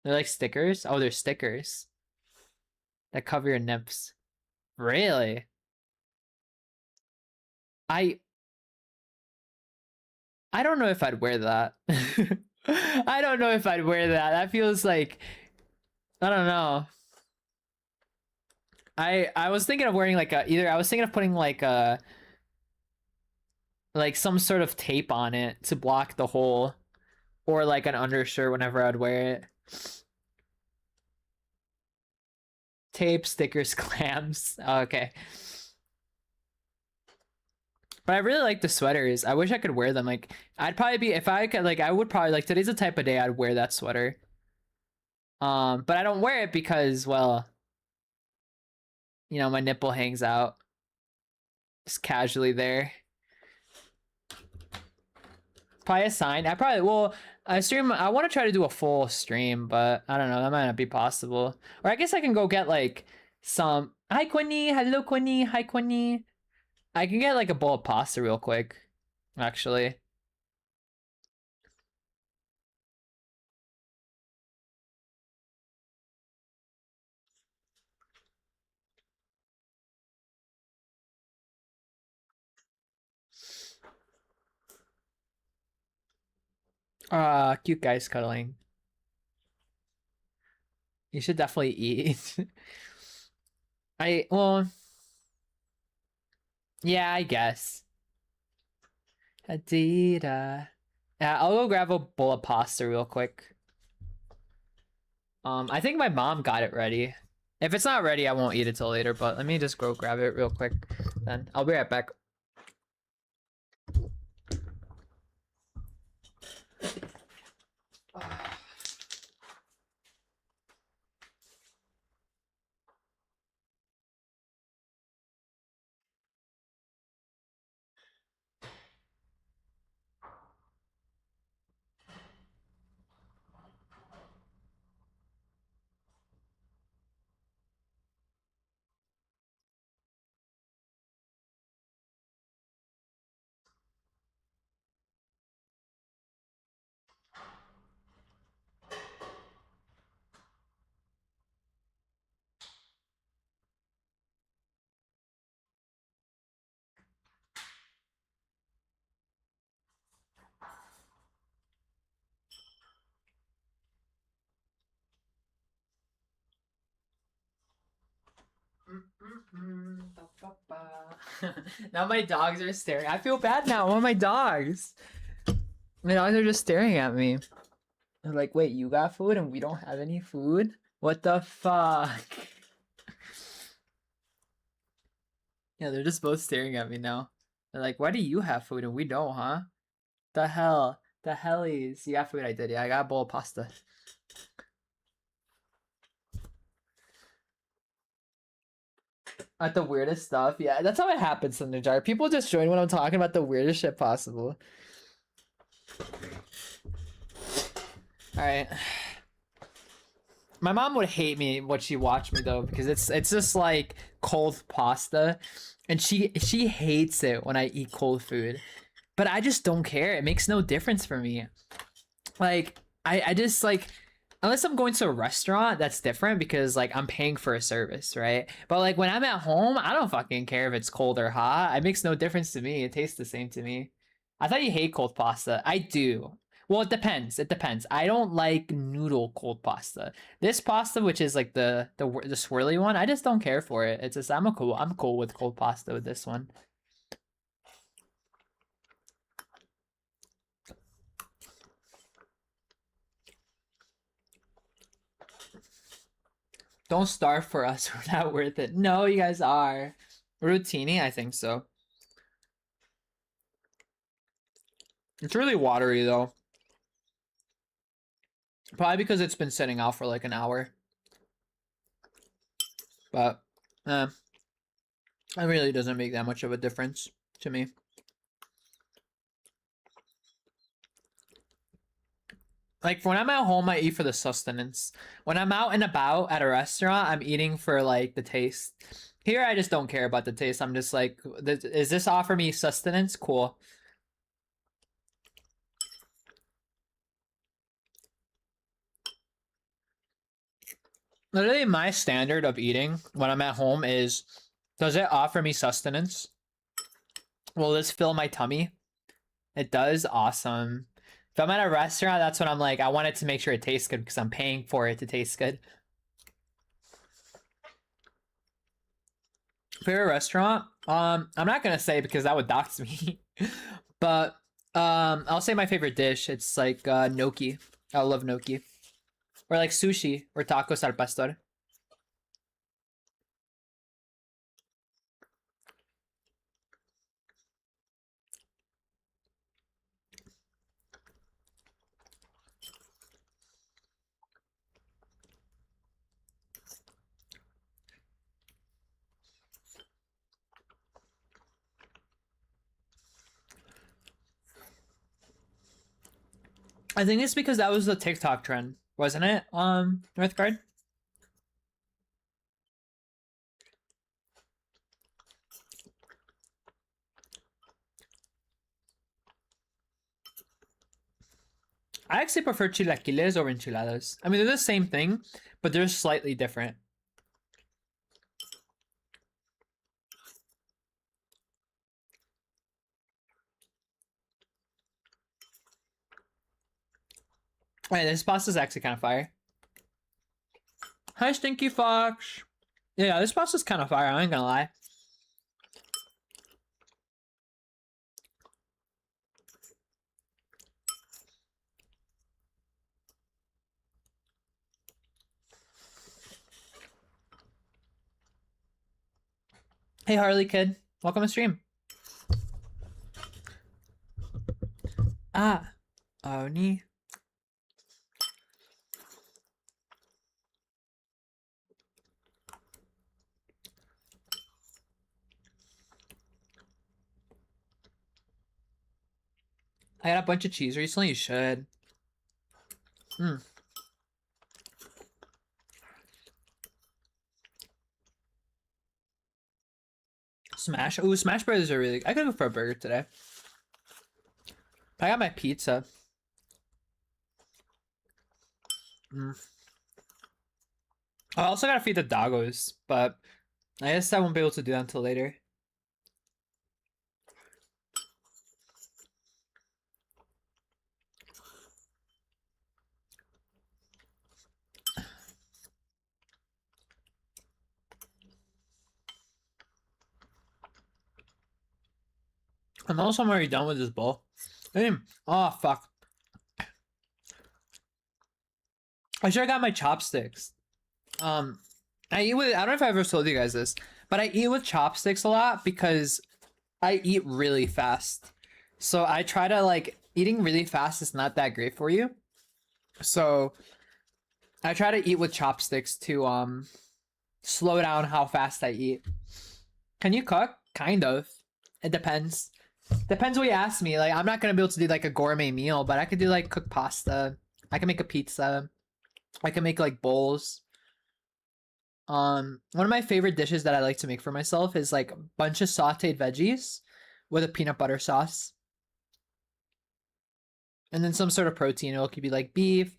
They're like stickers? Oh, they're stickers that cover your nips. Really? I don't know if I'd wear that. I don't know if I'd wear that. That feels like I don't know. I was thinking of wearing like I was thinking of putting like some sort of tape on it to block the hole, or like an undershirt whenever I'd wear it. Tape, stickers, clamps. Oh, okay. But I really like the sweaters. I wish I could wear them. Like I'd probably be if I could like I would probably like today's the type of day I'd wear that sweater. But I don't wear it because well, you know, my nipple hangs out just casually there. Probably a sign. I stream. I want to try to do a full stream, but I don't know. That might not be possible. Or I guess I can go get like some. Hi Quinny. Hello Quinny. Hi Quinny. I can get like a bowl of pasta real quick, actually. Cute guys cuddling. You should definitely eat. Well, yeah, I guess. Adida. Yeah, I'll go grab a bowl of pasta real quick. I think my mom got it ready. If it's not ready, I won't eat it till later, but let me just go grab it real quick. Then I'll be right back. Now my dogs are staring. I feel bad now. One of my dogs. My dogs are just staring at me. They're like, wait, you got food and we don't have any food? What the fuck? Yeah, they're just both staring at me now. They're like, why do you have food and we don't, huh? The hell? The hellies. You got food? I did. Yeah, I got a bowl of pasta. At the weirdest stuff. Yeah, that's how it happens, Thunderjar. People just join when I'm talking about the weirdest shit possible. Alright. My mom would hate me when she watched me though, because it's just like cold pasta. And she hates it when I eat cold food. But I just don't care. It makes no difference for me. Like, I just like unless I'm going to a restaurant, that's different because like I'm paying for a service, right? But like when I'm at home, I don't fucking care if it's cold or hot. It makes no difference to me. It tastes the same to me. I thought you hate cold pasta. I do. Well, it depends. It depends. I don't like noodle cold pasta. This pasta, which is like the swirly one, I just don't care for it. It's just I'm cool with cold pasta with this one. Don't starve for us. We're not worth it. No, you guys are. Routini, I think so. It's really watery though. Probably because it's been sitting out for like an hour. But it really doesn't make that much of a difference to me. Like when I'm at home, I eat for the sustenance. When I'm out and about at a restaurant, I'm eating for like the taste. Here, I just don't care about the taste. I'm just like, is this offer me sustenance? Cool. Literally, my standard of eating when I'm at home is, does it offer me sustenance? Will this fill my tummy? It does. Awesome. If I'm at a restaurant, that's when I'm like, I want it to make sure it tastes good because I'm paying for it to taste good. Favorite restaurant? I'm not gonna say because that would dox me. But I'll say my favorite dish. It's like gnocchi. I love gnocchi. Or like sushi or tacos al pastor. I think it's because that was the TikTok trend, wasn't it? Northgard. I actually prefer chilaquiles over enchiladas. I mean, they're the same thing, but they're slightly different. Alright, this pasta's actually kind of fire. Hi, Stinky Fox. Yeah, this pasta's kind of fire. I ain't gonna lie. Hey, Harley Kid. Welcome to stream. Ah, Oni. I got a bunch of cheese recently. You should. Hmm. Smash. Ooh, smash burgers are really. I could go for a burger today. I got my pizza. Mm. I also gotta feed the doggos, but I guess I won't be able to do that until later. I'm already done with this bowl. Damn. Oh, fuck. I should have got my chopsticks. I eat with, I don't know if I ever told you guys this, but I eat with chopsticks a lot because I eat really fast. So I try to like, eating really fast is not that great for you. So I try to eat with chopsticks to slow down how fast I eat. Can you cook? Kind of. It depends. Depends what you ask me. Like I'm not gonna be able to do like a gourmet meal, but I could do like cook pasta. I can make a pizza. I can make like bowls. One of my favorite dishes that I like to make for myself is like a bunch of sauteed veggies with a peanut butter sauce. And then some sort of protein. It could be like beef,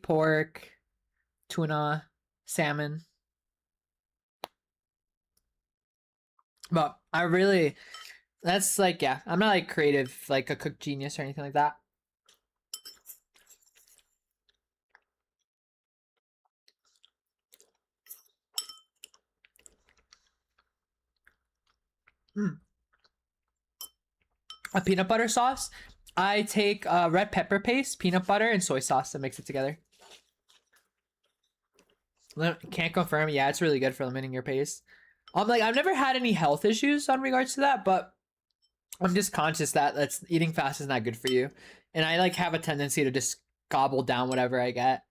pork, tuna, salmon. But I really, that's like, yeah, I'm not like creative, like a cook genius or anything like that. a peanut butter sauce. I take red pepper paste, peanut butter, and soy sauce and mix it together. Can't confirm. Yeah, it's really good for limiting your pace. Like I've never had any health issues on regards to that, but I'm just conscious that eating fast is not good for you, and I like have a tendency to just gobble down whatever I get.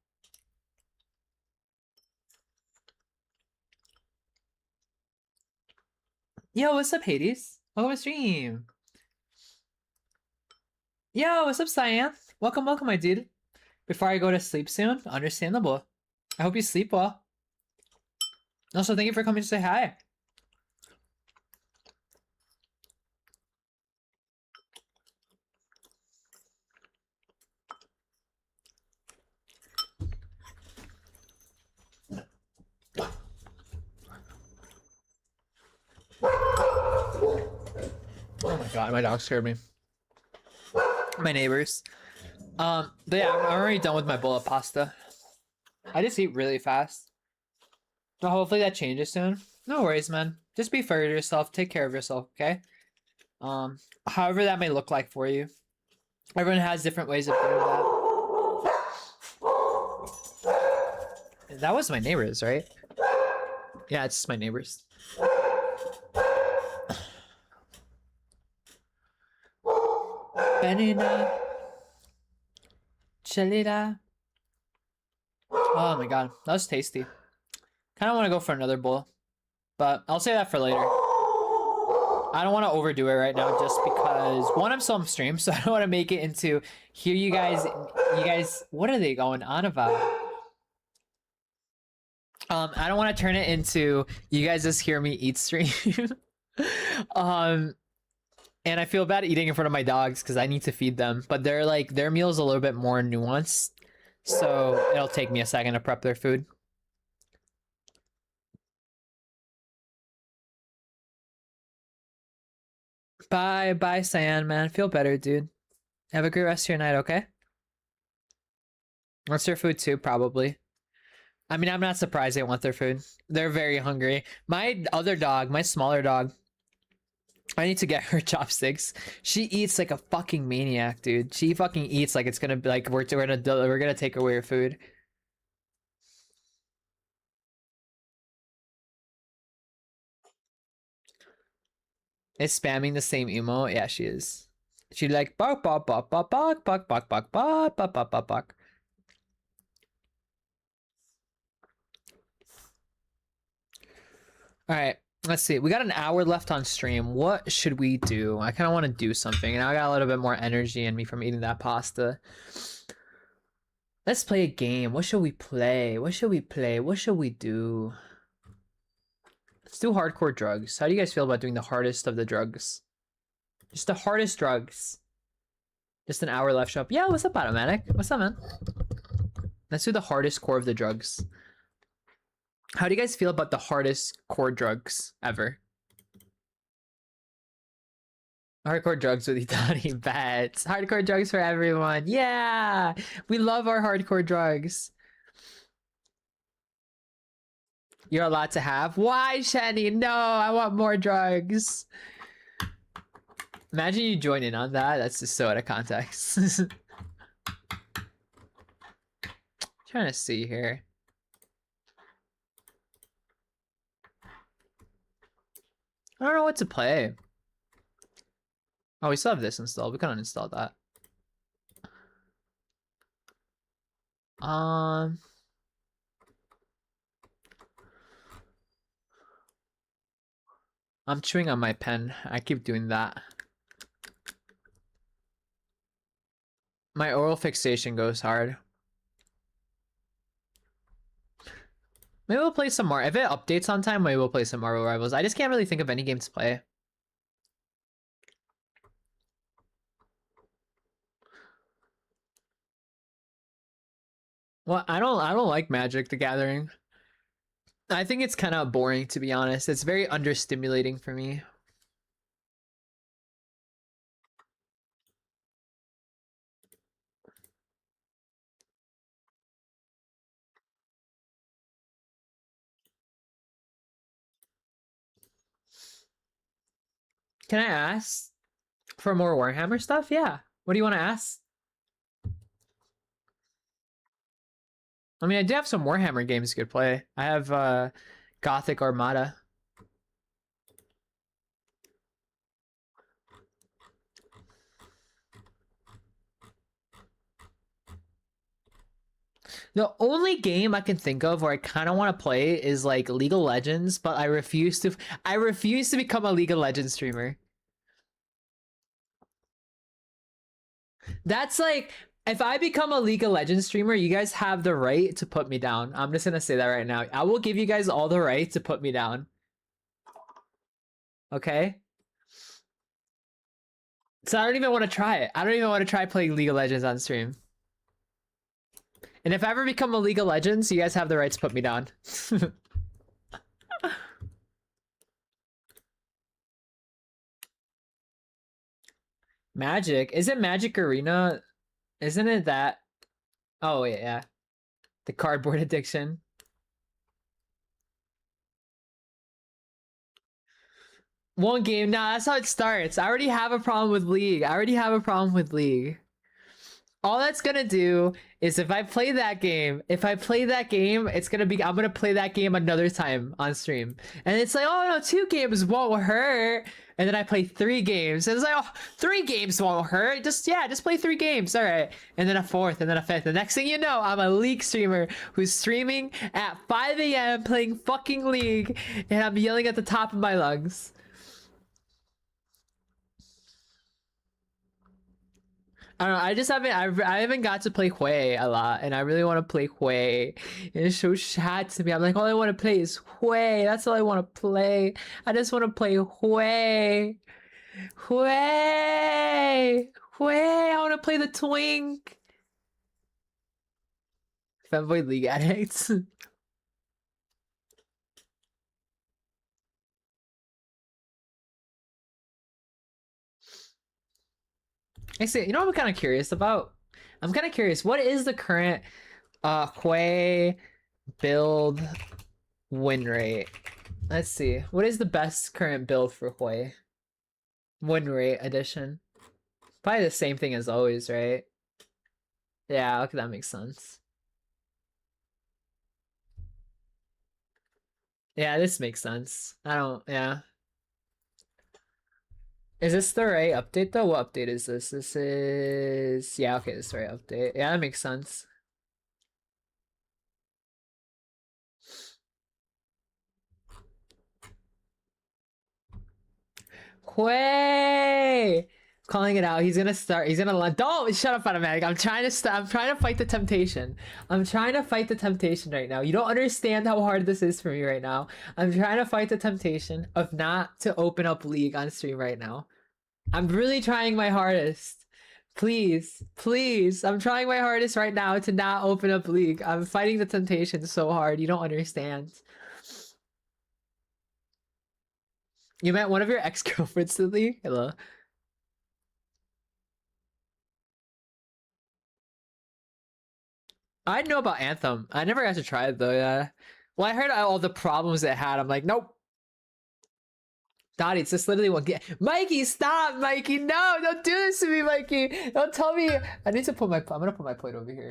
Yo, what's up, Hades? Welcome to stream. Yo, what's up, Cyan? Welcome, welcome, my dude. Before I go to sleep soon, understandable. I hope you sleep well. Also, thank you for coming to say hi. Oh my god, my dog scared me. My neighbors. But yeah, I'm already done with my bowl of pasta. I just eat really fast. So hopefully that changes soon. No worries, man. Just be fair to yourself. Take care of yourself, okay? However that may look like for you. Everyone has different ways of doing that. That was my neighbors, right? Yeah, it's just my neighbors. Benina. Chelita. Oh my god, that was tasty. Kind of want to go for another bowl, but I'll say that for later. I don't want to overdo it right now just because, one, I'm still on stream, so I don't want to make it into, here you guys, what are they going on about? I don't want to turn it into, you guys just hear me eat stream. And I feel bad eating in front of my dogs because I need to feed them, but they're like, their meal's a little bit more nuanced, so it'll take me a second to prep their food. Bye, Cyan, man. Feel better, dude. Have a great rest of your night, okay? What's their food too, probably. I mean, I'm not surprised they want their food. They're very hungry. My other dog, my smaller dog, I need to get her chopsticks. She eats like a fucking maniac, dude. She fucking eats like it's gonna be like we're gonna take away her food. Is spamming the same emo? Yeah, she is. She like bark bark bark bark bark bark bark bark bark bark bark bark bark. All right, let's see. We got an hour left on stream. What should we do? I kind of want to do something, and I got a little bit more energy in me from eating that pasta. Let's play a game. What should we play? What should we play? What should we do? Let's do hardcore drugs. How do you guys feel about doing the hardest of the drugs? Just the hardest drugs. Just an hour left. Shop. Yeah, what's up, Automatic? What's up, man? Let's do the hardest core of the drugs. How do you guys feel about the hardest core drugs ever? Hardcore drugs with Itani bets. Hardcore drugs for everyone. Yeah! We love our hardcore drugs. You're allowed to have? Why, Shani? No, I want more drugs. Imagine you join in on that. That's just so out of context. Trying to see here. I don't know what to play. Oh, we still have this installed. We can uninstall that. I'm chewing on my pen. I keep doing that. My oral fixation goes hard. Maybe we'll play some more. If it updates on time, maybe we'll play some Marvel Rivals. I just can't really think of any game to play. Well, I don't like Magic the Gathering. I think it's kind of boring, to be honest. It's very understimulating for me. Can I ask, For more Warhammer stuff? Yeah. What do you want to ask? I mean, I do have some Warhammer games you could play. I have Gothic Armada. The only game I can think of where I kind of want to play is like League of Legends, but I refuse to become a League of Legends streamer. That's like if I become a League of Legends streamer, you guys have the right to put me down. I'm just gonna say that right now. I will give you guys all the right to put me down. Okay? So I don't even want to try it. I don't even want to try playing League of Legends on stream. And if I ever become a League of Legends, you guys have the right to put me down. Magic? Is it Magic Arena? Isn't it that? Oh, yeah. The cardboard addiction. One game. Nah, that's how it starts. I already have a problem with League. All that's gonna do is if I play that game, it's gonna be I'm gonna play that game another time on stream. And it's like, oh no, 2 games won't hurt. And then I play 3 games. And it's like, oh, 3 games won't hurt. Just play 3 games. All right. And then a 4th, and then a 5th. The next thing you know, I'm a League streamer who's streaming at 5 a.m. playing fucking League, and I'm yelling at the top of my lungs. I don't know. I haven't got to play Hui a lot, and I really want to play Hui. And it's so sad to me. I'm like, all I want to play is Hui. That's all I want to play. I just want to play Hui. Hui. Hui. I want to play the Twink. Fanboy League addicts. Actually, you know what I'm kind of curious about? I'm kind of curious. What is the current Hui build win rate? Let's see. What is the best current build for Hui? Win rate edition. Probably the same thing as always, right? Yeah, okay, that makes sense. Yeah, this makes sense. Yeah. Is this the right update though? What update is this? This is, yeah, okay, this is the right update. Yeah, that makes sense. Quay! Calling it out. He's gonna don't shut up, automatic. I'm trying to fight the temptation. I'm trying to fight the temptation right now. You don't understand how hard this is for me right now. I'm trying to fight the temptation of not to open up League on stream right now. I'm really trying my hardest. Please, please. I'm trying my hardest right now to not open up League. I'm fighting the temptation so hard. You don't understand. You met one of your ex-girlfriends to League? Hello. I know about Anthem. I never got to try it though, yeah. Well, I heard all the problems it had. I'm like, nope. Dottie, it's just literally one game. Mikey, stop, Mikey. No, don't do this to me, Mikey. Don't tell me. I'm gonna put my plate over here.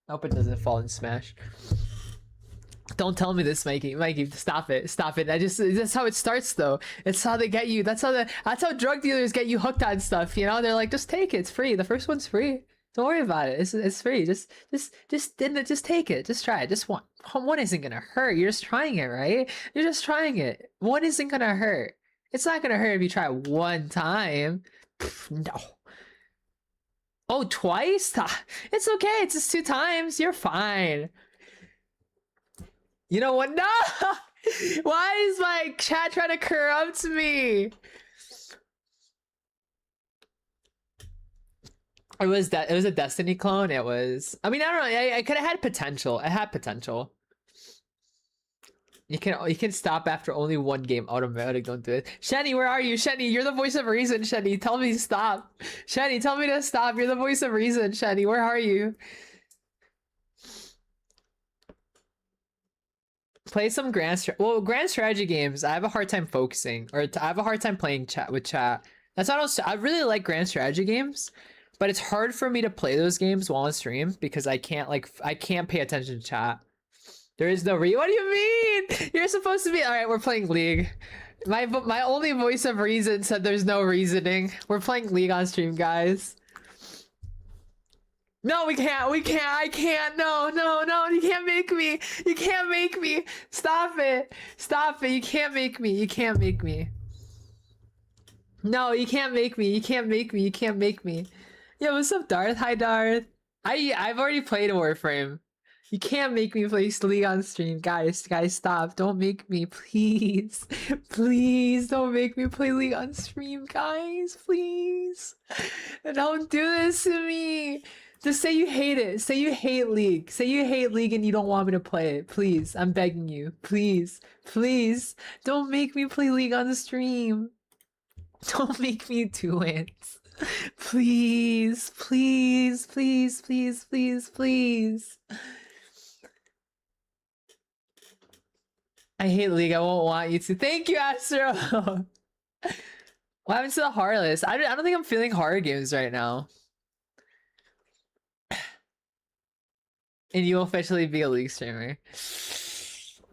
I hope it doesn't fall and smash. Don't tell me this, Mikey. Mikey, stop it. Stop it. That's how it starts though. It's how they get you. That's how drug dealers get you hooked on stuff, you know? They're like, just take it. It's free. The first one's free. Don't worry about it. It's free. Just take it. Just try it. Just one isn't gonna hurt. You're just trying it, right? You're just trying it. One isn't gonna hurt. It's not gonna hurt if you try one time. Pff, no. Oh, twice? It's okay. It's just 2 times. You're fine. You know what? No! Why is my chat trying to corrupt me? It was a Destiny clone. It was. I mean, I don't know. I could have had potential. It had potential. You can stop after only 1 game. Automatic, don't do it. Shenny, where are you? Shenny, you're the voice of reason. Shenny, tell me to stop. Shenny, tell me to stop. You're the voice of reason. Shenny, where are you? Play some grand strategy games. I have a hard time focusing, or I have a hard time playing with chat. That's not also, I really like grand strategy games, but it's hard for me to play those games while on stream because I can't pay attention to chat. There is no what do you mean? You're supposed to be all right. We're playing League. My only voice of reason said there's no reasoning. We're playing League on stream, guys. No, we can't. I can't. No. You can't make me. You can't make me. Stop it. You can't make me. No, you can't make me. You can't make me. Yo, what's up, Darth? Hi, Darth. I've already played Warframe. You can't make me play League on stream. Guys, stop. Don't make me, please. Please don't make me play League on stream, guys. Please. Don't do this to me. Just say you hate it. Say you hate League. Say you hate League and you don't want me to play it. Please. I'm begging you. Please. Don't make me play League on the stream. Don't make me do it. Please. I hate League. I won't want you to. Thank you, Astro. What happened to the horror list? I don't think I'm feeling horror games right now. And you'll officially be a League streamer.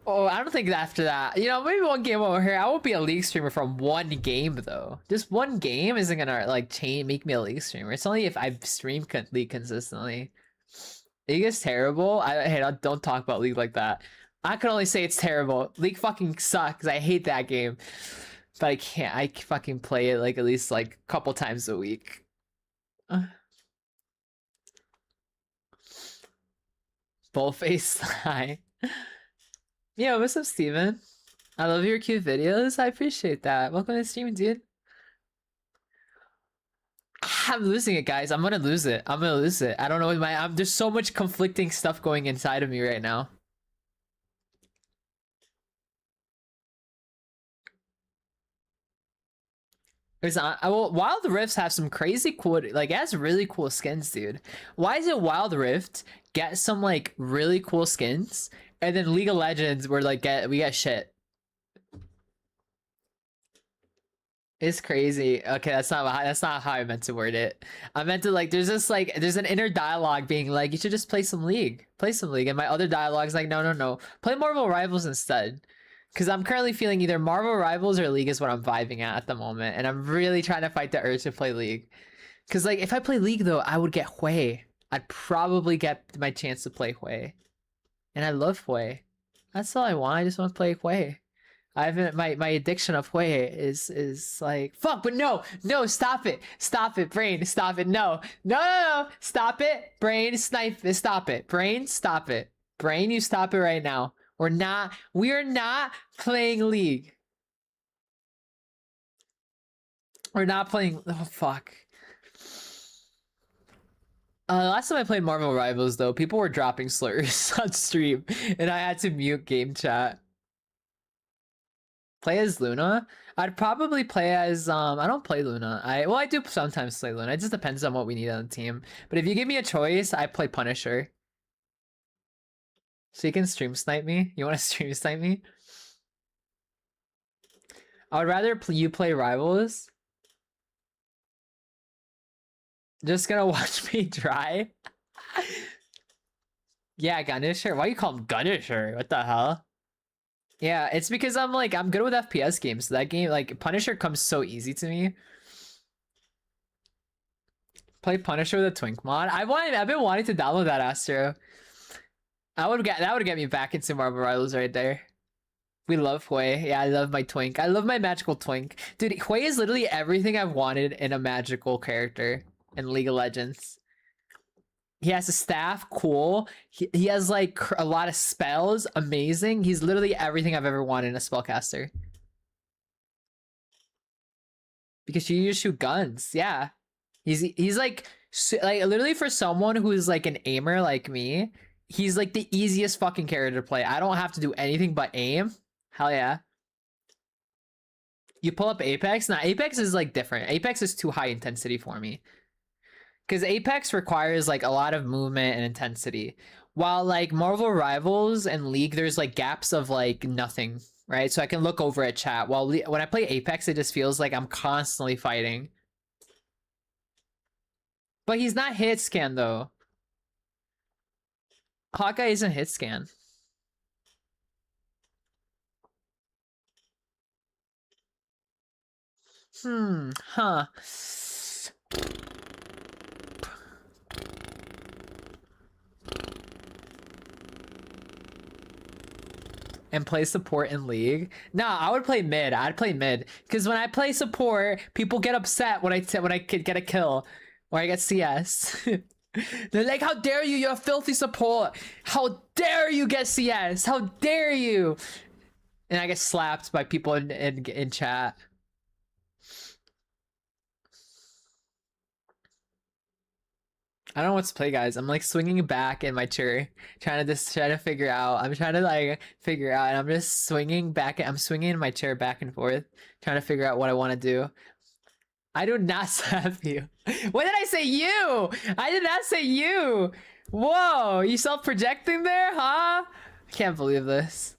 Oh, I don't think after that. You know, maybe one game over here. I won't be a League streamer from one game though. Just one game isn't gonna like make me a League streamer. It's only if I stream League consistently. League is terrible. Hey, don't talk about League like that. I can only say it's terrible. League fucking sucks. I hate that game. But I can't. I fucking play it like at least like a couple times a week. Bullface hi. Yeah, what's up, Steven? I love your cute videos. I appreciate that. Welcome to the stream, dude. I'm losing it, guys. I'm gonna lose it. I don't know. There's so much conflicting stuff going inside of me right now. Wild Rifts have some crazy cool, like, it has really cool skins, dude. Why is it Wild Rift get some like really cool skins, and then League of Legends we're like we get shit? It's crazy. Okay, that's not how I meant to word it. I meant to like there's an inner dialogue being like you should just play some League, and my other dialogue's like no, play Marvel Rivals instead. Because I'm currently feeling either Marvel Rivals or League is what I'm vibing at the moment. And I'm really trying to fight the urge to play League. Because like if I play League though, I would get Hui. I'd probably get my chance to play Hui. And I love Hui. That's all I want. I just want to play Hui. I haven't my addiction of Hui is like fuck, but no, stop it, brain, stop it, no, stop it, brain, snipe it, stop it, brain, stop it, brain, you stop it right now. We are not playing League. We're not playing, oh fuck. Last time I played Marvel Rivals though, people were dropping slurs on stream and I had to mute game chat. Play as Luna? I'd probably play as, I don't play Luna. I do sometimes play Luna. It just depends on what we need on the team. But if you give me a choice, I play Punisher. So you can stream snipe me? You want to stream snipe me? I would rather you play Rivals. Just gonna watch me try? Yeah, Gunisher. Why you call him Gunisher? What the hell? Yeah, it's because I'm good with FPS games. So that game, like, Punisher comes so easy to me. Play Punisher with a Twink mod. I've been wanting to download that, Astro. That would get me back into Marvel Rivals right there. We love Hui. Yeah, I love my Twink. I love my magical Twink. Dude, Hui is literally everything I've wanted in a magical character in League of Legends. He has a staff, cool. He has like a lot of spells, amazing. He's literally everything I've ever wanted in a spellcaster. Because you just shoot guns, yeah. He's like literally for someone who's like an aimer like me. He's like the easiest fucking character to play. I don't have to do anything but aim. Hell yeah. You pull up Apex? Nah, Apex is like different. Apex is too high intensity for me. Because Apex requires like a lot of movement and intensity. While like Marvel Rivals and League, there's like gaps of like nothing. right? So I can look over at chat. While when I play Apex, it just feels like I'm constantly fighting. But he's not hit scan though. Hawkeye isn't hit scan. Huh. And play support in League. Nah, I would play mid. I'd play mid because when I play support, people get upset when I get a kill or I get CS. They're like, "How dare you? You're a filthy support. How dare you get CS? How dare you?" And I get slapped by people in chat. I don't know what to play, guys. I'm like swinging back in my chair, trying to figure out. I'm trying to like figure out, and I'm just swinging back. I'm swinging in my chair back and forth, trying to figure out what I want to do. I do not slap you. What did I say? You? I did not say you. Whoa, you self-projecting there, huh? I can't believe this.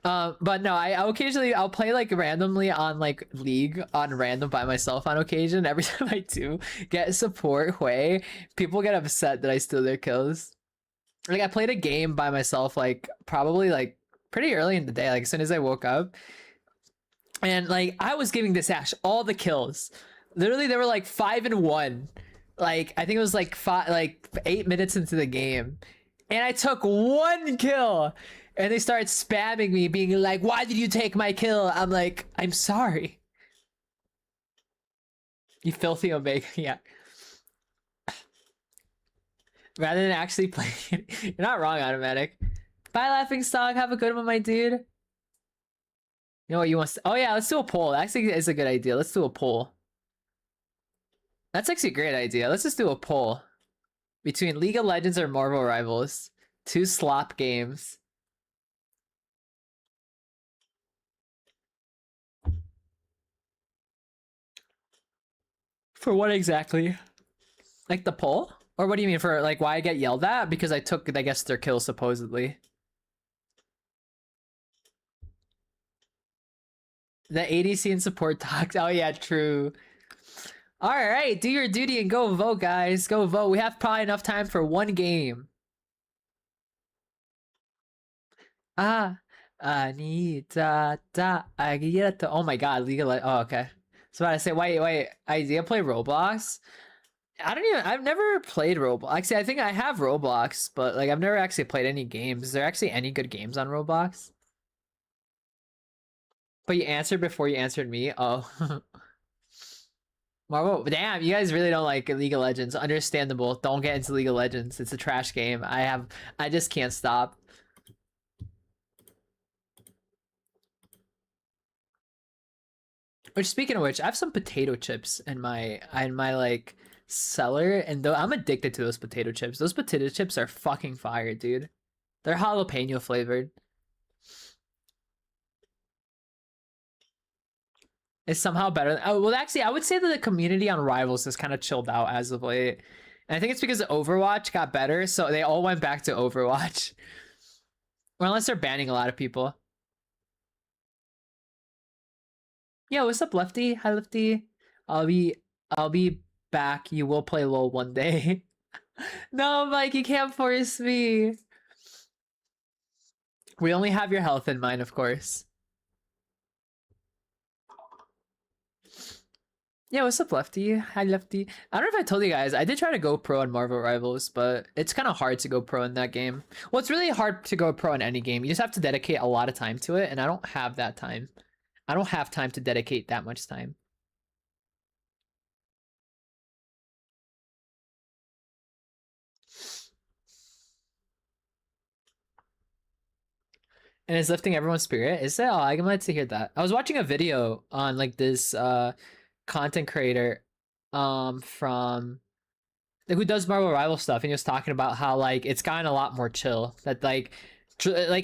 But no, I occasionally I'll play like randomly on like League on random by myself on occasion. Every time I do get support Hui, people get upset that I steal their kills. Like I played a game by myself like probably like pretty early in the day, like as soon as I woke up. And like I was giving this Ash all the kills. Literally they were like 5-1. Like I think it was like 8 minutes into the game. And I took 1 kill. And they start spamming me, being like, "Why did you take my kill?" I'm like, "I'm sorry." You filthy Omega, yeah. Rather than actually playing it. You're not wrong, Automatic. Bye, Laughing Stock. Have a good one, my dude. You know what you want? Oh yeah, let's do a poll. Actually, it's a good idea. Let's do a poll. That's actually a great idea. Let's just do a poll between League of Legends or Marvel Rivals. 2 slop games. For what exactly? Like the poll? Or what do you mean for like why I get yelled at? Because I took, I guess, their kill supposedly. The ADC and support talks. Oh yeah, true. Alright, do your duty and go vote, guys. Go vote. We have probably enough time for 1 game. Ah. Anita da Aguilera. Oh my god, League of Legends. Oh, okay. So I say, wait. Idea play Roblox? I've never played Roblox. Actually, I think I have Roblox, but like I've never actually played any games. Is there actually any good games on Roblox? But you answered before you answered me. Oh. Marvel, damn, you guys really don't like League of Legends. Understandable. Don't get into League of Legends. It's a trash game. I just can't stop. Which, speaking of which, I have some potato chips in my like cellar, and though I'm addicted to those potato chips. Those potato chips are fucking fire, dude. They're jalapeno flavored. It's somehow better. Oh, well, actually, I would say that the community on Rivals has kind of chilled out as of late. And I think it's because Overwatch got better, so they all went back to Overwatch. Or unless they're banning a lot of people. Yeah, what's up, Lefty? Hi, Lefty. I'll be back. You will play LOL one day. No, Mike, you can't force me. We only have your health in mind, of course. Yeah, what's up, Lefty? Hi, Lefty. I don't know if I told you guys, I did try to go pro on Marvel Rivals, but it's kind of hard to go pro in that game. Well, it's really hard to go pro in any game. You just have to dedicate a lot of time to it, and I don't have that time. I don't have time to dedicate that much time. And it's lifting everyone's spirit. Is that? Oh, I'm glad to hear that. I was watching a video on like this content creator from who does Marvel Rival stuff, and he was talking about how like it's gotten a lot more chill. That like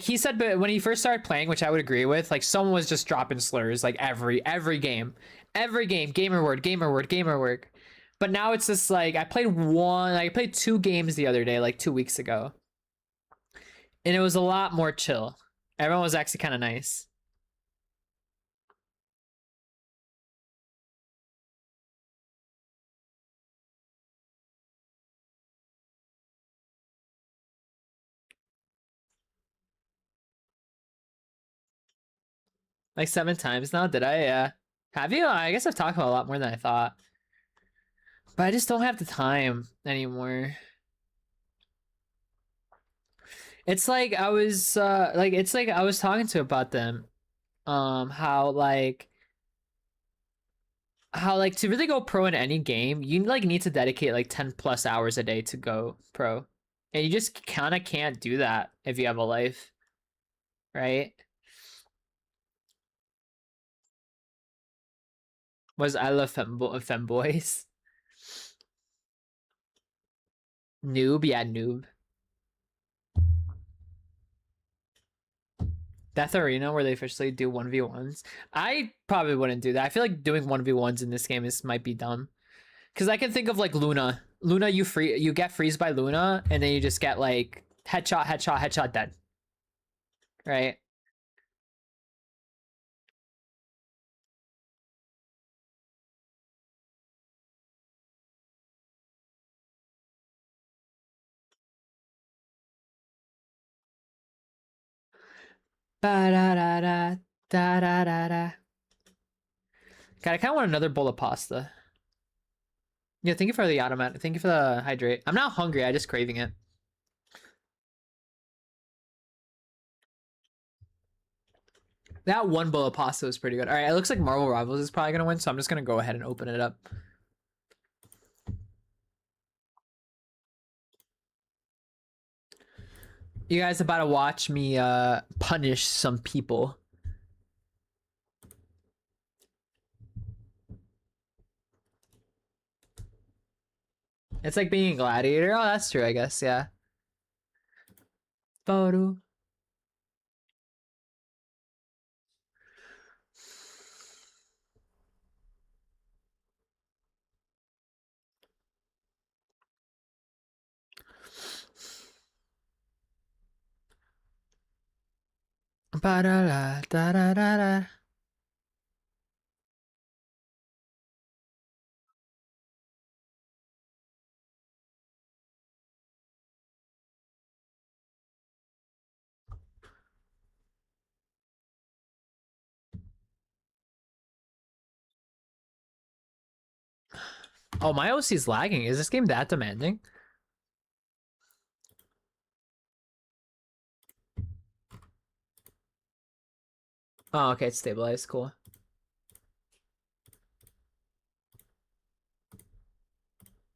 he said, but when he first started playing, which I would agree with, like someone was just dropping slurs like every game, gamer word. But now it's just like I played 2 games the other day, like 2 weeks ago, and it was a lot more chill. Everyone was actually kind of nice. Like 7 times now? Did I? Yeah. Have you? I guess I've talked about a lot more than I thought. But I just don't have the time anymore. It's like I was it's like I was talking to about them. How like to really go pro in any game, you like need to dedicate like 10 plus hours a day to go pro. And you just kind of can't do that if you have a life, right? Was I love femboys? Noob, yeah, noob. Death Arena where they officially do 1v1s. I probably wouldn't do that. I feel like doing 1v1s in this game might be dumb. Cause I can think of like Luna. Luna, you get freeze by Luna, and then you just get like headshot, headshot, headshot, dead. Right? Ba da da da da da da da. God, I kind of want another bowl of pasta. Yeah, thank you for the automatic. Thank you for the hydrate. I'm not hungry. I just craving it. That one bowl of pasta was pretty good. All right, it looks like Marvel Rivals is probably gonna win, so I'm just gonna go ahead and open it up. You guys about to watch me punish some people. It's like being a gladiator. Oh, that's true, I guess, yeah. Photo. Ba da da da da da da. Oh, my OC's lagging. Is this game that demanding? Oh, okay, it's stabilized. Cool.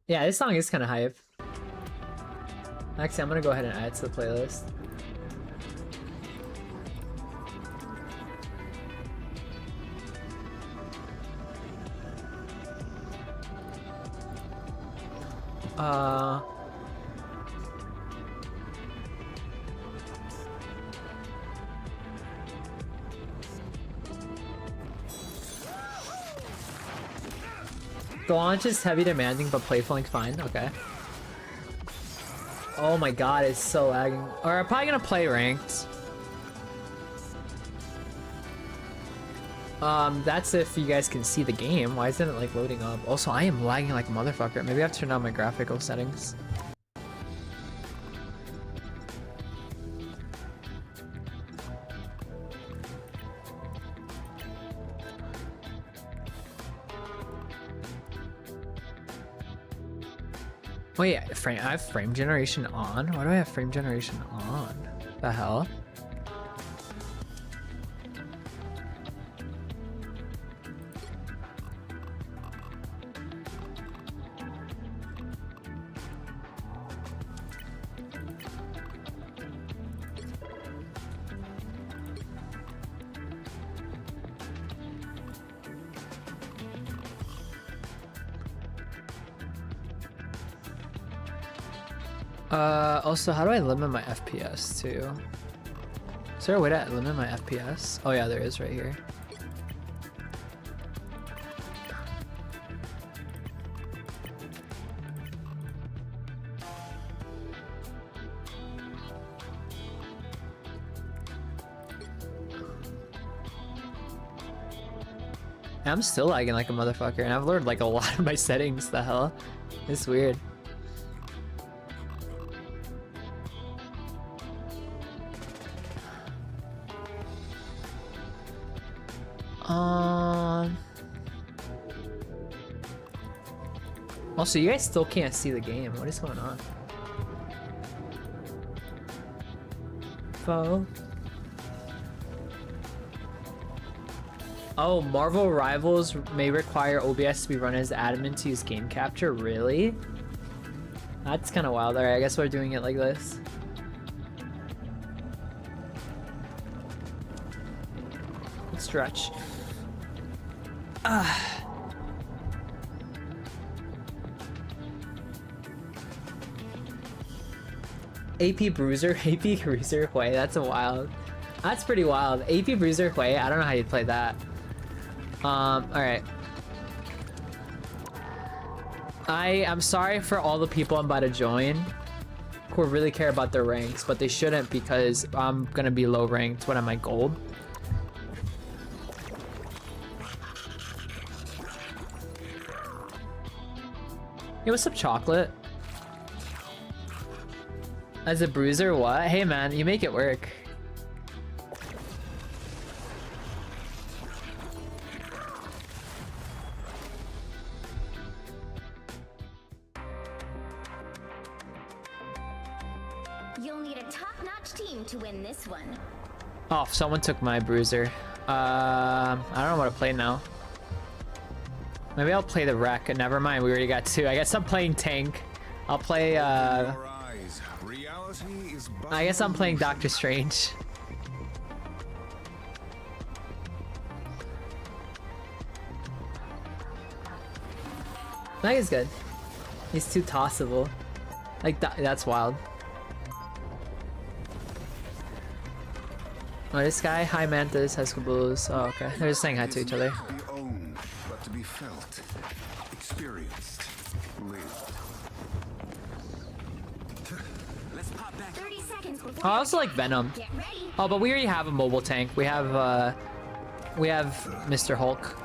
Yeah, this song is kind of hype. Actually, I'm gonna go ahead and add it to the playlist. The launch is heavy demanding, but playful and fine. Okay. Oh my god, it's so lagging. Or I'm probably gonna play ranked. That's if you guys can see the game. Why isn't it like loading up? Also, I am lagging like a motherfucker. Maybe I have to turn down my graphical settings. Wait, I have frame generation on? Why do I have frame generation on? The hell? Also, how do I limit my FPS too? Is there a way to limit my FPS? Oh yeah, there is right here. I'm still lagging like a motherfucker, and I've learned like a lot of my settings. The hell? It's weird. Also, you guys still can't see the game. What is going on? Foe. Oh, Marvel Rivals may require OBS to be run as admin to use game capture. Really? That's kind of wild. Alright, I guess we're doing it like this. Let's stretch. AP Bruiser, AP Bruiser Hui, that's a wild. That's pretty wild. AP Bruiser Hui, I don't know how you'd play that. Alright. I'm sorry for all the people I'm about to join who really care about their ranks, but they shouldn't because I'm gonna be low ranked when I'm at gold. Hey, what's up, Chocolate? As a bruiser, what? Hey man, you make it work. You'll need a top-notch team to win this one. Oh, someone took my bruiser. I don't know what to play now. Maybe I'll play the wreck. Never mind, we already got two. I guess I'm playing tank. I'll play I guess I'm playing Doctor Strange. That is good. He's too tossable. Like that's wild. Oh, this guy, hi Mantis, has Caboose. Oh, okay. They're just saying hi to each other. But to be felt, experienced, lived. Oh, I also like Venom. Oh, but we already have a mobile tank. We have Mr. Hulk.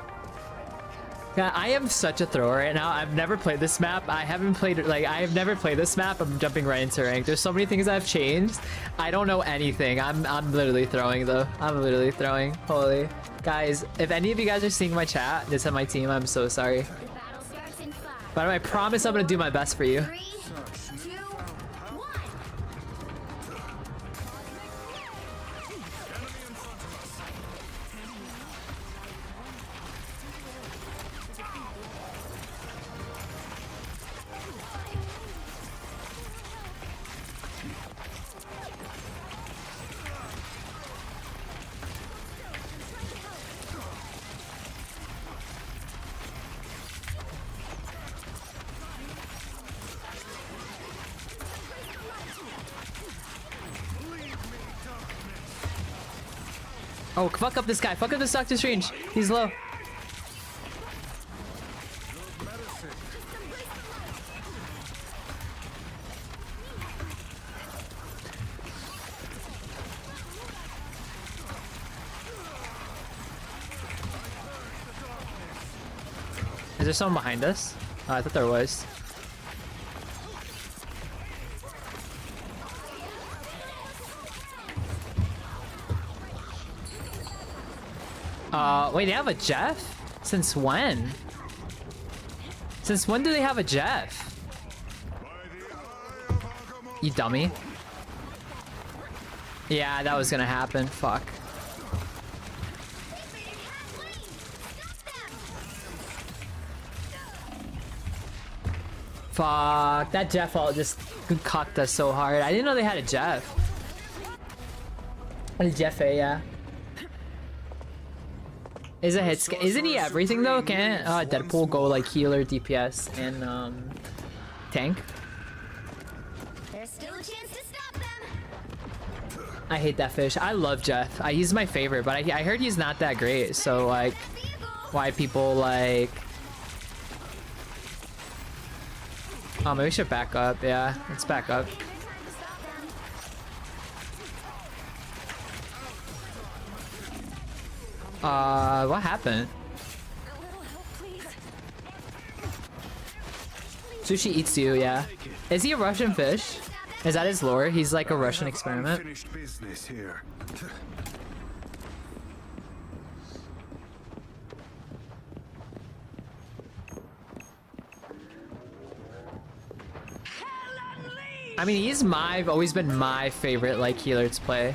Yeah, I am such a thrower right now. I've never played this map. I have never played this map. I'm jumping right into rank. There's so many things I've changed. I don't know anything. I'm literally throwing though. I'm literally throwing. Holy. Guys, if any of you guys are seeing my chat, this is my team, I'm so sorry. But I promise I'm gonna do my best for you. Oh, fuck up this guy. Fuck up this Doctor Strange. He's low. Is there someone behind us? Oh, I thought there was. Wait, they have a Jeff? Since when? Since when do they have a Jeff? You dummy. Yeah, that was gonna happen. Fuck. Fuck. That Jeff all just cocked us so hard. I didn't know they had a Jeff. A Jeff, yeah. Is a hit isn't he everything though? Can't Deadpool go like healer, DPS, and tank? There's still a chance to stop them. I hate that fish. I love Jeff. He's my favorite, but I heard he's not that great. So like, why people like? Oh, maybe we should back up. Yeah, let's back up. What happened? Sushi eats you, yeah. Is he a Russian fish? Is that his lore? He's like a Russian experiment. I mean, he's always been my favorite like healer to play.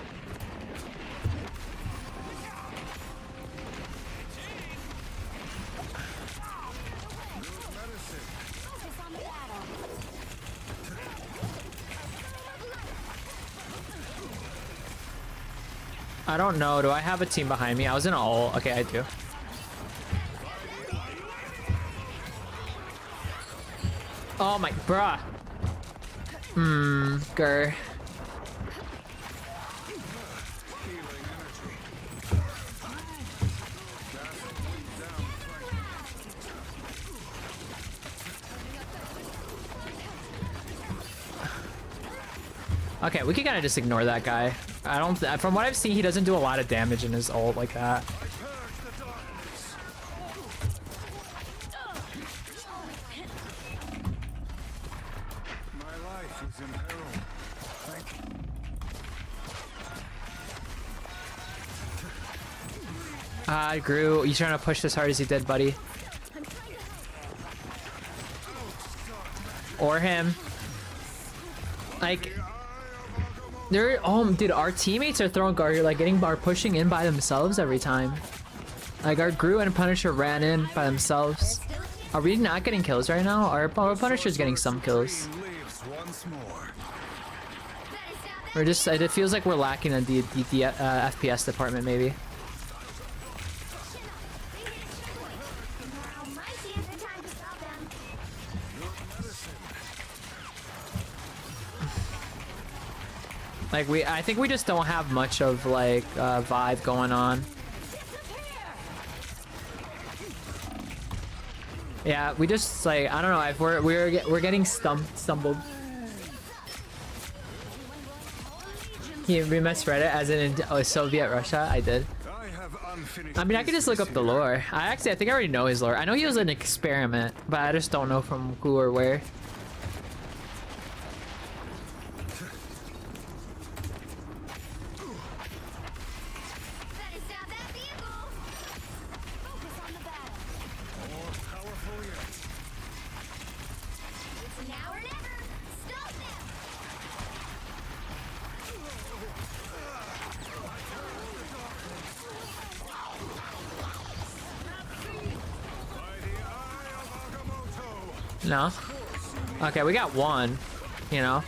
I don't know. Do I have a team behind me? I was in a ult. Okay, I do. Oh my, bruh. Grr. Okay, we can kind of just ignore that guy. I don't. From what I've seen, he doesn't do a lot of damage in his ult like that. My life is in peril. Thank you. Grew. You trying to push as hard as he did, buddy? Or him. Like, they're dude, our teammates are throwing guard, like pushing in by themselves every time. Like our Gru and Punisher ran in by themselves. Are we not getting kills right now? Our Punisher's getting some kills. We're just, it feels like we're lacking in the FPS department maybe. Like I think we just don't have much of like vibe going on. Yeah, we just like, I don't know if we're getting stumbled. We messed Reddit as in Soviet Russia. I did. I mean, I could just look up the lore. I think I already know his lore. I know he was an experiment, but I just don't know from who or where. No. Okay, we got one, you know.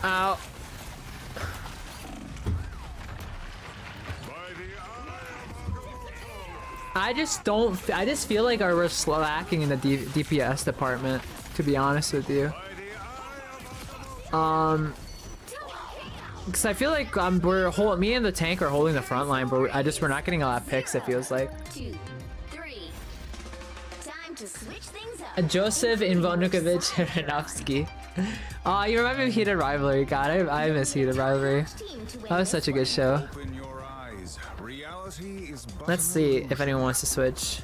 Ow. I just feel like we're slacking in the DPS department, to be honest with you. Because I feel like me and the tank are holding the front line, but we're not getting a lot of picks, it feels like. 2, 3. Time to switch things up. Joseph Invonukovic Hranovsky. Oh, you remember Heated Rivalry? God, I miss Heated Rivalry. That was such a good show. Let's see if anyone wants to switch.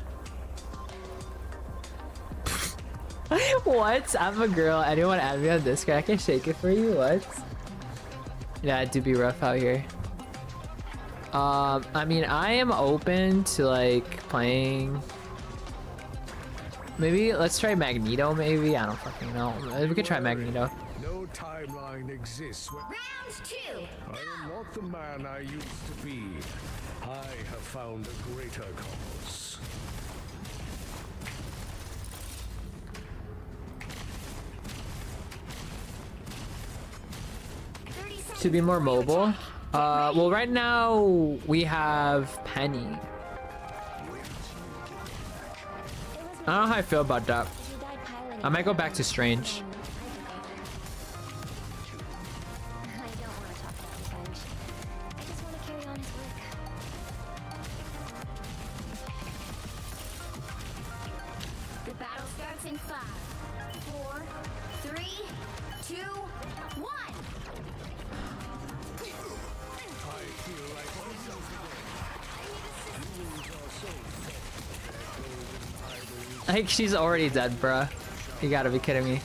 What? I'm a girl. Anyone add me on Discord? I can shake it for you. What? Yeah, it do be rough out here. I mean, I am open to like playing. Maybe let's try Magneto. Maybe I don't fucking know. We could try Magneto. No timeline exists. Round 2. I am not the man I used to be. I have found a greater cause. To be more mobile. Well, right now we have Penny. I don't know how I feel about that. I might go back to Strange. I don't want to talk about revenge. I just want to carry 5, 4, 3, 2, 1. I feel like I think she's already dead, bruh. You gotta be kidding me.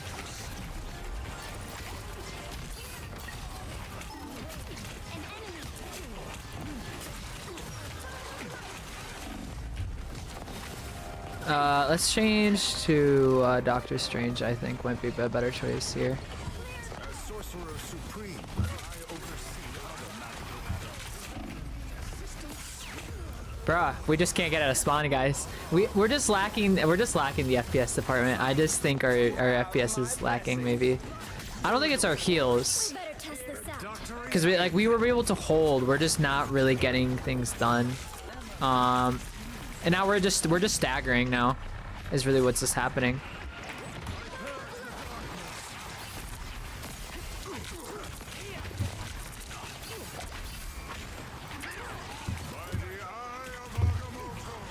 Let's change to Doctor Strange. I think might be a better choice here. As Sorcerer Supreme, I oversee other magical Bruh, we just can't get out of spawn, guys. We're just lacking the FPS department. I just think our FPS is lacking, maybe. I don't think it's our heals. Better test this out. Because we were able to hold. We're just not really getting things done. And now we're just staggering now. Is really what's just happening.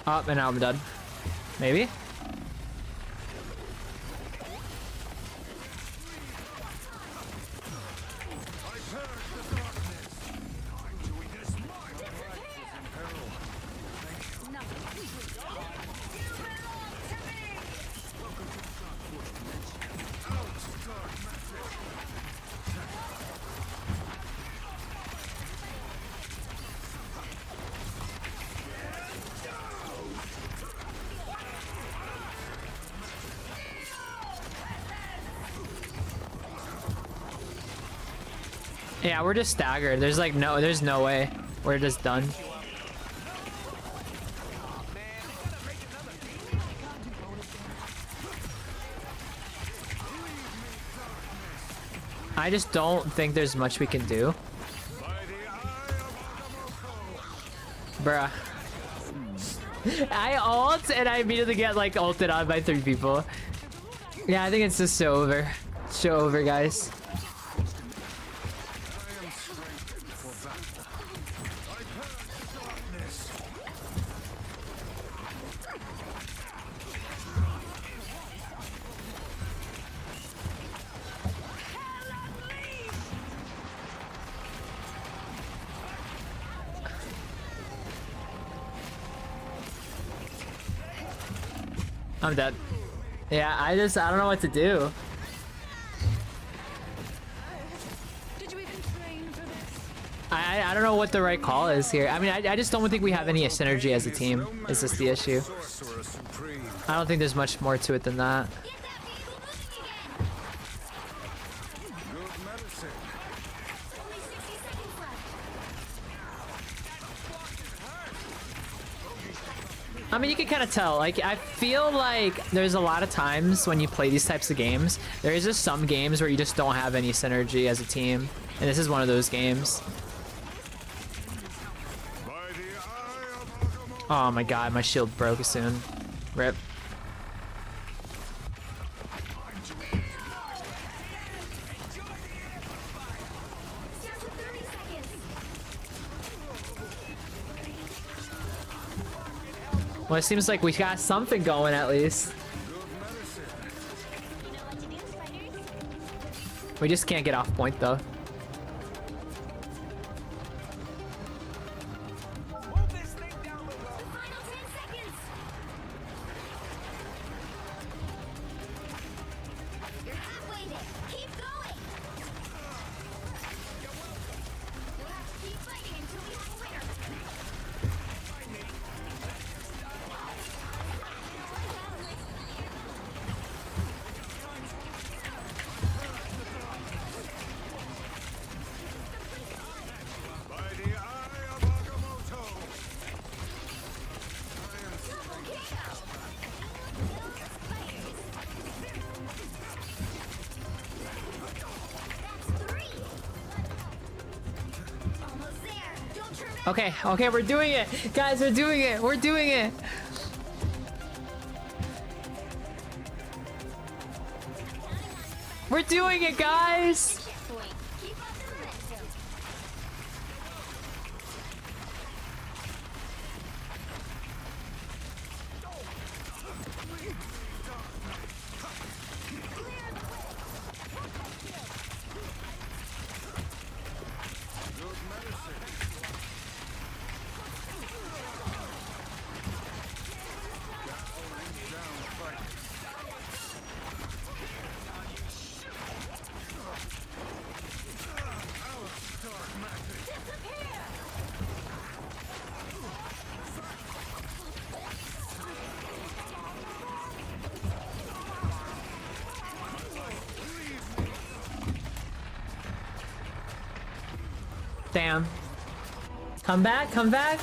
Oh, and now I'm done. Maybe? Yeah, we're just staggered. There's no way. We're just done. I just don't think there's much we can do. Bruh. I ult and I immediately get like ulted on by 3 people. Yeah, I think it's just so over. So over, guys. I'm dead. Yeah, I don't know what to do. Did you even train for this? I don't know what the right call is here. I mean, I just don't think we have any synergy as a team. Is this the issue? Sorcerer Supreme. I don't think there's much more to it than that. Get that vehicle moving again. Good medicine. Only 60 seconds left. I mean, you can kind of tell. Like, I feel like there's a lot of times when you play these types of games, there is just some games where you just don't have any synergy as a team. And this is one of those games. Oh my god, my shield broke soon. Rip. Down to 30 seconds. Well, it seems like we got something going at least. You know what to do, spiders? We just can't get off point though. Final 10 seconds. You're halfway there. Keep going. You'll have to keep fighting until we have a winner. That's 3. Almost there. Don't turn back. Okay, okay, we're doing it. Guys, we're doing it. We're doing it. We're doing it, guys. Checkpoint. Keep up the momentum. Damn. Come back, come back.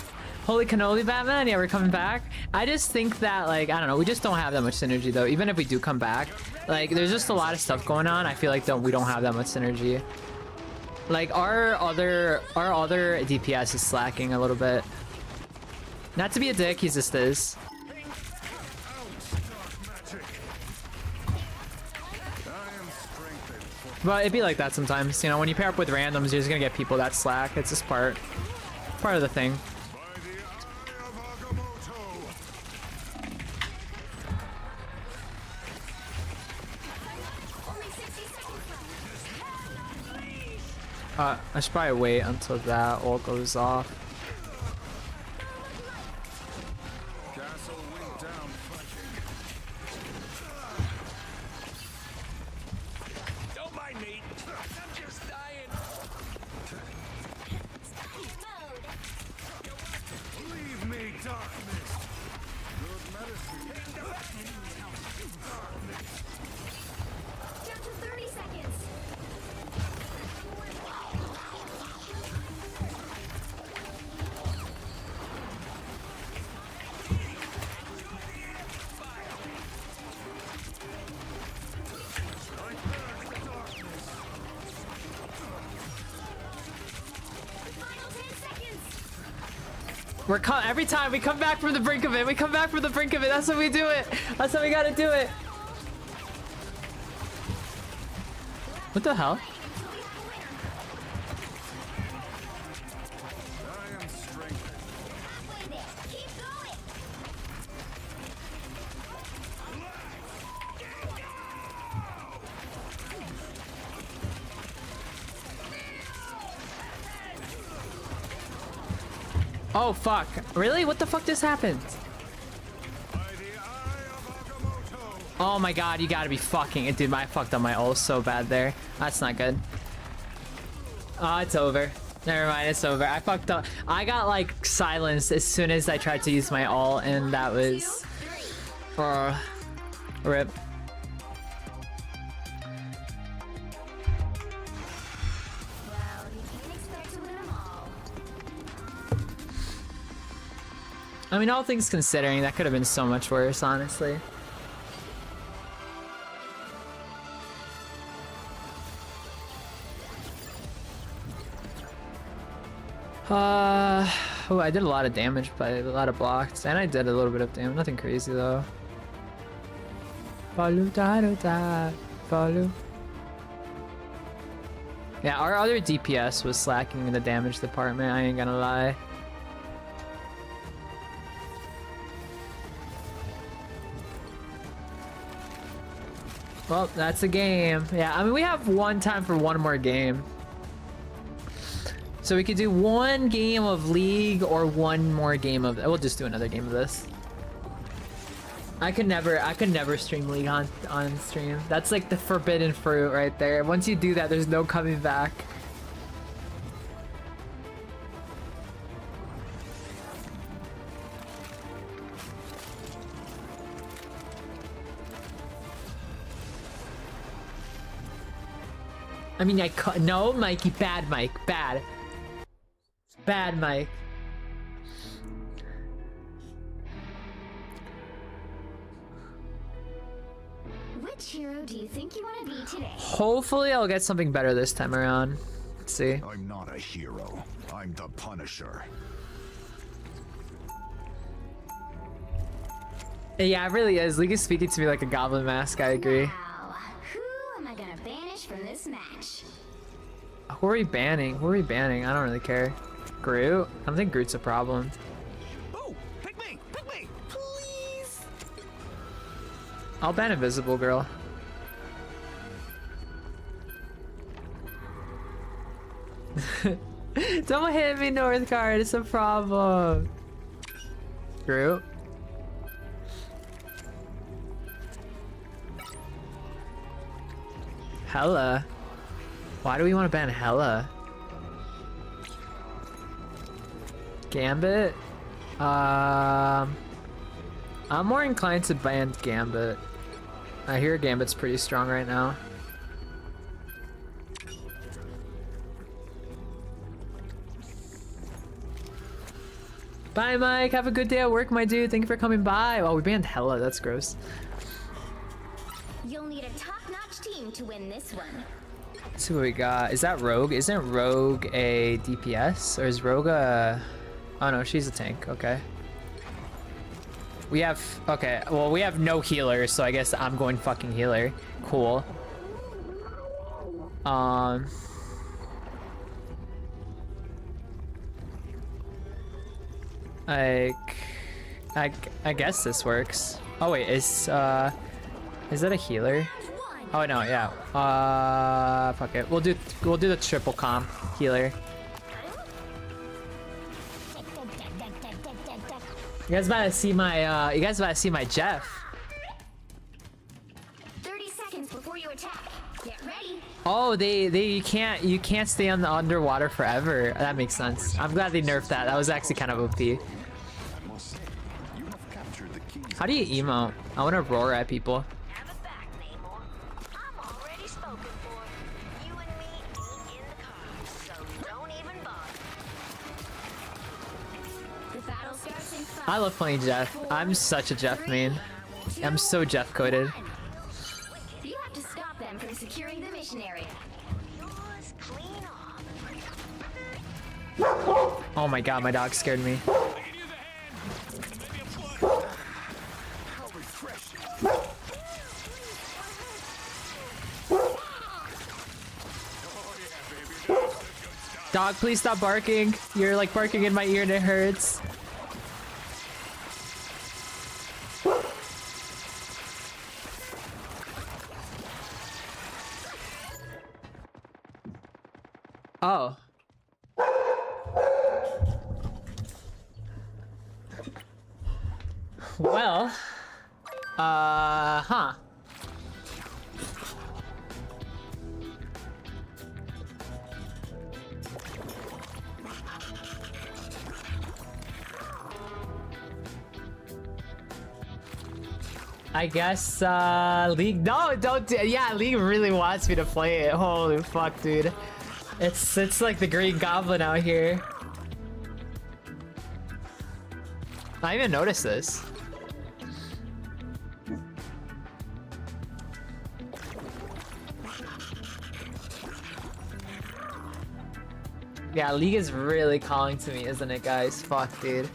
Holy cannoli, Batman. Yeah, we're coming back. I just think that, like, I don't know. We just don't have that much synergy, though. Even if we do come back, like, there's just a lot of stuff going on. I feel like we don't have that much synergy. Like, our other DPS is slacking a little bit. Not to be a dick, he just is. But it'd be like that sometimes, you know, when you pair up with randoms, you're just gonna get people that slack. It's just part of the thing. I should probably wait until that all goes off. Castle went down fighting. Don't mind me. I'm just dying. Leave me, darkness. Good medicine. Down to 30 seconds. Final 10 seconds. Every time we come back from the brink of it. We come back from the brink of it. That's how we do it. That's how we gotta do it. What the hell? I am strengthened. Halfway there. Keep going. Oh fuck. Really? What the fuck just happened? By the eye of Agamotto. Oh my god, you gotta be fucking it, dude. I fucked up my ult so bad there. That's not good. Oh, it's over. Never mind, it's over. I fucked up. I got like silenced as soon as I tried to use my ult, and that was rip. Well, you can't expect to win them all. I mean, all things considering, that could have been so much worse, honestly. Oh, I did a lot of damage, but a lot of blocks, and I did a little bit of damage. Nothing crazy though. Follow, follow. Yeah, our other DPS was slacking in the damage department. I ain't gonna lie. Well, that's a game. Yeah, I mean, we have one time for one more game. So we could do one game of League or one more game of... We'll just do another game of this. I could never stream League on stream. That's like the forbidden fruit right there. Once you do that, there's no coming back. I mean, no, Mikey, bad Mike, bad. Bad Mike. Which hero do you think you want to be today? Hopefully I'll get something better this time around. Let's see. I'm not a hero. I'm the Punisher. Yeah, it really is. League is speaking to me like a goblin mask, I agree. Now, who am I gonna banish from this match? Who are we banning? Who are we banning? I don't really care. Groot? I don't think Groot's a problem. Oh, pick me, please. I'll ban Invisible Girl. Don't hit me, Northgard. It's a problem. Groot? Hella. Why do we want to ban Hella? Gambit? I'm more inclined to ban Gambit. I hear Gambit's pretty strong right now. Bye, Mike. Have a good day at work, my dude. Thank you for coming by. Oh, we banned Hella. That's gross. You'll need a top-notch team to win this one. Let's see what we got. Is that Rogue? Isn't Rogue a DPS? Or is Rogue a... Oh, no. She's a tank. Okay. We have... Okay. Well, we have no healer, so I guess I'm going fucking healer. Cool. I guess this works. Oh wait, is that a healer? Oh no, yeah. Fuck it. We'll do the triple comp healer. You guys about to see my Jeff. 30 seconds before you attack. Get ready. Oh, you can't stay on the underwater forever. That makes sense. I'm glad they nerfed that. That was actually kind of OP. How do you emote? I want to roar at people. Have it back, Namor. I'm already spoken for. You and me ain't in the car, so don't even bother. The battle starts in 5. I love playing Jeff. I'm such a Jeff main. I'm so Jeff coded. You have to stop them from securing the mission area. Yours clean off. Oh my god, my dog scared me. Dog, please stop barking. You're like barking in my ear and it hurts. Oh. Well, huh. I guess, League, no, don't, yeah, League really wants me to play it. Holy fuck, dude. It's like the Green Goblin out here. I didn't even notice this. Yeah, League is really calling to me, isn't it, guys? Fuck, dude.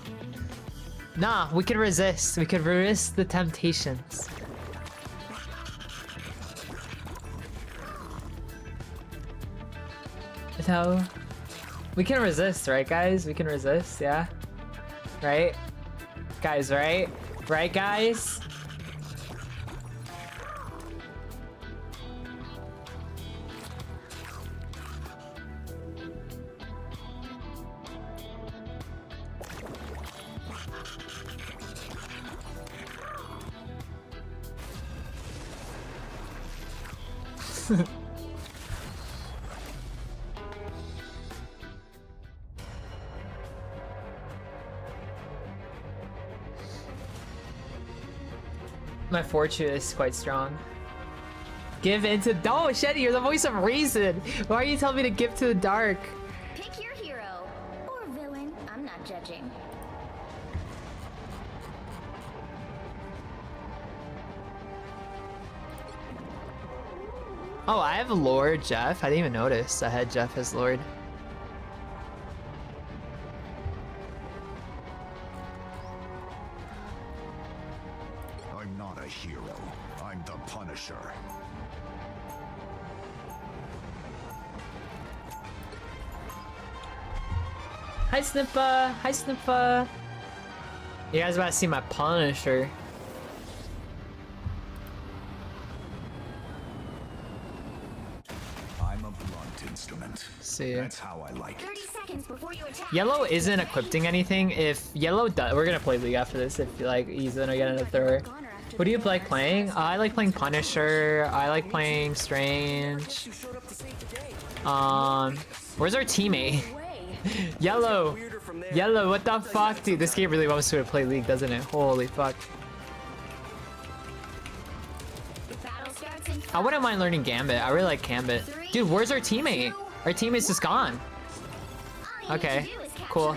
Nah, we can resist. We can resist the temptations. So, we can resist, right, guys? We can resist, yeah? Right? Guys, right? Right, guys? My fortune is quite strong. Give into— oh, Shetty, you're the voice of reason. Why are you telling me to give to the dark? Pick your hero or villain. I'm not judging. Oh, I have Lord Jeff. I didn't even notice I had Jeff as Lord. I'm not a hero. I'm the Punisher. Hi, Snippa. Hi, Snippa. You guys about to see my Punisher. I'm a blunt instrument. See. That's how I like it. 30 seconds before you attack. Yellow isn't equipping anything. If Yellow does— we're gonna play League after this if like he's gonna get another thrower. What do you like playing? I like playing Punisher. I like playing Strange. Where's our teammate? Yellow! Yellow, what the fuck? Dude, this game really wants me to play League, doesn't it? Holy fuck. I wouldn't mind learning Gambit. I really like Gambit. Dude, where's our teammate? Our teammate's just gone. Okay, cool.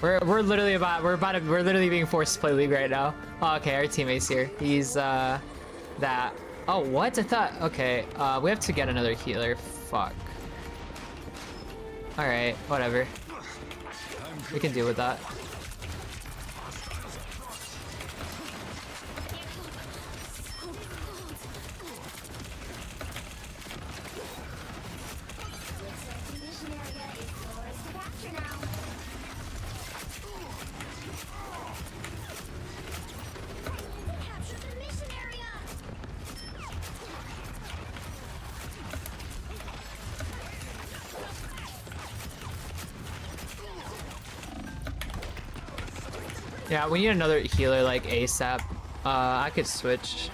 We're literally being forced to play League right now. Oh, okay, our teammate's here. He's that. Oh, what? I thought. Okay, we have to get another healer. Fuck. All right, whatever. We can deal with that. Yeah, we need another healer like ASAP. I could switch.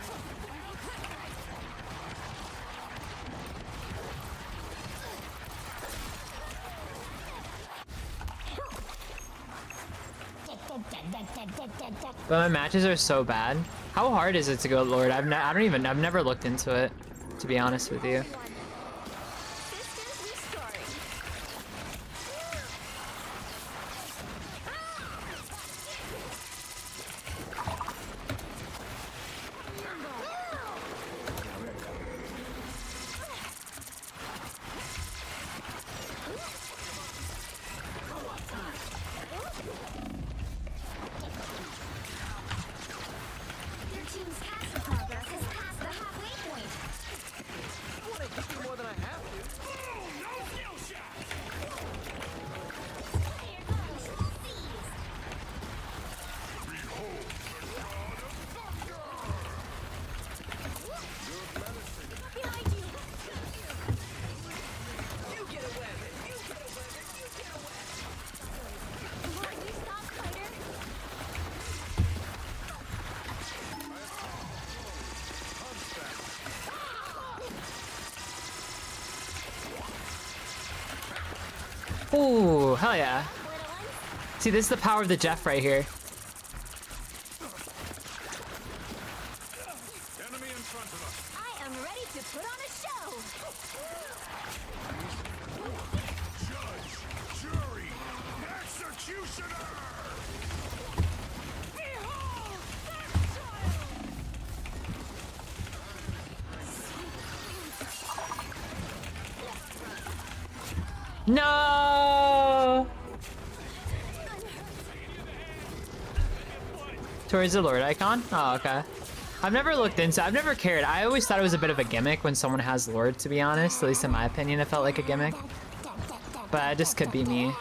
But my matches are so bad. How hard is it to go Lord? I've never looked into it, to be honest with you. Ooh, hell yeah. See, this is the power of the Jeff right here. Enemy in front of us. I am ready to put on a show. Judge, jury, executioner. Behold that child! No! Towards the Lord icon? Oh, okay. I've never looked into I've never cared. I always thought it was a bit of a gimmick when someone has Lord, to be honest. At least in my opinion, it felt like a gimmick. But it just could be me.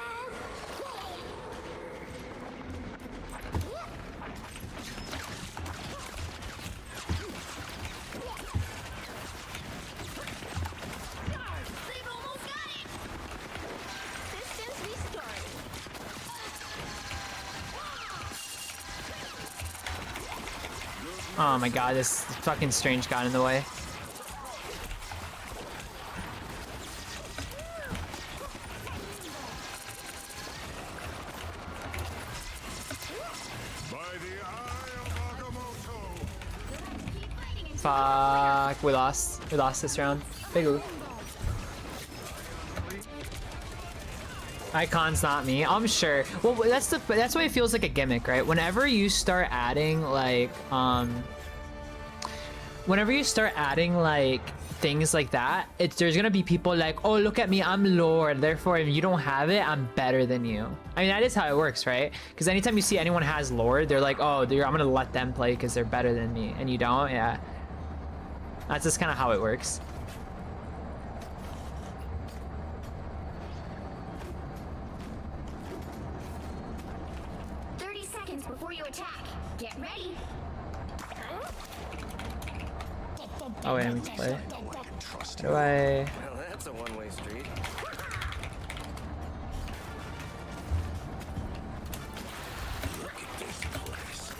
They've almost got it! Systems restored. Oh my god, this fucking strange got in the way. By the eye of Agamotto. Fuck, we lost. We lost this round. Big oop. Icon's not me. I'm sure. Well, that's why it feels like a gimmick, right? Whenever you start adding like things like that, there's gonna be people like, oh, look at me, I'm Lord, therefore if you don't have it, I'm better than you. I mean, that is how it works, right? Because anytime you see anyone has Lord, they're like, oh, I'm gonna let them play because they're better than me, and you don't. Yeah, that's just kind of how it works. Before you attack, get ready. Oh wait, I need to play. How do I? Well, that's a one-way street. Look at this place.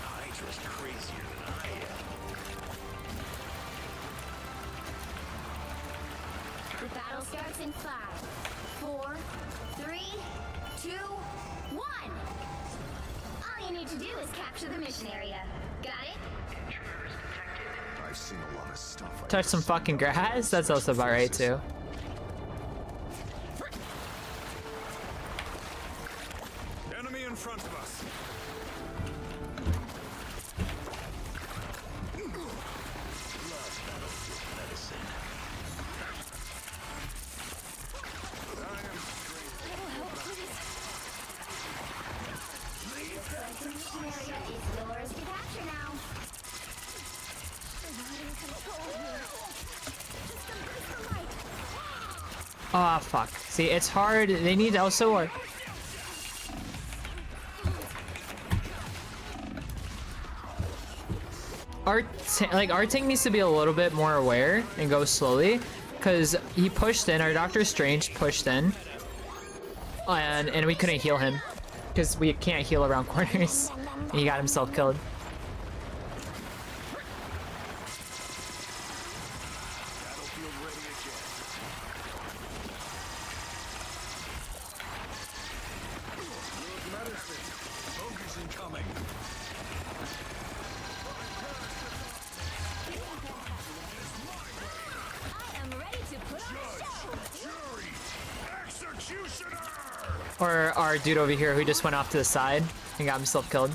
Hydra's crazier than I am. The battle starts in 5, 4, 3, 2, 1. All you need to do is capture the mission area. Got it? I've seen a lot of stuff. Touch some fucking grass? That's also about right too. Enemy in front of us. Yours to capture now. Oh fuck. See, it's hard. They need also or our tank needs to be a little bit more aware and go slowly, because he pushed in. Our Doctor Strange pushed in, and we couldn't heal him because we can't heal around corners. And he got himself killed. Bogey's incoming. I am ready to put on a show. Jury, executioner. Or our dude over here who just went off to the side and got himself killed.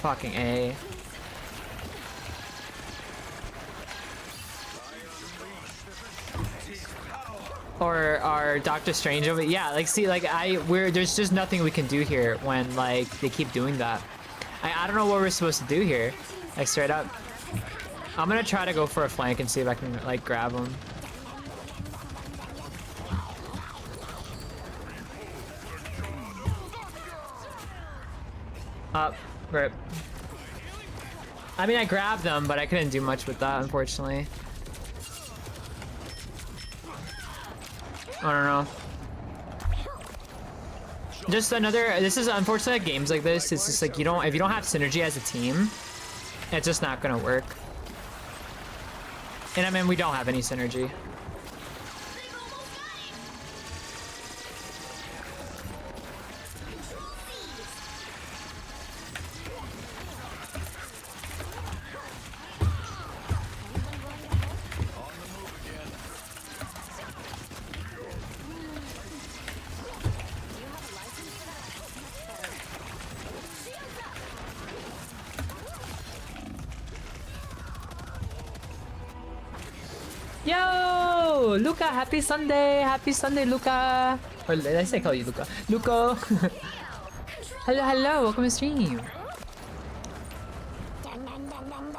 Fucking A. Or our Doctor Strange over, yeah, like see, like there's just nothing we can do here when like they keep doing that. I don't know what we're supposed to do here, like straight up. I'm gonna try to go for a flank and see if I can like grab him. Up, rip. I mean, I grabbed them, but I couldn't do much with that, unfortunately. I don't know. Just another. This is unfortunate. Games like this, it's just like if you don't have synergy as a team, it's just not gonna work. And I mean, we don't have any synergy. Yo, Luca, happy Sunday, Luca. Or did I say call you Luca? Luco. Hello, welcome to stream.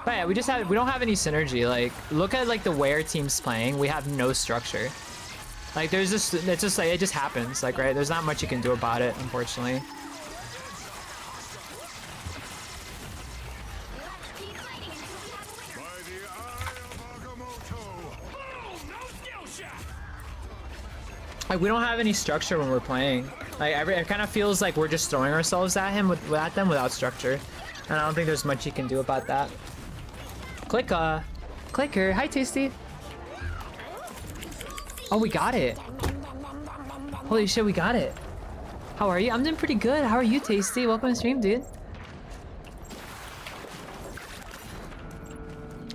But yeah, we don't have any synergy. Like, look at like the way our team's playing. We have no structure. Like, it's just like it just happens. Like, right? There's not much you can do about it, unfortunately. Like, we don't have any structure when we're playing. Like, it kind of feels like we're just throwing ourselves at him at them without structure. And I don't think there's much you can do about that. Clicker. Hi, Tasty. Oh, we got it. Holy shit, we got it. How are you? I'm doing pretty good. How are you, Tasty? Welcome to stream, dude.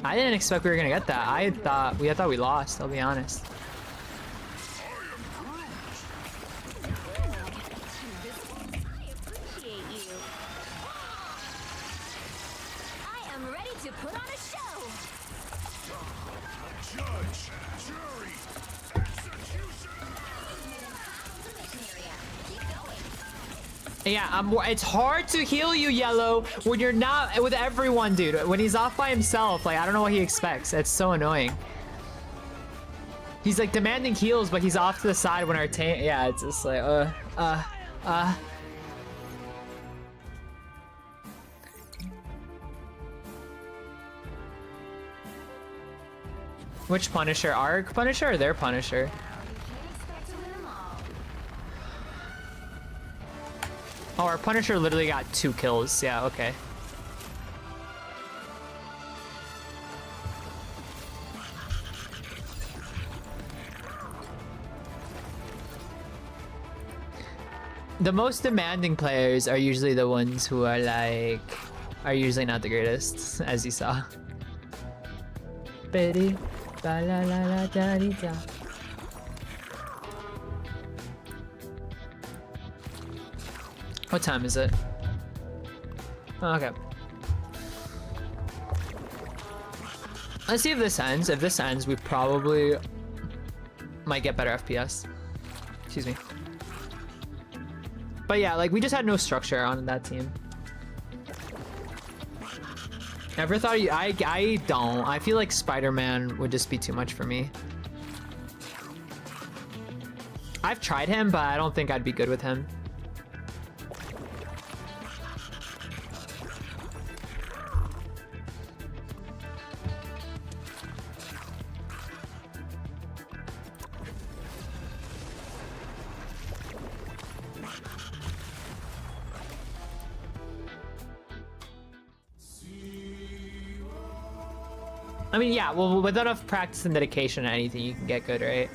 I didn't expect we were gonna get that. I thought we lost, I'll be honest. Yeah, it's hard to heal you, Yellow, when you're not with everyone, dude. When he's off by himself, like, I don't know what he expects. It's so annoying. He's like demanding heals, but he's off to the side when our tank. Yeah, it's just like, Which Punisher? Our Punisher or their Punisher? Oh, our Punisher literally got 2 kills. Yeah, okay. The most demanding players are usually the ones who are usually not the greatest, as you saw. Betty, la la la la da dee da. What time is it? Oh, okay. Let's see if this ends. If this ends, we probably might get better FPS. Excuse me. But yeah, like we just had no structure on that team. Ever thought I don't. I feel like Spider-Man would just be too much for me. I've tried him, but I don't think I'd be good with him. I mean, yeah, well, with enough practice and dedication and anything, you can get good, right?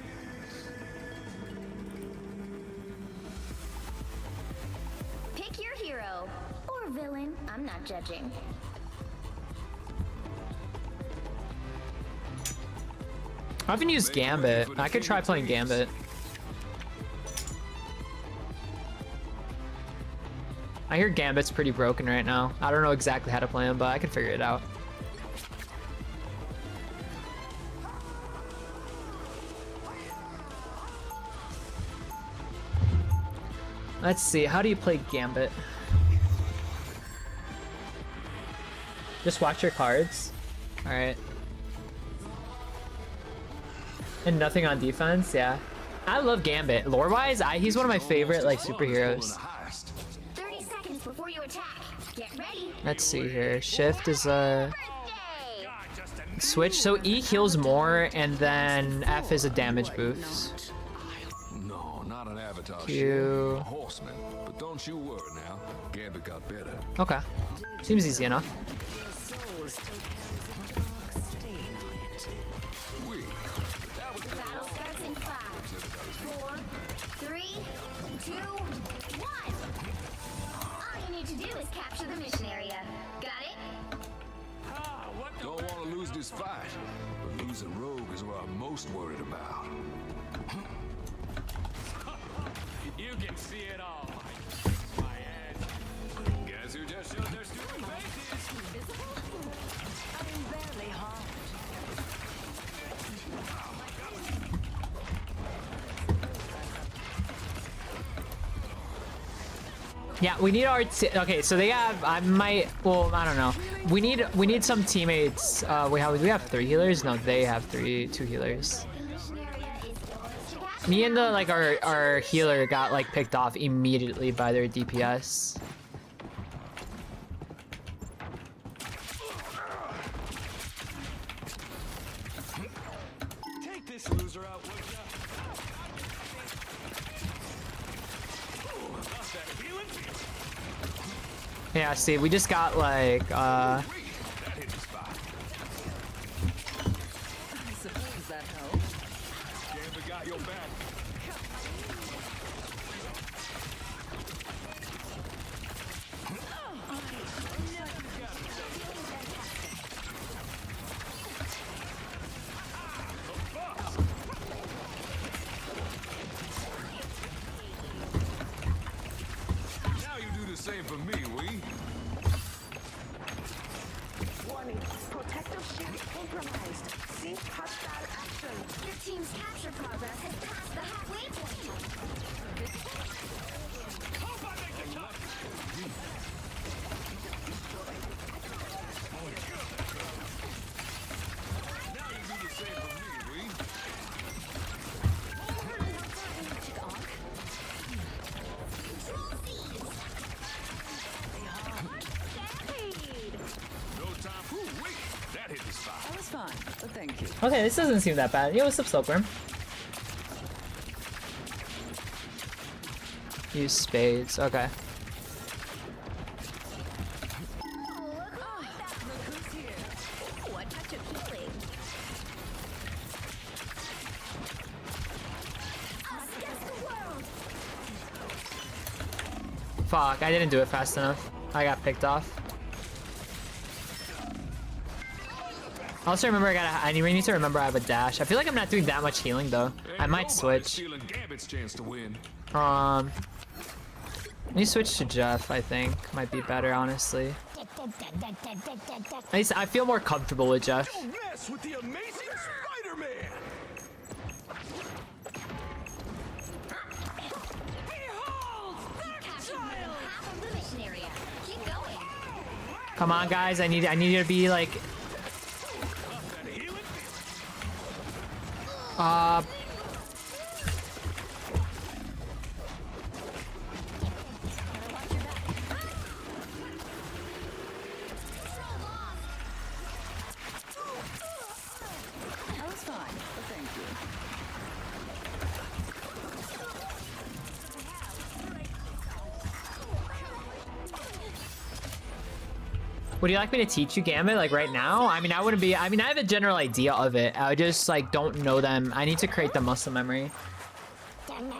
Pick your hero or villain. I'm not judging. I haven't used Gambit. I could try playing Gambit. I hear Gambit's pretty broken right now. I don't know exactly how to play him, but I can figure it out. Let's see, how do you play Gambit? Just watch your cards. Alright. And nothing on defense, yeah. I love Gambit. Lore-wise, he's one of my favorite like superheroes. 30 seconds before you attack. Get ready. Let's see here. Shift is a switch. So E heals more, and then F is a damage boost. No, not an avatar. Q. A horseman. But don't you worry now. Gambit got better. Okay. Seems easy enough. Battle starts in 5, 4, 3, 2, 1. All you need to do is capture the mission area. Got it? Don't want to lose this fight, but losing Rogue is what I'm most worried about. You can see it all. My head. Guess who just showed their stupid faces? Yeah, we need our okay. So they have. I might. Well, I don't know. We need some teammates. We have 3 healers. No, they have 2 healers. Me and the like our healer got like picked off immediately by their DPS. Take this loser out, would ya? How's that feeling? Yeah, see, we just got like That hit the spot. I suppose that helps. Gambit got your back. Now you do the same for me, we. Warning, protective shield compromised. Cease hostile action. Your team's capture progress has passed the halfway point. Now you do the same for me, we. No time. Ooh, wait. That hit the spot. That was fine, but thank you. okay. This doesn't seem that bad. Yo, what's up, Silkworm? Use spades. Okay. Ooh, a touch of healing. Us against the world. Fuck, I didn't do it fast enough. I got picked off. Also remember I need to remember I have a dash. I feel like I'm not doing that much healing though. I might switch. Stealing Gambit's chance to win. Well, me switch to Jeff, I think. Might be better, honestly. At least I feel more comfortable with Jeff. Don't mess with the amazing Spider-Man! Captured more than half of the mission area. Keep going. Come on, guys. I need you to be like... That was fine, but thank you. Would you like me to teach you Gambit, like, right now? I mean, I wouldn't be... I mean, I have a general idea of it. I just, like, don't know them. I need to create the muscle memory. Little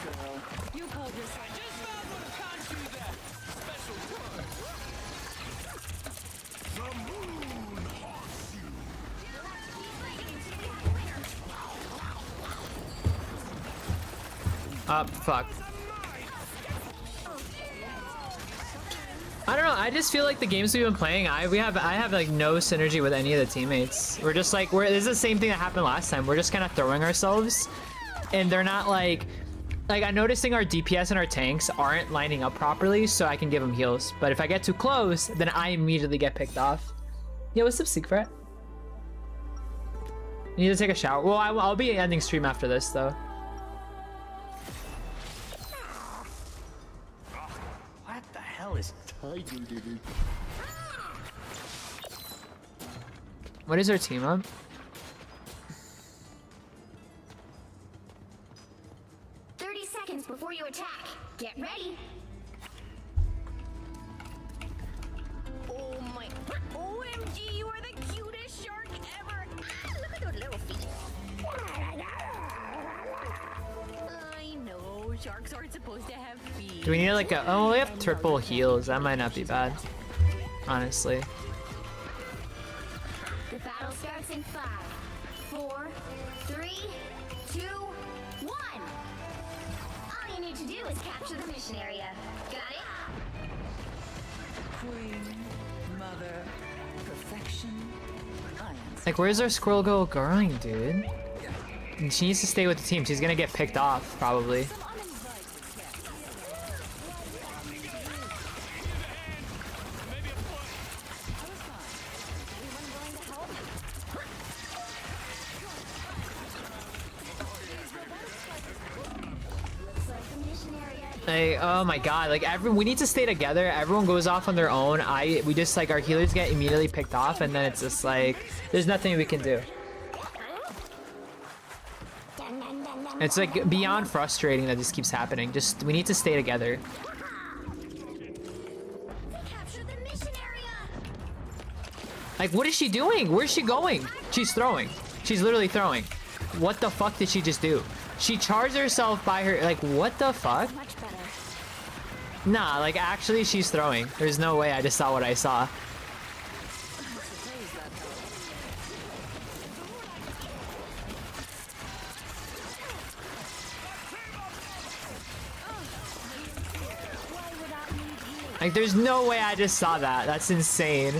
girl, you pulled yourself. Just about would have conjured that special word. The moon haunts you. Fuck. I don't know. I just feel like the games we've been playing, I have like no synergy with any of the teammates. We're just like this is the same thing that happened last time. We're just kind of throwing ourselves, and they're not like I'm noticing our DPS and our tanks aren't lining up properly, so I can give them heals. But if I get too close, then I immediately get picked off. Yo, what's up, Secret? You need to take a shower. Well, I'll be ending stream after this though. What the hell is Tiger doing? What is our team up? Seconds before you attack. Get ready. Oh my. OMG, you are the cutest shark ever. Ah, look at those little feet. I know, sharks aren't supposed to have feet. Do we need like a... Oh, we have triple heals. That might not be bad. Honestly. The battle starts in 5, 4, 3, 2, 1. All you need to do is capture the mission area. Got it? Queen, mother, perfection. I am Like, where's our squirrel girl going, dude? And she needs to stay with the team. She's gonna get picked off, probably. Like, oh my god, like we need to stay together. Everyone goes off on their own. We just like our healers get immediately picked off, and then it's just like there's nothing we can do. It's like beyond frustrating that this keeps happening. Just we need to stay together. Capture the mission area. Like, what is she doing? Where's she going? She's throwing. She's literally throwing. What the fuck did she just do? She charged herself by her. Like, what the fuck? Much better. Nah, like actually she's throwing. There's no way I just saw what I saw. Like, there's no way I just saw that. That's insane.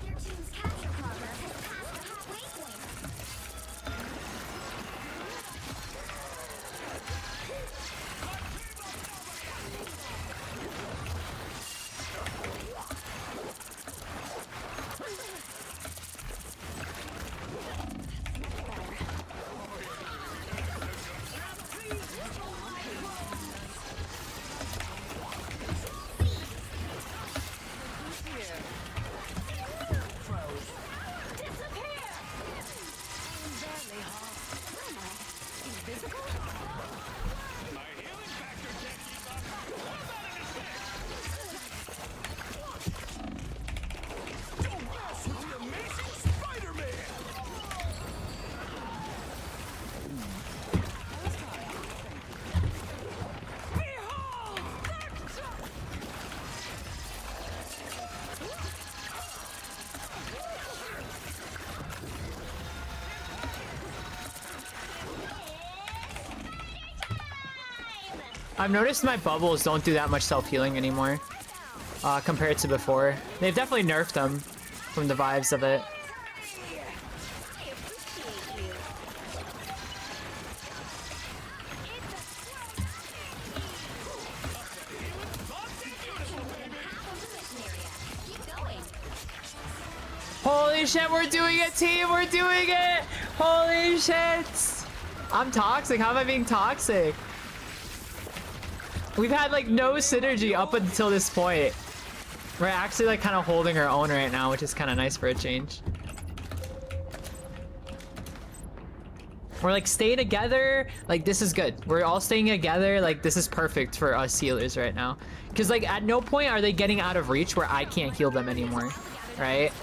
Your team's capture progress has passed I've noticed my bubbles don't do that much self-healing anymore, compared to before. They've definitely nerfed them from the vibes of it. Holy shit, we're doing it, team! We're doing it! Holy shit! I'm toxic. How am I being toxic? We've had like no synergy up until this point. We're actually like kind of holding our own right now, which is kind of nice for a change. We're like staying together. Like this is good. We're all staying together. Like this is perfect for us healers right now. Because like at no point are they getting out of reach where I can't heal them anymore, right?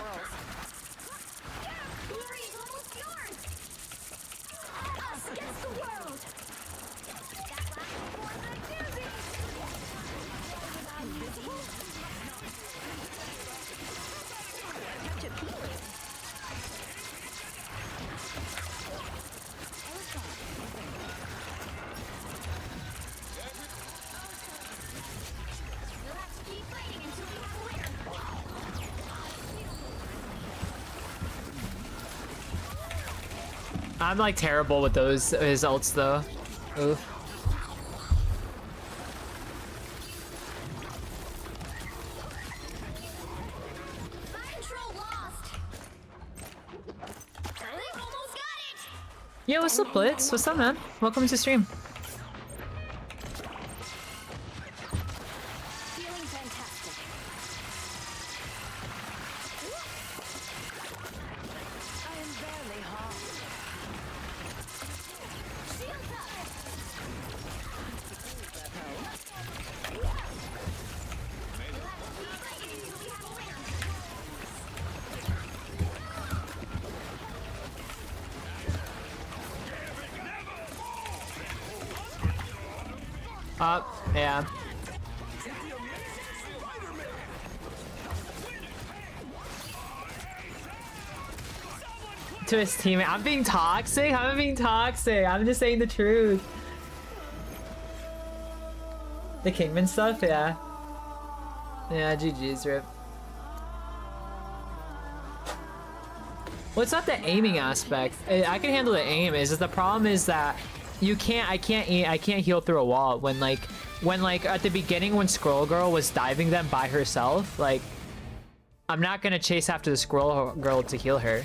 I'm like terrible with those his ults though. Oof. Yo, what's up, Blitz? What's up, man? Welcome to stream. Feeling fantastic. I am barely harmed. Shields up. Yeah. To his teammate. I'm being toxic? I'm being toxic. I'm just saying the truth. The Kingman stuff? Yeah. Yeah, GG's, Rip. Well, it's not the aiming aspect. I can handle the aim. Is just the problem is that I can't heal through a wall when like at the beginning when Squirrel Girl was diving them by herself, like I'm not gonna chase after the Squirrel Girl to heal her.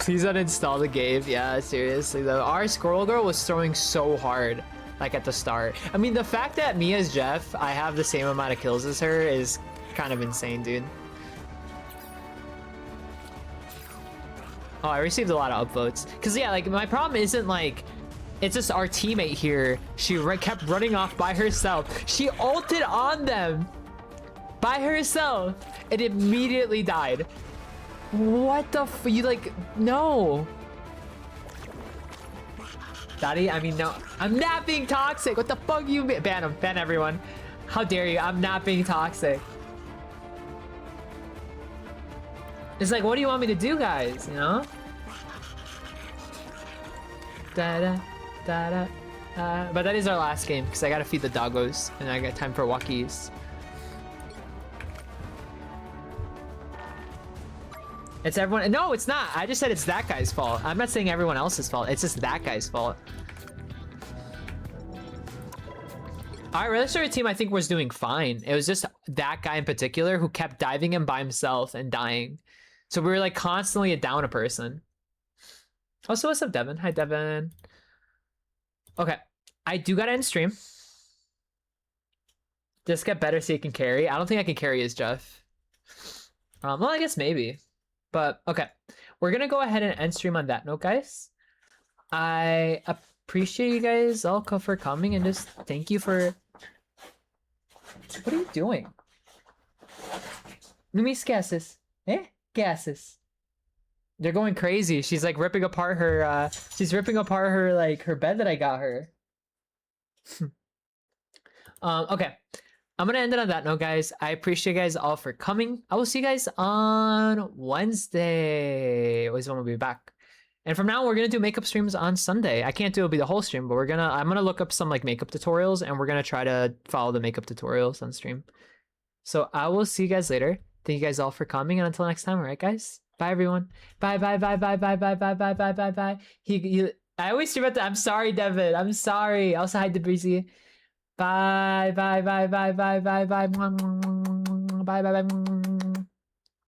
Please uninstall the game. Yeah, seriously though. Our Squirrel Girl was throwing so hard, like at the start. I mean, the fact that me as Jeff, I have the same amount of kills as her is kind of insane, dude. Oh, I received a lot of upvotes. Cause yeah, like my problem isn't like, it's just our teammate here. She kept running off by herself. She ulted on them by herself and immediately died. What the you like, no. Daddy, I mean, no, I'm not being toxic. What the fuck you ban him, ban everyone. How dare you, I'm not being toxic. It's like, what do you want me to do, guys? You know? Da da da. But that is our last game because I gotta feed the doggos and I got time for walkies. It's everyone. No, it's not. I just said it's that guy's fault. I'm not saying everyone else's fault. It's just that guy's fault. Our illustrator team, I think, was doing fine. It was just that guy in particular who kept diving him by himself and dying. So we were like constantly down a person. Also, what's up, Devin? Hi, Devin. Okay, I do gotta end stream. Just get better so you can carry. I don't think I can carry as Jeff. Well, I guess maybe. But okay, we're gonna go ahead and end stream on that note, guys. I appreciate you guys all for coming and just thank you for. What are you doing? Mis gases, eh? Gases. They're going crazy. She's like ripping apart her. She's ripping apart her like her bed that I got her. Okay. I'm gonna end it on that note, guys. I appreciate you guys all for coming. I will see you guys on Wednesday. Always want to be back. And from now on, we're gonna do makeup streams on Sunday. I can't do it'll be the whole stream, but I'm gonna look up some like makeup tutorials, and we're gonna try to follow the makeup tutorials on stream. So I will see you guys later. Thank you guys all for coming, and until next time, all right, guys? Bye, everyone. Bye, bye, bye, bye, bye, bye, bye, bye, bye, bye, bye. I always stream at the. I'm sorry, Devin. I'm sorry. Also, hi, Debrisi. Bye, bye, bye, bye, bye, bye, bye, bye, bye, bye, bye.